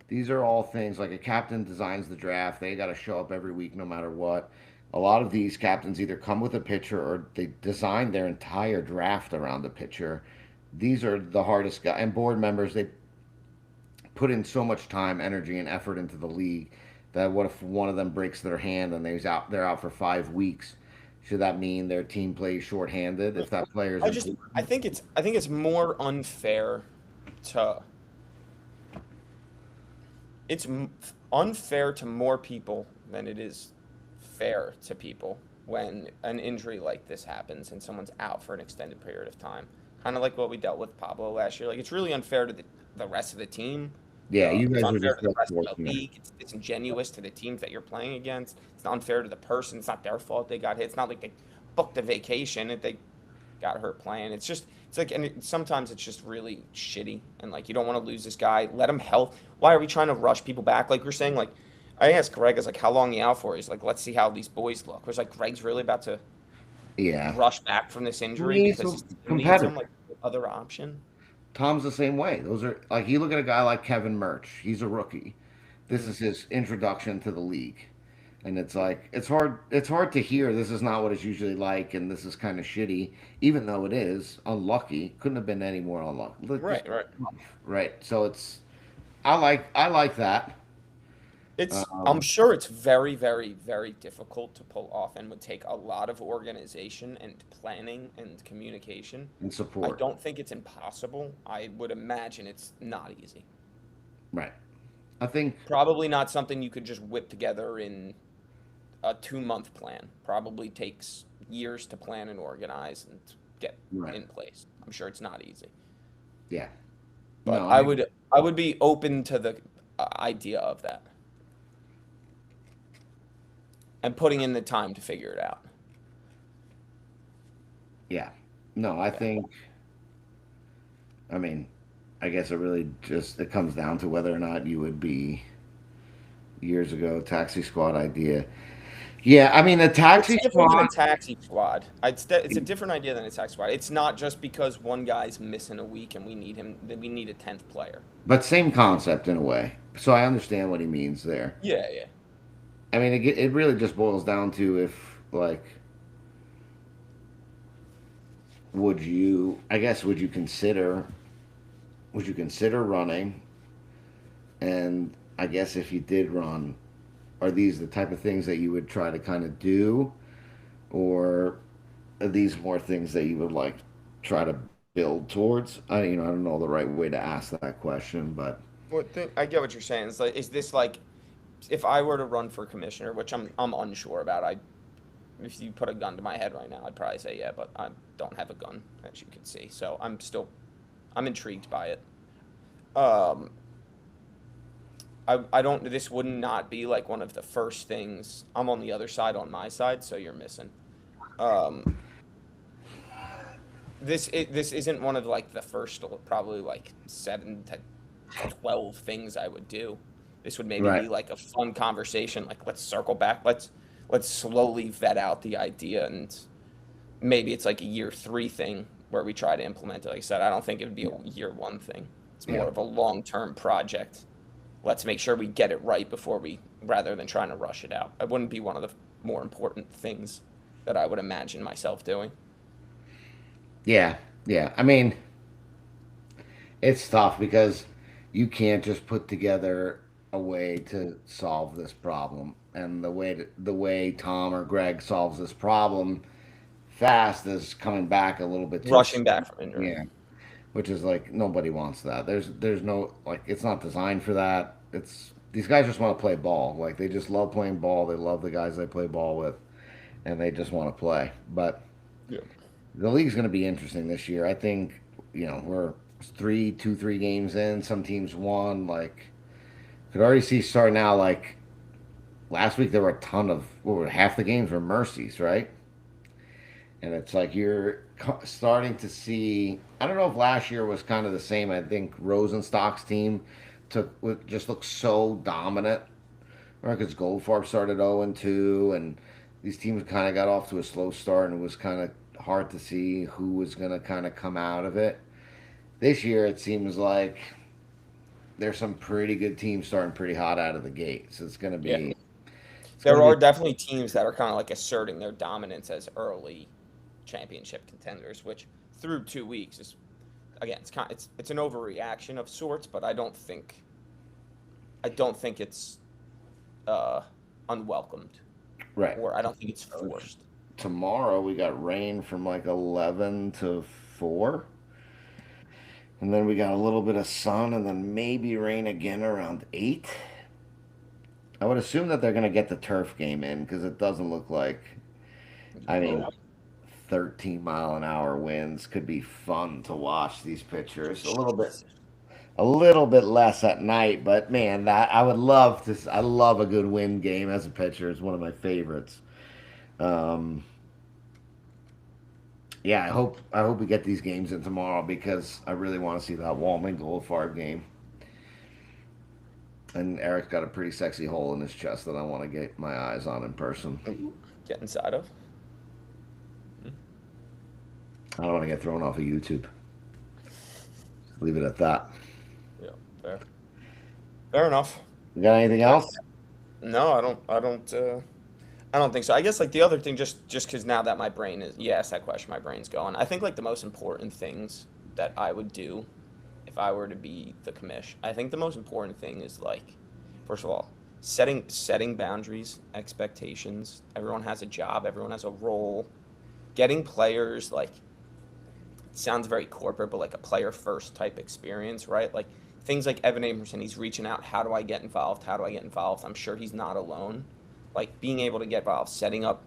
these are all things like a captain designs the draft. They got to show up every week no matter what. A lot of these captains either come with a pitcher or they design their entire draft around the pitcher. These are the hardest guys. And board members, they put in so much time, energy, and effort into the league that what if one of them breaks their hand and they're out for 5 weeks? Should that mean their team plays shorthanded if that player is I just important? I think it's more unfair to unfair to more people than it is fair to people when an injury like this happens and someone's out for an extended period of time. Kind of like what we dealt with Pablo last year. Like it's really unfair to the rest of the team. Yeah, you It's guys were unfair just to the rest of the fortunate. league. It's disingenuous to the teams that you're playing against. It's not unfair to the person. It's not their fault they got hit. It's not like they booked a vacation and they got hurt playing. It's like, and sometimes it's just really shitty. And like, you don't want to lose this guy. Let him health. Why are we trying to rush people back? Like you're saying, like, I asked Greg, I was like, how long are you out for? He's like, let's see how these boys look. I was like, Greg's really about to Yeah. rush back from this injury He's because a his team needs competitor. him, like, other option. Tom's the same way. Those are like you look at a guy like Kevin Murch. He's a rookie. This is his introduction to the league. And it's like it's hard to hear this is not what it's usually like and this is kind of shitty, even though it is unlucky. Couldn't have been any more unlucky. Right, right. Right. So it's I like that. I'm Um, sure it's very, very, very difficult to pull off and would take a lot of organization and planning and communication. and I support. don't think it's impossible. I would imagine it's not easy. Right. I think Probably not something you could just whip together in a 2 month plan. Probably takes years to plan and organize and get right. in place. I'm sure it's not easy. Yeah. But No, I would be open to the idea of that and putting in the time to figure it out. yeah. No, I Yeah. think I mean, I guess it really just it comes down to whether or not you would be years ago taxi squad idea. Yeah, I mean the It's taxi different than a squad. taxi squad. It's a different idea than a taxi squad. It's not just because one guy's missing a week and we need him, that we need a 10th player. But same concept in a way. So I understand what he means there. Yeah, yeah. I mean, it really just boils down to if like I guess would you consider running? And I guess if you did run, are these the type of things that you would try to kind of do, or are these more things that you would like try to build towards? I don't know the right way to ask that question, but I get what you're saying. It's like, is this like, if I were to run for commissioner, which I'm unsure about, if you put a gun to my head right now, I'd probably say yeah, but I don't have a gun, as you can see. So I'm intrigued by it. Um, I don't, this would not be like one of the first things. I'm on the other side on my side, so you're missing. Um, this isn't one of like the first probably like 7 to 12 things I would do. This would maybe right. be like a fun conversation. Like let's circle back. Let's slowly vet out the idea and maybe it's like a year 3 thing where we try to implement it. Like I said, I don't think it would be a year 1 thing. It's Yeah. more of a long-term project. Let's make sure we get it right before we, rather than trying to rush it out. It wouldn't be one of the more important things that I would imagine myself doing. Yeah. Yeah. I mean, it's tough because you can't just put together a way to solve this problem. And the way Tom or Greg solves this problem fast is coming back a little bit too Rushing soon. back from injury. Yeah. Which is like nobody wants that. There's no like it's not designed for that. It's these guys just want to play ball. Like they just love playing ball. They love the guys they play ball with, and they just want to play. But Yeah. the league's going to be interesting this year. I think we're 3 games in. Some teams won. Like could already see starting now. Like last week there were a ton of half the games were mercies, right? And it's like you're starting to see. I don't know if last year was kind of the same. I think Rosenstock's team just looked so dominant, right? Because Goldfarb started 0-2, and these teams kind of got off to a slow start, and it was kind of hard to see who was going to kind of come out of it. This year, it seems like there's some pretty good teams starting pretty hot out of the gate. So it's going to Yeah. be. It's going There to are be. definitely teams that are kind of like asserting their dominance as early championship contenders, which through 2 weeks is, again, it's an overreaction of sorts, but I don't think it's uh, unwelcomed, Right. or I don't think it's forced. Tomorrow we got rain from like 11 to 4. And then we got a little bit of sun and then maybe rain again around 8. I would assume that they're going to get the turf game in because it doesn't look like, I mean, 13-mile-an-hour winds could be fun to watch these pitchers. A little bit less at night, but man, that I would love to. I love a good wind game as a pitcher. It's one of my favorites. Um, yeah, I hope we get these games in tomorrow because I really want to see that Wallman Goldfarb game. And Eric's got a pretty sexy hole in his chest that I want to get my eyes on in person. Get inside of. I don't want to get thrown off of YouTube. Leave it at that. Yeah, fair. Fair enough. You got anything else? No, I don't. I don't think so. I guess like the other thing, just because now that my brain is, you asked that question, my brain's going. I think like the most important things that I would do if I were to be the commish, I think the most important thing is like, first of all, setting boundaries, expectations. Everyone has a job, everyone has a role. Getting players like, it sounds very corporate, but like a player first type experience, right? Like things like Evan Amerson, he's reaching out. How do I get involved? How do I get involved? I'm sure he's not alone. Like being able to get involved, setting up,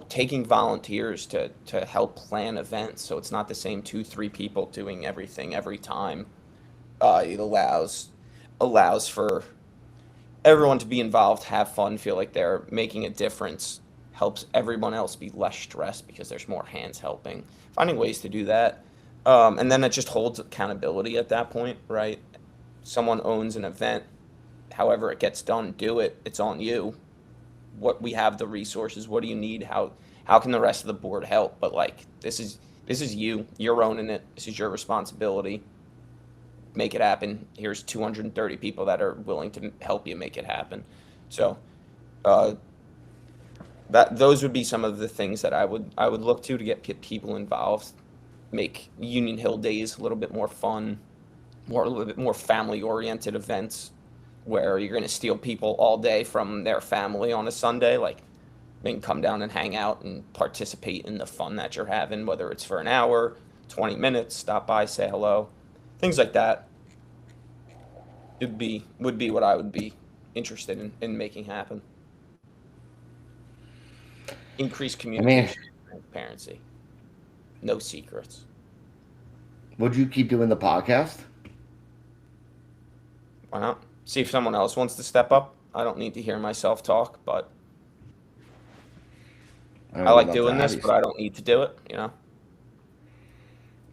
taking volunteers to help plan events, so it's not the same 2, 3 people doing everything every time. It allows for everyone to be involved, have fun, feel like they're making a difference, helps everyone else be less stressed because there's more hands helping. Finding ways to do that. And then it just holds accountability at that point, right? Someone owns an event, however it gets done, do it. It's on you. What we have the resources. What do you need? How can the rest of the board help? But like this is you. You're owning it. This is your responsibility. Make it happen. Here's 230 people that are willing to help you make it happen. So uh, that those would be some of the things that I would look to get people involved, make Union Hill days a little bit more fun, a little bit more family oriented events where you're going to steal people all day from their family on a Sunday. Like they can come down and hang out and participate in the fun that you're having, whether it's for an hour, 20 minutes, stop by, say hello, things like that. Would be what I would be interested in making happen. Increased I mean, communication, transparency, no secrets. would you keep doing the podcast? Why not? See if someone else wants to step up. I don't need to hear myself talk, but I Would like love to doing have this, you. but I don't need to do it.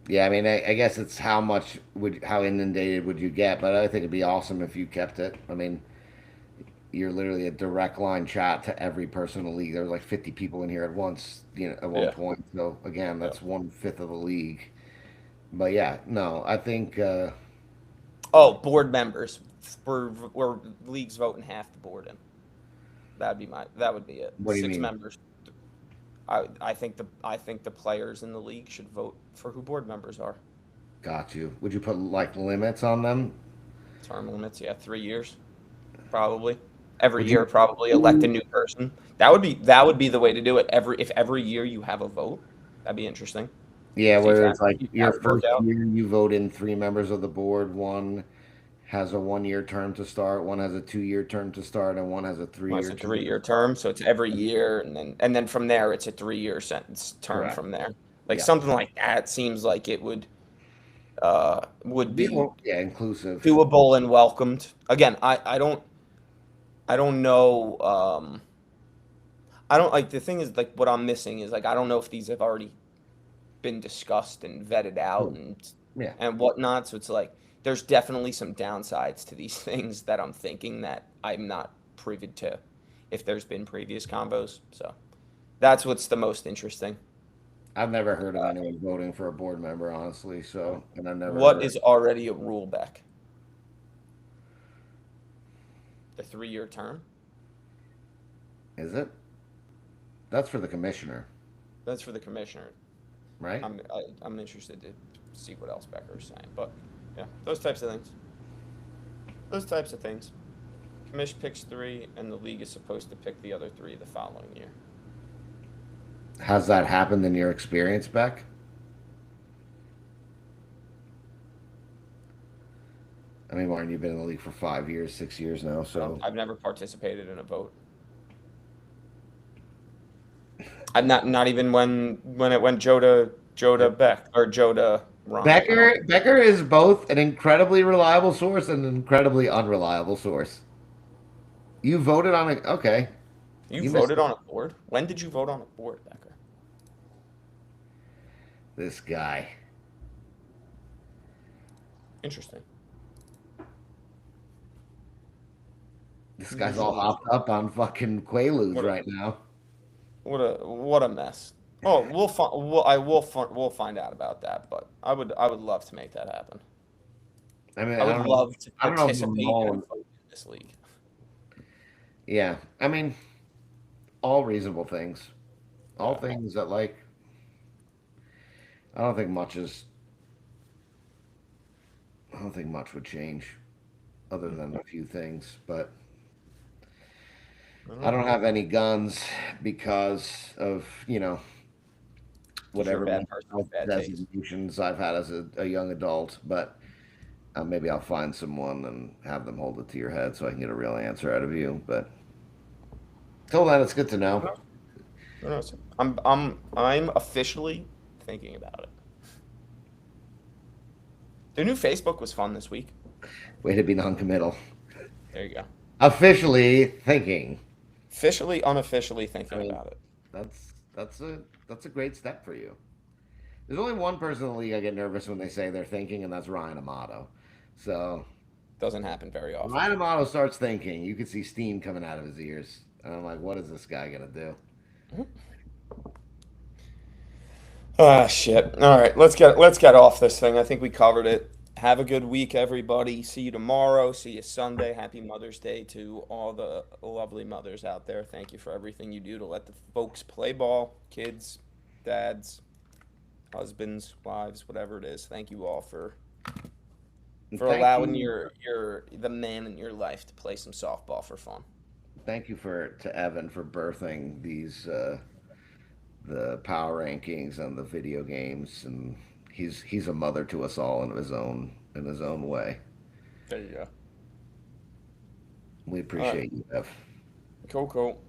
Yeah, I mean, I guess it's how inundated would you get, but I think it'd be awesome if you kept it. I mean, you're literally a direct line chat to every person in the league. There's like 50 people in here at once, at one Yeah. point. So again, Yeah. that's 1/5 of the league. But yeah, no, I think Oh, board members. We're leagues voting half the board in. That would be it. what do you Six mean? members. I think the players in the league should vote for who board members are. Got you. Would you put like limits on them? Term limits, yeah, 3 years, probably. Every Would you? year, probably elect a new person. That would be the way to do it. Every year you have a vote, that'd be interesting. Yeah, See if where that it's like see if your that would work first out. year, you vote in 3 members of the board. One has a 1 year term to start, one has a 2 year term to start, and one has a three Well, it's year a term to 3 year start. term, so it's every year, and then from there it's a 3 year sentence term Correct. from there. Like Yeah. something like that seems like it would be Yeah, inclusive. doable and welcomed. Again, I don't know. I don't like the thing is like what I'm missing is like I don't know if these have already been discussed and vetted out Yeah. and whatnot. So it's like there's definitely some downsides to these things that I'm thinking that I'm not privy to if there's been previous combos. So that's what's the most interesting. I've never heard of anyone voting for a board member, honestly. So, and I've never What heard. is already a rule back? The 3 year term? Is it? That's for the commissioner, That's for the commissioner. right? I'm interested to see what else Becker is saying, but yeah, those types of things. Those types of things. Commish picks three, and the league is supposed to pick the other three the following year. Has that happened in your experience, Beck? I mean, Martin, you've been in the league for 5 years, 6 years now. So, I've never participated in a vote. I'm not even when it went Joe to Beck or Joe to Ron. Becker is both an incredibly reliable source and an incredibly unreliable source. You voted on it. Okay. You You missed voted on a board? When did you vote on a board, Becker? this guy. Interesting. This guy's all hopped up on fucking Quaaludes What a, right now. what a mess. Oh, we'll find out about that, but I would love to make that happen. I mean, I would love to I don't know if participate in a Malone. vote in this league. Yeah, I mean, all reasonable things, all Yeah. things that like. I don't think much is. I don't think much would change, other than a few things. But I I don't don't know. have any guns because of Because you're a whatever bad mental person health with bad taste. designations I've had as a young adult. But maybe I'll find someone and have them hold it to your head so I can get a real answer out of you. But till then, it's good to know. Who knows? I'm officially thinking about it. The new Facebook was fun this week. Way to be non-committal. There you go. Officially thinking. Officially, unofficially I thinking mean, about it. that's a great step for you. There's only one person in the league I get nervous when they say they're thinking, and that's Ryan Amato. So Doesn't happen very when often. Ryan Amato starts thinking, you can see steam coming out of his ears, and I'm like, what is this guy gonna do? Ah, shit. All right, let's get off this thing. I think we covered it. Have a good week, everybody. See you tomorrow. See you Sunday. Happy Mother's Day to all the lovely mothers out there. Thank you for everything you do to let the folks play ball, kids, dads, husbands, wives, whatever it is. Thank you all for And allowing your the man in your life to play some softball for fun. thank you to Evan for birthing these the power rankings and the video games, and he's a mother to us all in his own way. There you go. We All right. appreciate you, Ev. Cool, cool.